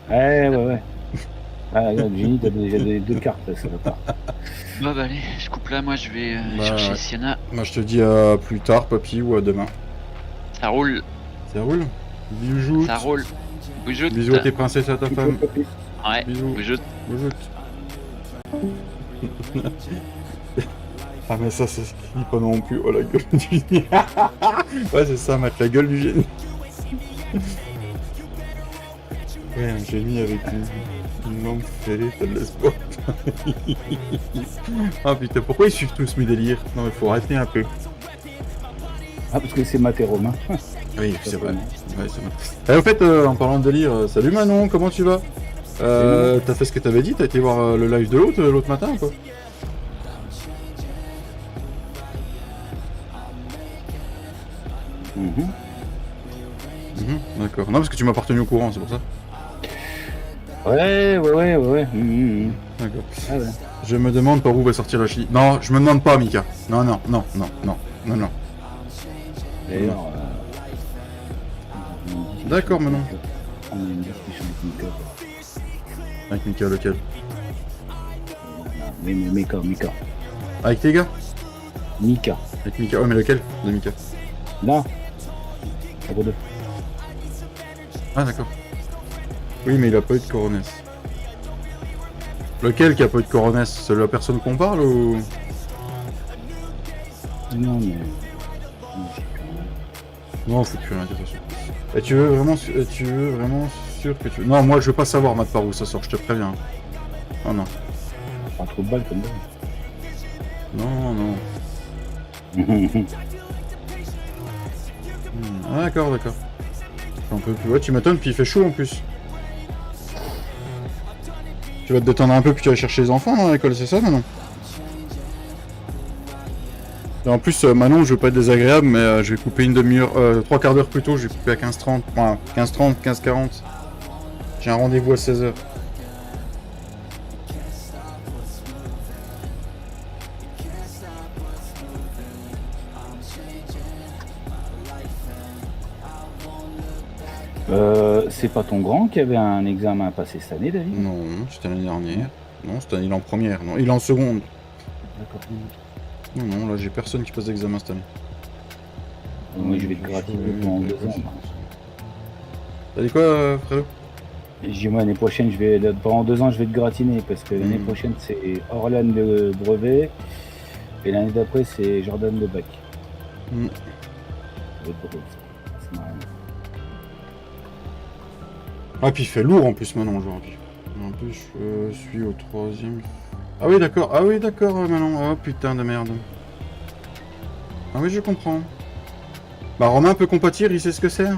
Ouais. Ah, regarde, Jenny, t'as déjà deux cartes, là, ça va pas. Bah allez, je coupe là, moi je vais Bah, chercher Sienna. Moi, je te dis à plus tard, papy, ou à demain. Ça roule, Ça roule? Bisous. ça roule. Boujoute. Bisous à tes princesses et à ta femme. Ouais, Bisous. boujoute. Bisous. Ah mais ça c'est ce qu'il dit pas non plus. Oh la gueule du génie. Ouais c'est ça, mettre la gueule du génie. Ouais, un génie avec une lampe fêlée, t'as de l'espoir. Ah putain, pourquoi ils suivent tous mes délires? Non, il faut arrêter un peu. Ah, parce que c'est Maté Romain. Oui, c'est vrai. Ouais, c'est vrai. Et au fait, en parlant de délire, salut Manon, comment tu vas? T'as fait ce que t'avais dit? T'as été voir le live de l'autre matin ou quoi? D'accord. Non, parce que tu m'as pas tenu au courant, c'est pour ça. Ouais. D'accord. Ah ouais. Je me demande par où va sortir la chi. Non, je me demande pas, Mika. Non. D'ailleurs, D'accord, Manon. on a une discussion avec Mika. Avec Mika, lequel? Mais Mika. Avec tes gars? Mika. Avec Mika. Oh, mais lequel de Mika? Là. Numéro 2. Ah, d'accord. Oui, mais il a pas eu de coronesse. Lequel qui a pas eu de coronesse? C'est la personne qu'on parle ou? Non, mais. Non, faut plus rien dire de toute façon. Et tu veux vraiment sûr que tu... Non, moi je veux pas savoir, Matt, par où ça sort, je te préviens. Oh non. Pas trop de balles comme ça. Non. Ah, d'accord. Un peu plus... Ouais, tu m'étonnes, puis il fait chaud en plus. Tu vas te détendre un peu, puis tu vas chercher les enfants dans l'école, c'est ça, Manon? Et en plus, Manon, je veux pas être désagréable, mais je vais couper une demi-heure, 3/4 d'heure plus tôt, je vais couper à 15h30. Enfin, 15h30, 15h40. J'ai un rendez-vous à 16h. C'est pas ton grand qui avait un examen à passer cette année, David? Non, c'était l'année dernière. Non, cette année, il est en première. Non, il est en seconde. D'accord. Non, là, j'ai personne qui passe d'examen cette année. Moi, je vais te gratiner pendant 2 ans. T'as dit quoi, frérot? Je dis, moi, l'année prochaine, pendant 2 ans, je vais te gratiner parce que l'année prochaine, c'est Orlan de brevet et l'année d'après, c'est Jordan de bac. Ça va être drôle, ça. C'est marrant. Ah, puis il fait lourd en plus maintenant aujourd'hui. En plus, je suis au 3e. Ah oui, d'accord. Manon. Oh putain de merde. Ah oui, je comprends. Bah, Romain peut compatir, il sait ce que c'est.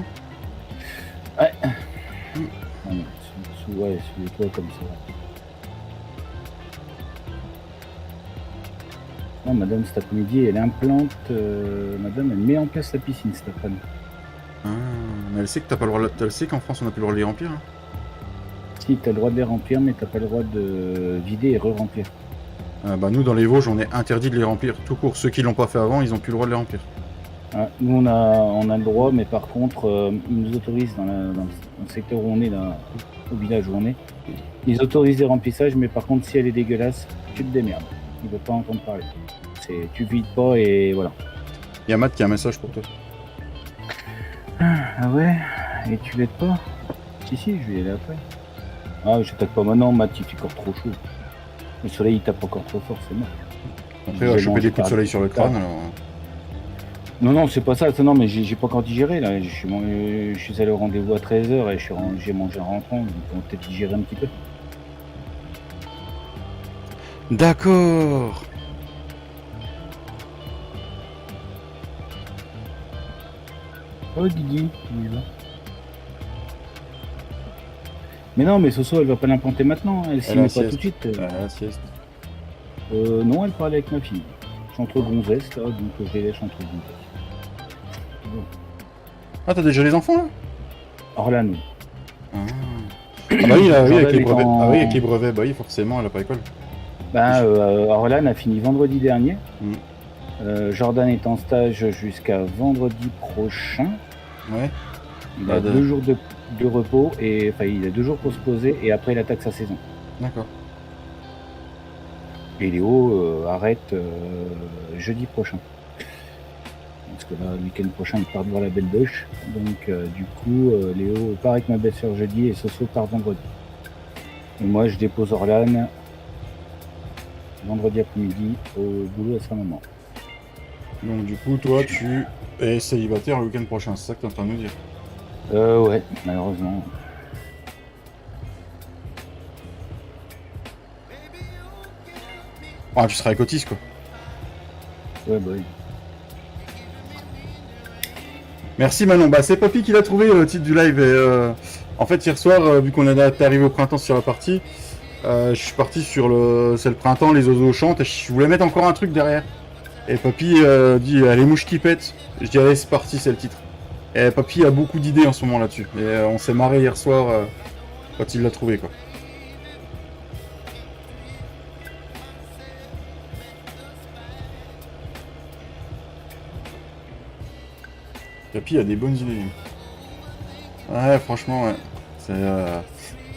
Ouais. Ouais, suis-toi comme ça. Non, madame, cet après-midi, elle implante. Madame, elle met en place la piscine cet après-midi. Ah, mais elle sait que t'as pas le droit. Elle sait qu'en France, on n'a plus le droit de les remplir. Hein. Si, t'as le droit de les remplir, mais t'as pas le droit de vider et re-remplir. Bah, nous, dans les Vosges, on est interdit de les remplir tout court. Ceux qui l'ont pas fait avant, ils ont plus le droit de les remplir. Ah, nous, on a le droit, mais par contre, ils nous autorisent dans le secteur où on est, là, au village où on est. Ils autorisent les remplissages, mais par contre, si elle est dégueulasse, tu te démerdes. Ils ne veulent pas entendre parler. Tu vides pas et voilà. Il y a Matt qui a un message pour toi. Ah ouais? Et tu l'aides pas? Si, je vais y aller après. Ah, je t'attaque pas maintenant, Matt, il fait encore trop chaud. Le soleil, il tape encore trop fort, c'est mort. Après, il va choper des coups de soleil sur le crâne, alors... Non, c'est pas ça. Non, mais j'ai pas encore digéré, là. Je suis allé au rendez-vous à 13h et j'ai mangé en rentrant. Donc, on va peut-être digérer un petit peu. D'accord. Oh, Guigui, il y va. Mais non, mais Soso, elle va pas l'implanter maintenant. Elle s'y met pas tout de suite. La sieste. Non, elle parlait avec ma fille. suis entre gonzesses là, donc je les laisse entre gonzesses. Bon. Ah, t'as déjà les enfants là? Orlane. Ah. Ah bah oui, là, oui, avec les Jordan brevets. est en- Ah oui, avec les brevets, bah oui, forcément, elle a pas école. Orlane a fini vendredi dernier. Mm. Jordan est en stage jusqu'à vendredi prochain. Ouais. Il a 2 jours de repos et enfin il a 2 jours pour se poser et après il attaque sa saison. D'accord. Et Léo arrête jeudi prochain. Parce que là, le week-end prochain, il part voir la Belle Bêche. Donc, du coup, Léo part avec ma belle-sœur jeudi et Soso part vendredi. Et moi, je dépose Orlane vendredi après-midi au boulot à sa maman. Donc du coup, toi, tu es célibataire le week-end prochain, c'est ça que tu es en train de nous dire? Ouais, malheureusement. Ah, tu seras avec Otis, quoi. Ouais, bah oui. Merci Manon. Bah, c'est Papy qui l'a trouvé le titre du live. Et, en fait, hier soir, vu qu'on était arrivé au printemps sur la partie, je suis parti sur le... C'est le printemps, les oiseaux chantent, et je voulais mettre encore un truc derrière. Et Papy dit, les mouches qui pètent. Je dis, allez, c'est parti, c'est le titre. Et Papy a beaucoup d'idées en ce moment là-dessus. Et on s'est marré hier soir quand il l'a trouvé, quoi. Papy a des bonnes idées. Ouais, franchement, ouais.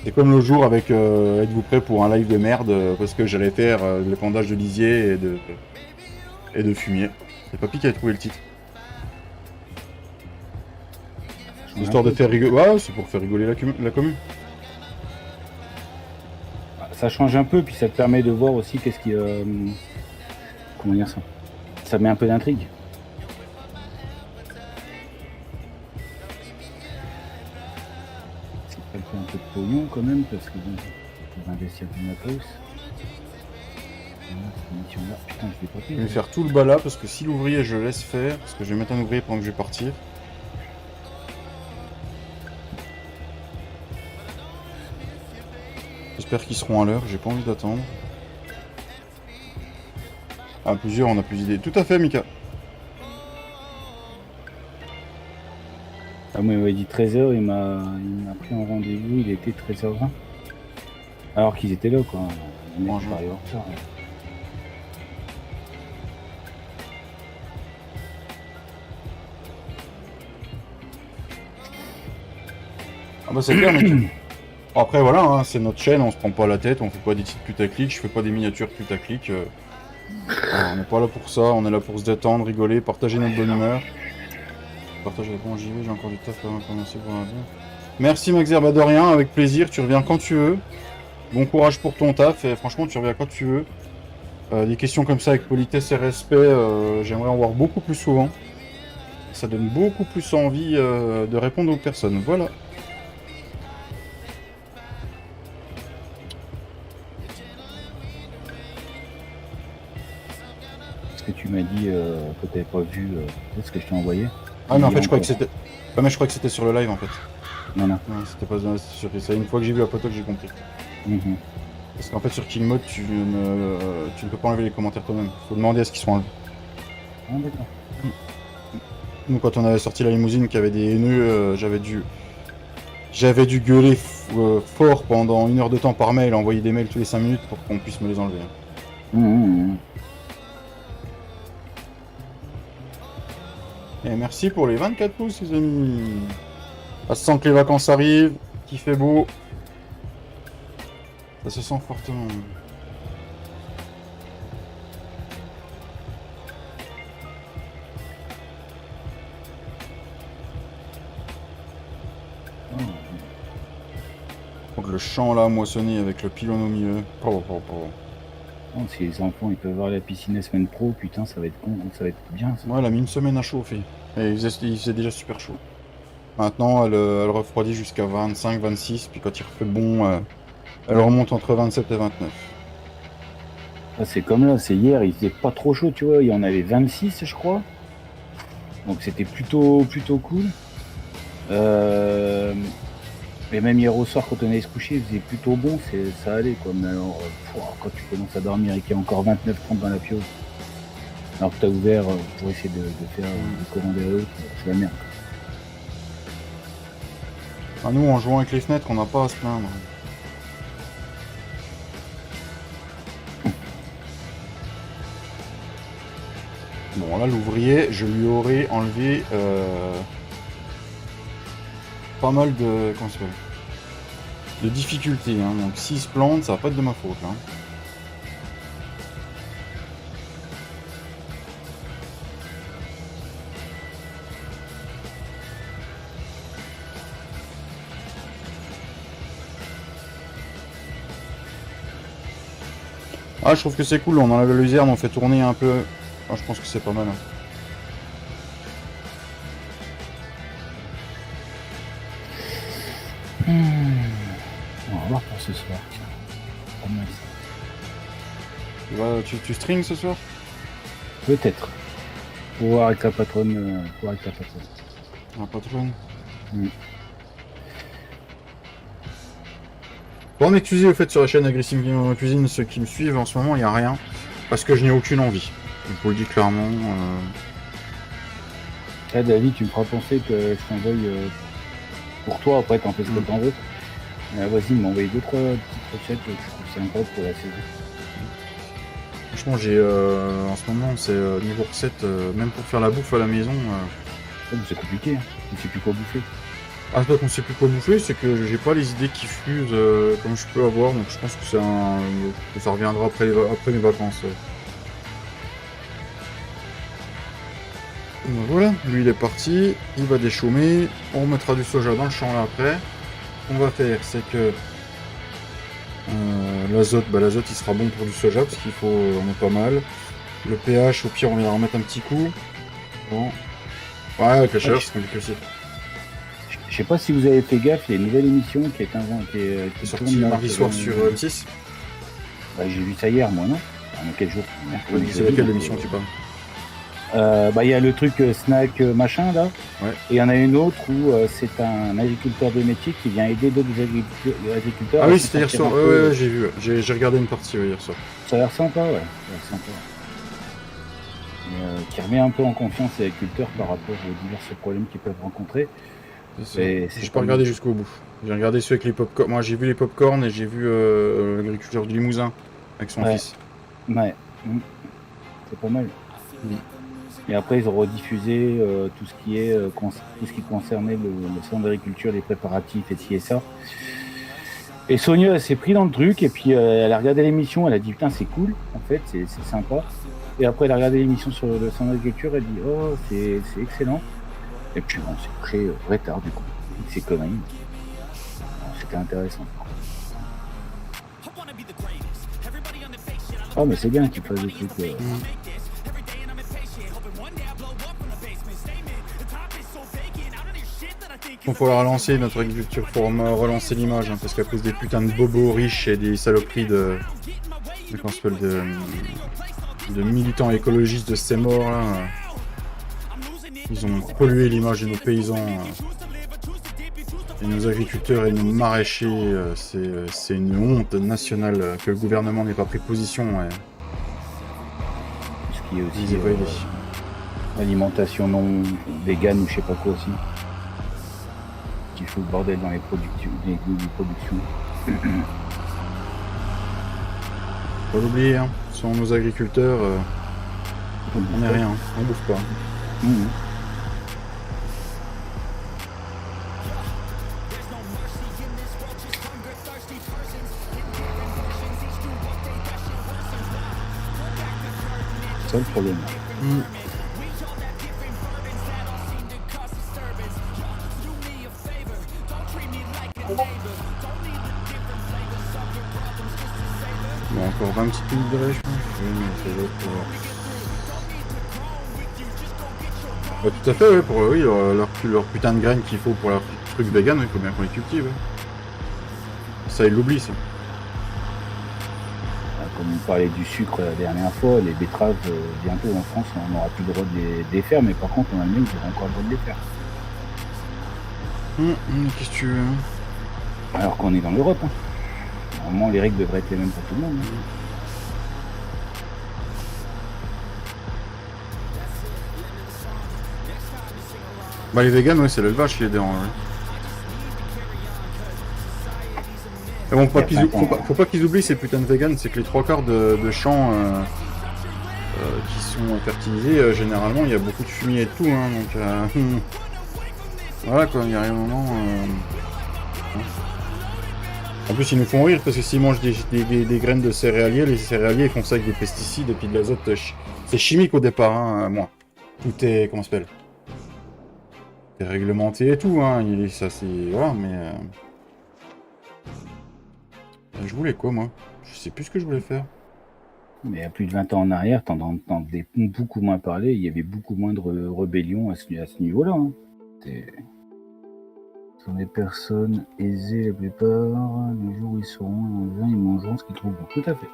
C'est comme le jour avec êtes-vous prêt pour un live de merde parce que j'allais faire l'épandage de lisier et de fumier. C'est Papy qui a trouvé le titre. Histoire de faire rigoler. Ouais, c'est pour faire rigoler la commune. Ça change un peu, puis ça te permet de voir aussi qu'est-ce qui... comment dire ça? Ça met un peu d'intrigue. Ça fait un peu de pognon quand même, parce que bon, faut investir du matos. Voilà, cette mission-là, putain, je l'ai pas fait. Je vais faire tout le bas là parce que si l'ouvrier je le laisse faire, parce que je vais mettre un ouvrier pendant que je vais partir. J'espère qu'ils seront à l'heure, j'ai pas envie d'attendre. Ah, plusieurs, on a plus d'idées. Tout à fait, Mika. Ah, moi, il m'avait dit 13h, il m'a pris en rendez-vous, il était 13h20. Alors qu'ils étaient là, quoi. Le mec, Bonjour. il arrive en retard. Ouais. Ah bah c'est clair, mec. Après voilà, hein, c'est notre chaîne, on se prend pas la tête, on fait pas des titres putaclic, je fais pas des miniatures putaclic. On n'est pas là pour ça, on est là pour se détendre, rigoler, partager notre bonne humeur. Partager bon, j'y vais, j'ai encore du taf avant de commencer pour lundi. Merci Maxer, bah de rien, avec plaisir, tu reviens quand tu veux. Bon courage pour ton taf, et franchement tu reviens quand tu veux. Des questions comme ça avec politesse et respect, j'aimerais en voir beaucoup plus souvent. Ça donne beaucoup plus envie de répondre aux personnes, voilà. Ce que tu m'as dit que t'avais pas vu, ce que je t'ai envoyé. Ah mais en fait je croyais que c'était... Ah, mais je croyais que c'était sur le live en fait. Non. Non, c'était pas sur... C'est une fois que j'ai vu la photo que j'ai compris. Mhm. Parce qu'en fait sur King Mode tu ne peux pas enlever les commentaires toi-même. Faut demander à ce qu'ils soient enlevés. Ah, d'accord. Nous quand on avait sorti la limousine qui avait des haineux, j'avais dû gueuler fort pendant 1 heure de temps par mail, envoyer des mails tous les 5 minutes pour qu'on puisse me les enlever. Mhm. Et merci pour les 24 pouces les amis. Ça se sent que les vacances arrivent, qu'il fait beau. Ça se sent fortement. Donc le champ là moissonné avec le pylône au milieu. Oh, si les enfants ils peuvent voir la piscine la semaine pro, putain ça va être con, ça va être bien ça. Ouais, elle a mis une semaine à chauffer. Et il faisait déjà super chaud. Maintenant, elle refroidit jusqu'à 25, 26. Puis quand il refait bon, elle remonte entre 27 et 29. Ah, c'est comme là, c'est hier, il faisait pas trop chaud, tu vois, il y en avait 26 je crois. Donc c'était plutôt cool. Et même hier au soir quand on allait se coucher, il faisait plutôt bon, ça allait quoi. Mais alors, quand tu commences à dormir et qu'il y a encore 29-30 dans la piole. Alors que t'as ouvert pour essayer de faire de commander eux, c'est la merde. Ah, nous, en jouant avec les fenêtres, on n'a pas à se plaindre. Bon, là, l'ouvrier, je lui aurais enlevé pas mal de... Comment ça s'appelle ? De difficultés. Hein. Donc, s'il se plante, ça va pas être de ma faute, là. Ah, je trouve que c'est cool, on enlève la luzerne, on fait tourner un peu. Ah, je pense que c'est pas mal. Hein. On va voir pour ce soir. Pas mal ça. Tu strings ce soir? Peut-être. Pour voir avec la patronne. La patronne. Bon, m'excuser au fait sur la chaîne Agressive Cuisine, ceux qui me suivent en ce moment, il n'y a rien. Parce que je n'ai aucune envie. Je vous le dis clairement. Là, David, tu me feras penser que je t'envoie pour toi, après t'en fais ce que t'en veux. Vas-y, il m'a envoyé 2-3 petites recettes que je trouve sympa pour la saison. Franchement, j'ai en ce moment, c'est niveau recette, même pour faire la bouffe à la maison. C'est compliqué, hein. Je sais plus quoi bouffer. Ah, c'est pas qu'on sait plus quoi bouffer, c'est que j'ai pas les idées qui fusent comme je peux avoir, donc je pense que ça reviendra après mes vacances. Donc voilà, lui il est parti, il va déchaumer, on remettra du soja dans le champ là après. Ce qu'on va faire, c'est que l'azote, l'azote il sera bon pour du soja parce qu'il faut, on est pas mal. Le pH, au pire on va remettre un petit coup. Bon. Ouais, avec la chaleur c'est compliqué aussi. Je sais pas si vous avez fait gaffe, il y a une nouvelle émission qui est inventée. Qui est sortie mardi soir sur M6. Bah, j'ai vu ça hier, moi, non? Quel jour? C'est laquelle émission tu parles? Il y a le truc snack machin là, ouais. Et il y en a une autre où c'est un agriculteur de métier qui vient aider d'autres agriculteurs. Ah oui, c'était hier soir, ouais, j'ai vu, j'ai regardé une partie hier soir. Ça a l'air sympa, ouais. Qui remet un peu en confiance les agriculteurs par rapport aux divers problèmes qu'ils peuvent rencontrer. J'ai pas regardé jusqu'au bout. J'ai regardé ceux avec les pop-corn. Moi j'ai vu les pop-corn et j'ai vu l'agriculteur du Limousin avec son fils. Ouais, c'est pas mal. Et après ils ont rediffusé tout ce qui concernait le centre d'agriculture, les préparatifs et ci et ça. Et Sonia elle s'est pris dans le truc et puis elle a regardé l'émission, elle a dit putain c'est cool, en fait c'est sympa. Et après elle a regardé l'émission sur le centre d'agriculture, elle dit oh c'est excellent. Et puis on s'est couché très tard du coup, avec ces conneries. C'était intéressant. Ah mais c'est bien qu'il fasse des trucs. Il faut la relancer notre agriculture, faut relancer l'image, hein, parce qu'à cause des putains de bobos riches et des saloperies de militants écologistes de ces morts là, ils ont pollué l'image de nos paysans et nos agriculteurs et nos maraîchers. C'est une honte nationale que le gouvernement n'ait pas pris position. Ce qui est aussi alimentation non végane ou je sais pas quoi aussi. Qui fout le bordel dans les productions. Faut l'oublier, hein. Sans nos agriculteurs, on n'est rien, on bouffe pas. C'est ça le problème. Bon, encore 20 petites minutes de relais, je pense. Bah, tout à fait, ouais, pour leur putain de graines qu'il faut pour leur truc vegan, il faut bien qu'on les cultive. Ouais. Ça, ils l'oublient, ça. Comme on parlait du sucre la dernière fois, les betteraves, bientôt en France, on n'aura plus le droit de les faire, mais par contre en Allemagne, ils auront encore le droit de les faire. Qu'est-ce que tu veux? Alors qu'on est dans l'Europe. Hein. Normalement, les règles devraient être les mêmes pour tout le monde. Hein. Bah les vegans, ouais, c'est l'élevage qui les dérange. Ouais. Et bon, faut pas qu'ils oublient ces putains de vegans, c'est que les 3/4 de champs qui sont fertilisés, généralement il y a beaucoup de fumier et tout, hein, donc voilà quoi, il y a un moment... hein. En plus ils nous font rire parce que s'ils mangent des graines de céréaliers, les céréaliers ils font ça avec des pesticides et puis de l'azote, c'est chimique au départ, hein, moi. Tout est, comment ça s'appelle, c'est réglementé et tout, hein, ça c'est... voilà, mais... je voulais quoi moi? Je sais plus ce que je voulais faire. Mais il y a plus de 20 ans en arrière, t'en entendais beaucoup moins parler, il y avait beaucoup moins de rébellions à ce niveau-là. Hein. Ce sont des personnes aisées la plupart, les jours où ils seront en vin, ils mangeront ce qu'ils trouveront. Tout à fait.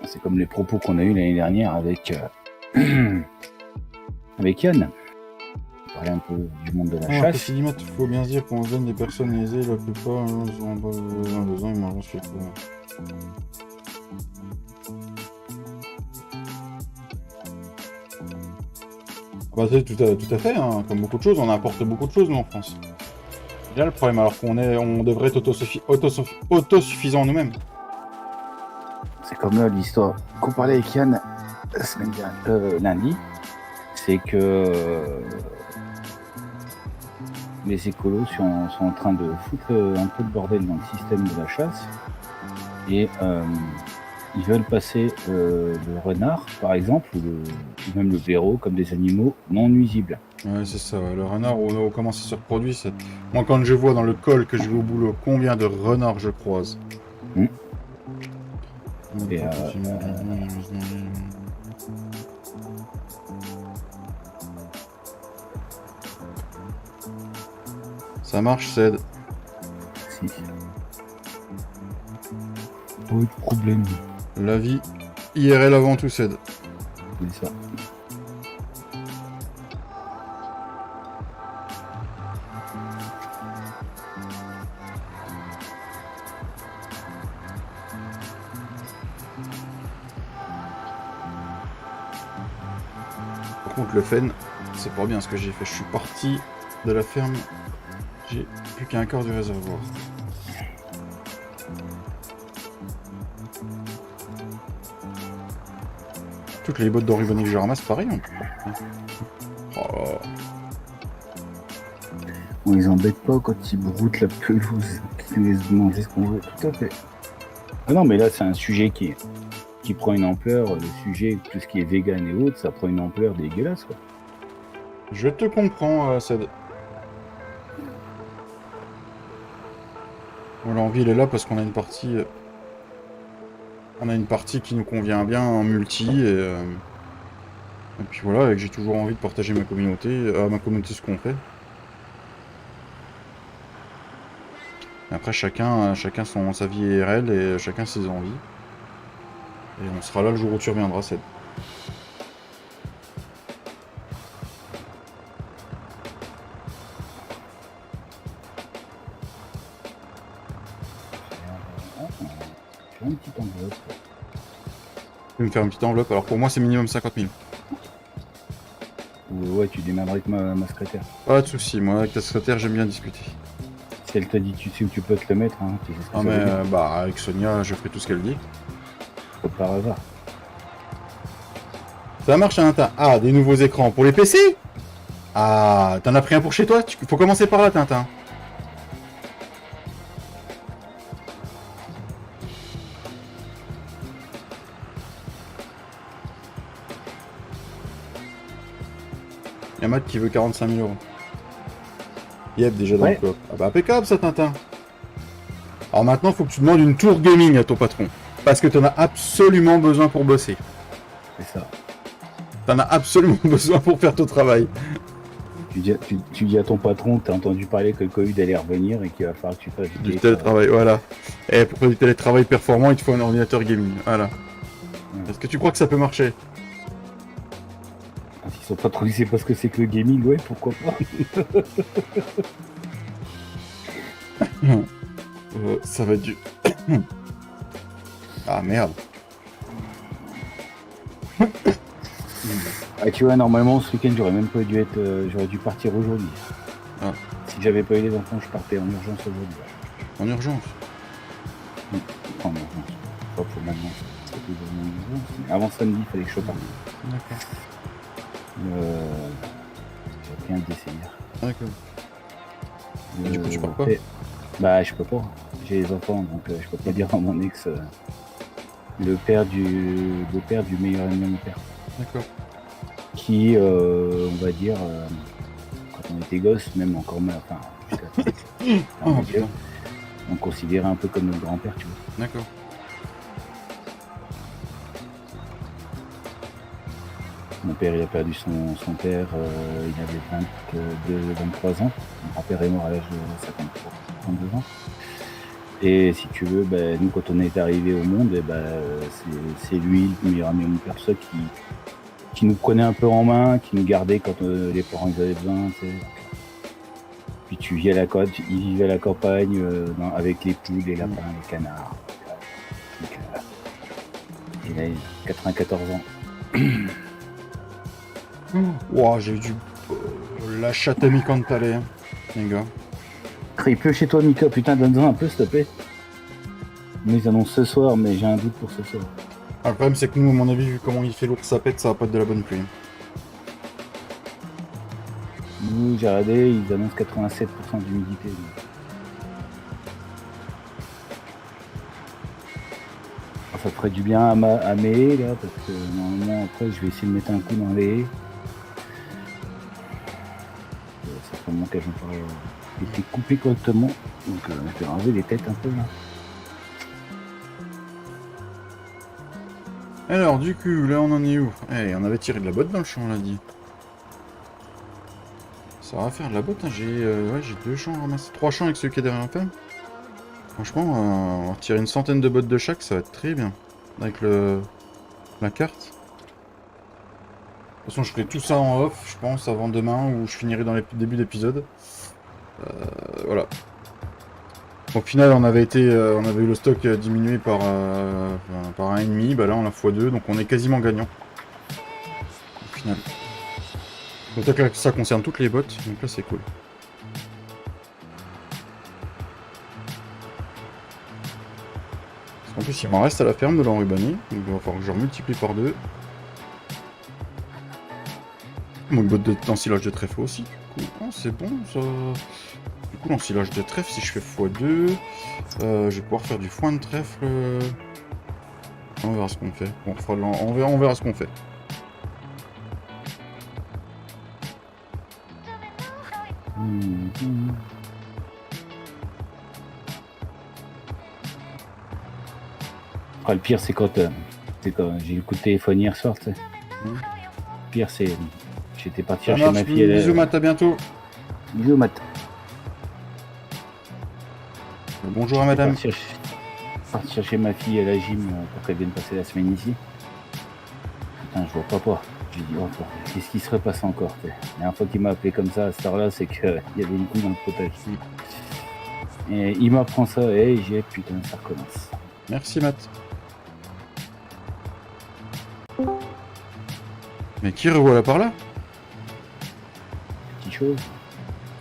C'est comme les propos qu'on a eu l'année dernière avec avec Yann. On parlait un peu du monde de la chasse. Il faut bien se dire qu'on donne des personnes aisées, la plupart, ils ont pas besoin, ils mangent ce qu'il faut. Bah, c'est tout à fait, hein. Comme beaucoup de choses, on apporte beaucoup de choses nous en France. C'est là le problème, alors qu'on devrait être autosuffisant nous-mêmes. C'est comme là l'histoire qu'on parlait avec Yann la semaine dernière, lundi, c'est que les écolos sont en train de foutre un peu de bordel dans le système de la chasse et ils veulent passer le renard, par exemple, ou même le blaireau, comme des animaux non nuisibles. Ouais, c'est ça, le renard, comment ça se reproduit. Moi, quand je vois dans le col que je vais au boulot, combien de renards je croise. Et ça marche, Ced. si. Pas de problème. La vie IRL avant tout, Ced. C'est ça. Par contre, le fen, c'est pas bien ce que j'ai fait. Je suis parti de la ferme, j'ai plus qu'un quart du réservoir. Toutes les bottes d'Oribonnet que je ramasse, pareil. Hein. Oh. On les embête pas quand ils broutent la pelouse, qu'ils laissent manger ce qu'on veut. Tout à fait. Ah non, mais là, c'est un sujet qui prend une ampleur. Le sujet, tout ce qui est vegan et autres, ça prend une ampleur dégueulasse, quoi. Je te comprends, Ced. L'envie, elle est là parce qu'on a une partie... on a une partie qui nous convient bien en multi et puis voilà, et que j'ai toujours envie de partager ma communauté ce qu'on fait. Après chacun sa vie IRL et chacun ses envies. Et on sera là le jour où tu reviendras, Ced. Une petite enveloppe. Tu peux me faire une petite enveloppe, alors pour moi c'est minimum 50 000. Ouais, tu démarres avec ma secrétaire. Pas de soucis, moi avec ta secrétaire j'aime bien discuter. Si elle t'a dit tu sais où tu peux te le mettre, hein, tu sais ce que Ah ça mais veut dire. bah avec Sonia je ferai tout ce qu'elle dit. Faut par hasard. Ça marche Tintin. Ah, des nouveaux écrans pour les PC. Ah, t'en as pris un pour chez toi? Faut commencer par là Tintin. Y'a Matt qui veut 45 000 €. Yep, déjà dans le coop. Ah bah impeccable ça Tintin. Alors maintenant faut que tu demandes une tour gaming à ton patron. Parce que t'en as absolument besoin pour bosser. C'est ça. T'en as absolument besoin pour faire ton travail. Tu dis à ton patron que t'as entendu parler que le Covid allait revenir et qu'il va falloir que tu fasses Du télétravail, voilà. Et pour faire du télétravail performant, il te faut un ordinateur gaming. Voilà. Est-ce que tu crois que ça peut marcher? S'ils sont pas trop dit c'est parce que c'est que le gaming, ouais, pourquoi pas. Ça va être du... Ah merde. Ah, tu vois, normalement, ce week-end, j'aurais même pas dû être. J'aurais dû partir aujourd'hui. Ah. Si j'avais pas eu les enfants, je partais en urgence aujourd'hui. En urgence. En urgence. Pas pour maintenant. C'est plus vraiment en urgence. Mais avant samedi, il fallait que je parte. D'accord. J'ai rien d'essayer. D'accord. Et du coup, tu pars pas? Bah, je peux pas. J'ai les enfants, donc je peux pas dire à mon ex le père du meilleur ami de mon père. D'accord. Qui, on va dire, quand on était gosse, même encore mal, enfin, jusqu'à Oh, putain. on considérait un peu comme notre grand-père, tu vois. D'accord. Mon père, il a perdu son père, il avait 23 ans. Mon grand-père est mort à l'âge de 52 ans. Et si tu veux, ben, nous, quand on est arrivé au monde, eh ben, c'est lui, le meilleur ami de mon père, tout ça, qui nous prenait un peu en main, qui nous gardait quand les parents ils avaient besoin. Tu sais. Puis il vivait à la campagne avec les poules, les lapins, les canards. Donc, il a 94 ans. Ouah, j'ai eu la chatte à Micantale, hein, les gars. Il pleut chez toi, Mika, putain, donne-en un peu, s'il te plaît. Mais ils annoncent ce soir, mais j'ai un doute pour ce soir. Ah, le problème, c'est que nous, à mon avis, vu comment il fait l'ours à pète, ça va pas être de la bonne pluie. Nous, j'ai regardé, ils annoncent 87% d'humidité. Ça ferait du bien à mes haies, là, parce que normalement, après, je vais essayer de mettre un coup dans les haies. Ça fait longtemps qu'elles n'ont pas été coupées correctement. Donc, je vais enlever les têtes un peu, là. Alors, du coup, là, on en est où? Eh, on avait tiré de la botte dans le champ, on l'a dit. Ça va faire de la botte, hein. J'ai 2 champs ramassés. 3 champs avec celui qui est derrière la ferme. Franchement, on va retirer une centaine de bottes de chaque, ça va être très bien. Avec la carte. De toute façon, je ferai tout ça en off, je pense, avant demain, ou je finirai dans les débuts d'épisode. Voilà. Au final, on avait eu le stock diminué par 1,5, bah là on a x2, donc on est quasiment gagnant. Au final. Donc là, ça concerne toutes les bottes, donc là c'est cool. Parce qu'en plus, il m'en reste à la ferme de l'enrubanné, donc il va falloir que je multiplie par 2. Mon botte d'ensilage de trèfle aussi, du coup. Oh, c'est bon ça. Du coup, l'ensilage de trèfle, si je fais x2, je vais pouvoir faire du foin de trèfle. On verra ce qu'on fait. Bon, on verra ce qu'on fait. Après, le pire, c'est quand j'ai eu le coup de téléphone hier soir, tu sais. Le pire, c'est j'étais parti chercher ma fille. Bisous, Matt, à bientôt. Bisous, Matt. Bonjour à madame. Parti chercher ma fille à la gym pour qu'elle vienne passer la semaine ici. Putain, je vois papa. J'ai dit, oh, qu'est-ce qui serait passé encore, t'sais. La dernière fois qu'il m'a appelé comme ça à cette heure-là, c'est qu'il y avait une couille dans le potage. Et il m'apprend ça, et j'ai putain, ça recommence. Merci, Matt. Mais qui revoilà par là? Petite chose.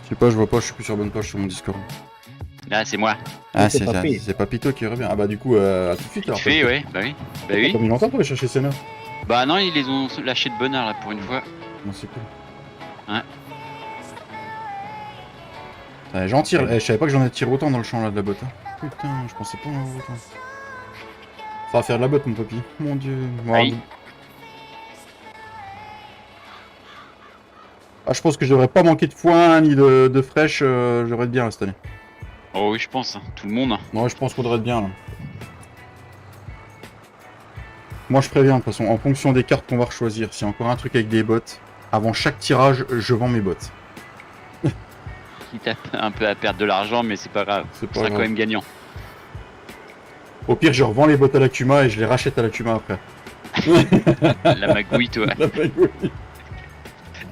Je sais pas, je vois pas, je suis plus sur bonne page sur mon Discord. Là, c'est moi. Ah, c'est Papy. c'est Papito qui revient. Ah bah du coup, à tout de suite alors. Fait, ouais, bah oui. Bah T'as oui. mis longtemps pour aller chercher Senna? Bah non, ils les ont lâchés de bonne heure là pour une fois. Non, c'est cool. Ouais. J'en tire, je savais pas que j'en ai tiré autant dans le champ là de la botte. Hein. Putain, je pensais pas en avoir autant. Ça va faire de la botte, mon papy. Mon dieu. Aïe. Ah, je pense que je devrais pas manquer de foin ni de fraîche, je devrais être bien là, cette année. Oh oui, je pense, hein. Tout le monde. Hein. Ouais, je pense qu'on devrait être bien là. Moi je préviens de toute façon, en fonction des cartes qu'on va choisir, s'il y a encore un truc avec des bottes, avant chaque tirage, je vends mes bottes. Quitte un peu à perdre de l'argent, mais c'est pas grave. C'est On pas sera grave. quand même gagnant. Au pire, je revends les bottes à l'Akuma et je les rachète à l'Akuma après. La magouille, toi. La magouille.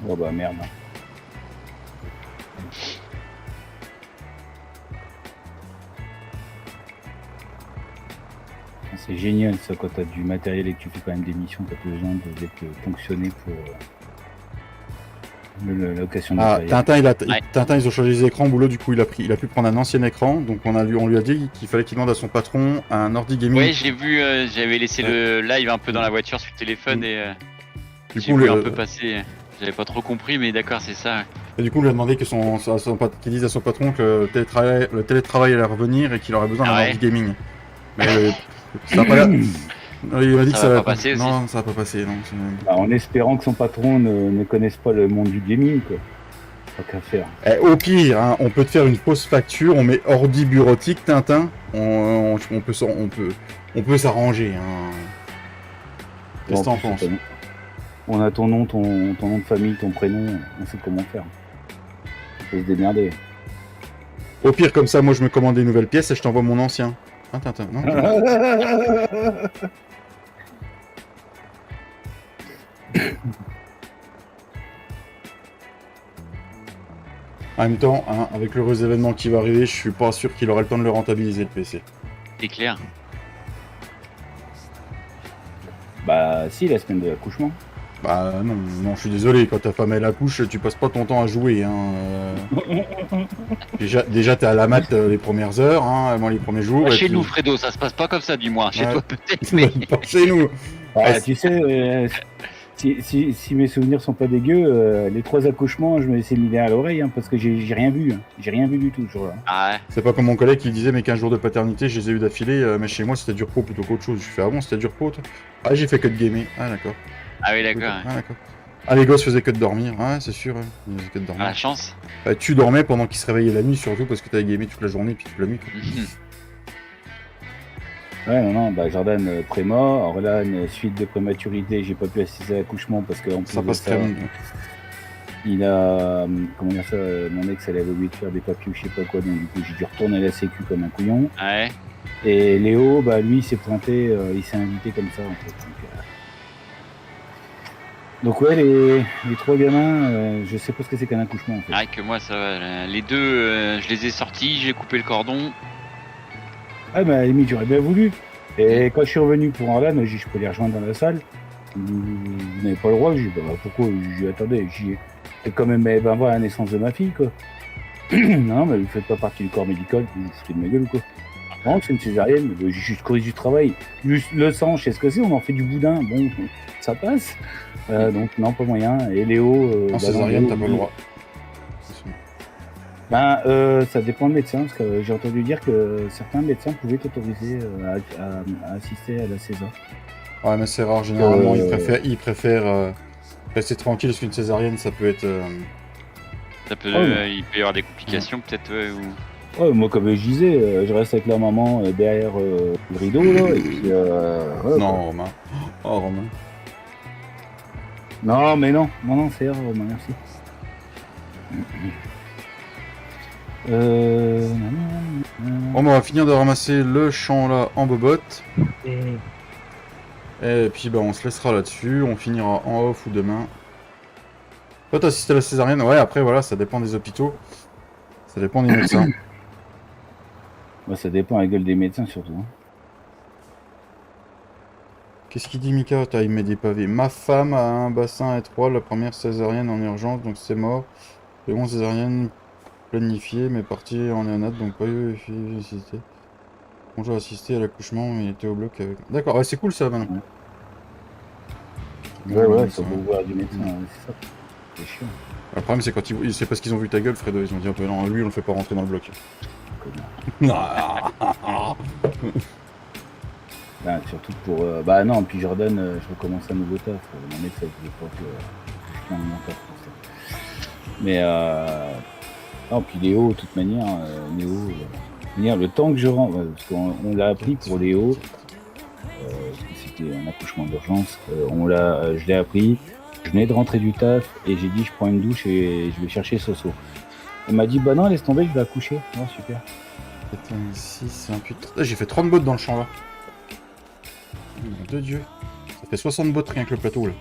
Oh bah merde. C'est génial ça quand t'as du matériel et que tu fais quand même des missions, t'as pas besoin d'être fonctionné pour la location de Ah, matériel. Tintin, ils ont changé les écrans, boulot, du coup, il a pu prendre un ancien écran, donc on lui a dit qu'il fallait qu'il demande à son patron un ordi gaming. Ouais, j'ai vu, j'avais laissé le live un peu dans la voiture sur le téléphone et Du j'ai coup, vu un peu passer. J'avais pas trop compris, mais d'accord, c'est ça. et du coup, on lui a demandé que qu'il dise à son patron que le télétravail allait revenir et qu'il aurait besoin d'un Ah ouais. ordi gaming. Mais ça a pas l'air... Il m'a dit Ça que ça va va pas passer aussi. Non, ça va pas passer. Non, Bah, en espérant que son patron ne connaisse pas le monde du gaming, quoi. Pas qu'à faire. Au pire, hein, on peut te faire une fausse facture, on met ordi bureautique, Tintin. On peut s'arranger. Hein. Qu'est-ce que t'en penses? On a ton nom, ton nom de famille, ton prénom, on sait comment faire. On peut se démerder. Au pire, comme ça, moi je me commande des nouvelles pièces et je t'envoie mon ancien. Hein, Tintin, non? En même temps, hein, avec l'heureux événement qui va arriver, je suis pas sûr qu'il aurait le temps de le rentabiliser, le PC. C'est clair. Bah si, la semaine de l'accouchement. Bah non, je suis désolé, quand ta femme elle accouche, tu passes pas ton temps à jouer. Hein. Déjà t'es à la mat les premières heures, hein, moi les premiers jours. Pas et chez puis- nous, Fredo, ça se passe pas comme ça, dis-moi. Chez Ouais. toi, peut-être, mais. Pas chez nous. Ah, tu sais, si mes souvenirs sont pas dégueux, les 3 accouchements, je me laissais mis à l'oreille, hein, parce que j'ai rien vu. Hein. J'ai rien vu du tout ce jour-là. Ah ouais. C'est pas comme mon collègue qui disait mes 15 jours de paternité, je les ai eu d'affilée, mais chez moi c'était du repos plutôt qu'autre chose. Je fais ah bon, c'était du repos toi? Ah j'ai fait que de gamer. Ah d'accord. Ah oui, d'accord. Ah d'accord. Ah les gosses faisaient que de dormir. Ouais c'est sûr, ils faisaient que de Ah, dormir. la chance. Tu dormais pendant qu'ils se réveillaient la nuit surtout parce que t'avais gamé toute la journée puis toute la nuit. Quoi. Mhm. Ouais, non, bah Jordan prémort, Orlan suite de prématurité, j'ai pas pu assister à l'accouchement parce que en plus Ça de passe très bien. il a, comment dire ça, mon ex elle avait oublié de faire des papiers ou je sais pas quoi, donc du coup j'ai dû retourner à la sécu comme un couillon. Ouais. Et Léo, bah lui il s'est pointé, il s'est invité comme ça en fait. Donc ouais, les 3 gamins, je sais pas ce que c'est qu'un accouchement en fait. Ah, que moi, ça va. Les deux, je les ai sortis, j'ai coupé le cordon. Ah bah à la limite j'aurais bien voulu. Et quand je suis revenu pour Orlan, j'ai dit je peux les rejoindre dans la salle. Vous n'avez pas le droit. J'ai dit bah pourquoi? J'ai dit attendez, c'est quand même ben voir la naissance de ma fille quoi. Non mais vous faites pas partie du corps médical, vous vous foutez de ma gueule ou quoi? Non c'est une césarienne, j'ai juste corrigé du travail. Juste le sang, je sais ce que c'est, on en fait du boudin, bon ça passe. Donc non pas moyen. Et Léo, En césarienne Léo, t'as pas le droit. Ben, ça dépend de médecin, parce que j'ai entendu dire que certains médecins pouvaient t'autoriser à assister à la césar. Ouais mais c'est rare, généralement ils préfèrent rester tranquille parce qu'une césarienne ça peut être... Ça peut, ouais. il peut y avoir des complications, peut-être, ouais, ou. Ouais, moi comme je disais, je reste avec la maman derrière le rideau, là, et puis... ouais, Non quoi. Romain. Oh Romain. Non, mais non, c'est rare, Romain, merci. Bon bah on va finir de ramasser le champ là en bobotte. Et puis bah on se laissera là-dessus, on finira en off ou demain. Toi t'as assisté à la césarienne? Ouais après voilà, ça dépend des hôpitaux. Ça dépend des médecins. Bah, ça dépend la gueule des médecins surtout. Hein. Qu'est-ce qu'il dit Mika? Il met des pavés. Ma femme a un bassin étroit, la première césarienne en urgence, donc c'est mort. Seconde césarienne planifiée, mais partie en néonate, donc pas eu efficacité. Bonjour, assisté à l'accouchement, mais il était au bloc avec... D'accord, ouais, c'est cool ça maintenant. Ouais, ça vaut voir du médecin, c'est ça. C'est chiant. Le problème c'est quand c'est parce qu'ils ont vu ta gueule, Fredo, ils ont dit un peu non, lui on le fait pas rentrer dans le bloc. Ben, surtout pour... bah non, puis Jordan, je recommence un nouveau taf. Mon ex, ça voulait pas que je prenne mon taf pour ça. Mais non, puis Léo, de toute manière, le temps que je rentre, parce qu'on l'a appris pour Léo, parce que c'était un accouchement d'urgence, je l'ai appris, je venais de rentrer du taf et j'ai dit je prends une douche et je vais chercher Soso. Il m'a dit bah non laisse tomber, je vais accoucher. Oh super. Putain, ici c'est un putain. Ah, j'ai fait 30 bottes dans le champ là. Mon de Dieu. Ça fait 60 bottes rien que le plateau là.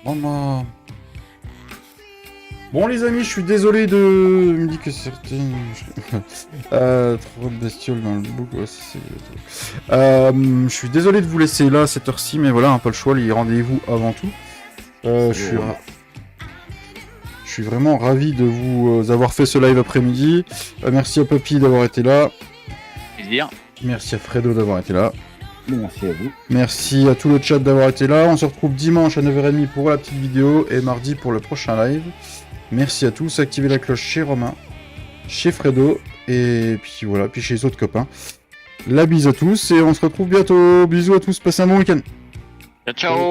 Maman. Bon les amis, je suis désolé de... Il me dit que certaines... trop de bestioles dans le bouc, ouais, je suis désolé de vous laisser là à cette heure-ci, mais voilà, pas le choix, les rendez-vous avant tout. Je suis vraiment ravi de vous avoir fait ce live après-midi. Merci à Poppy d'avoir été là. Plaisir. Merci à Fredo d'avoir été là. Merci à vous. Merci à tout le chat d'avoir été là. On se retrouve dimanche à 9h30 pour la petite vidéo et mardi pour le prochain live. Merci à tous. Activez la cloche chez Romain, chez Fredo et puis voilà, puis chez les autres copains. La bise à tous et on se retrouve bientôt. Bisous à tous. Passez un bon week-end. Ciao, ciao.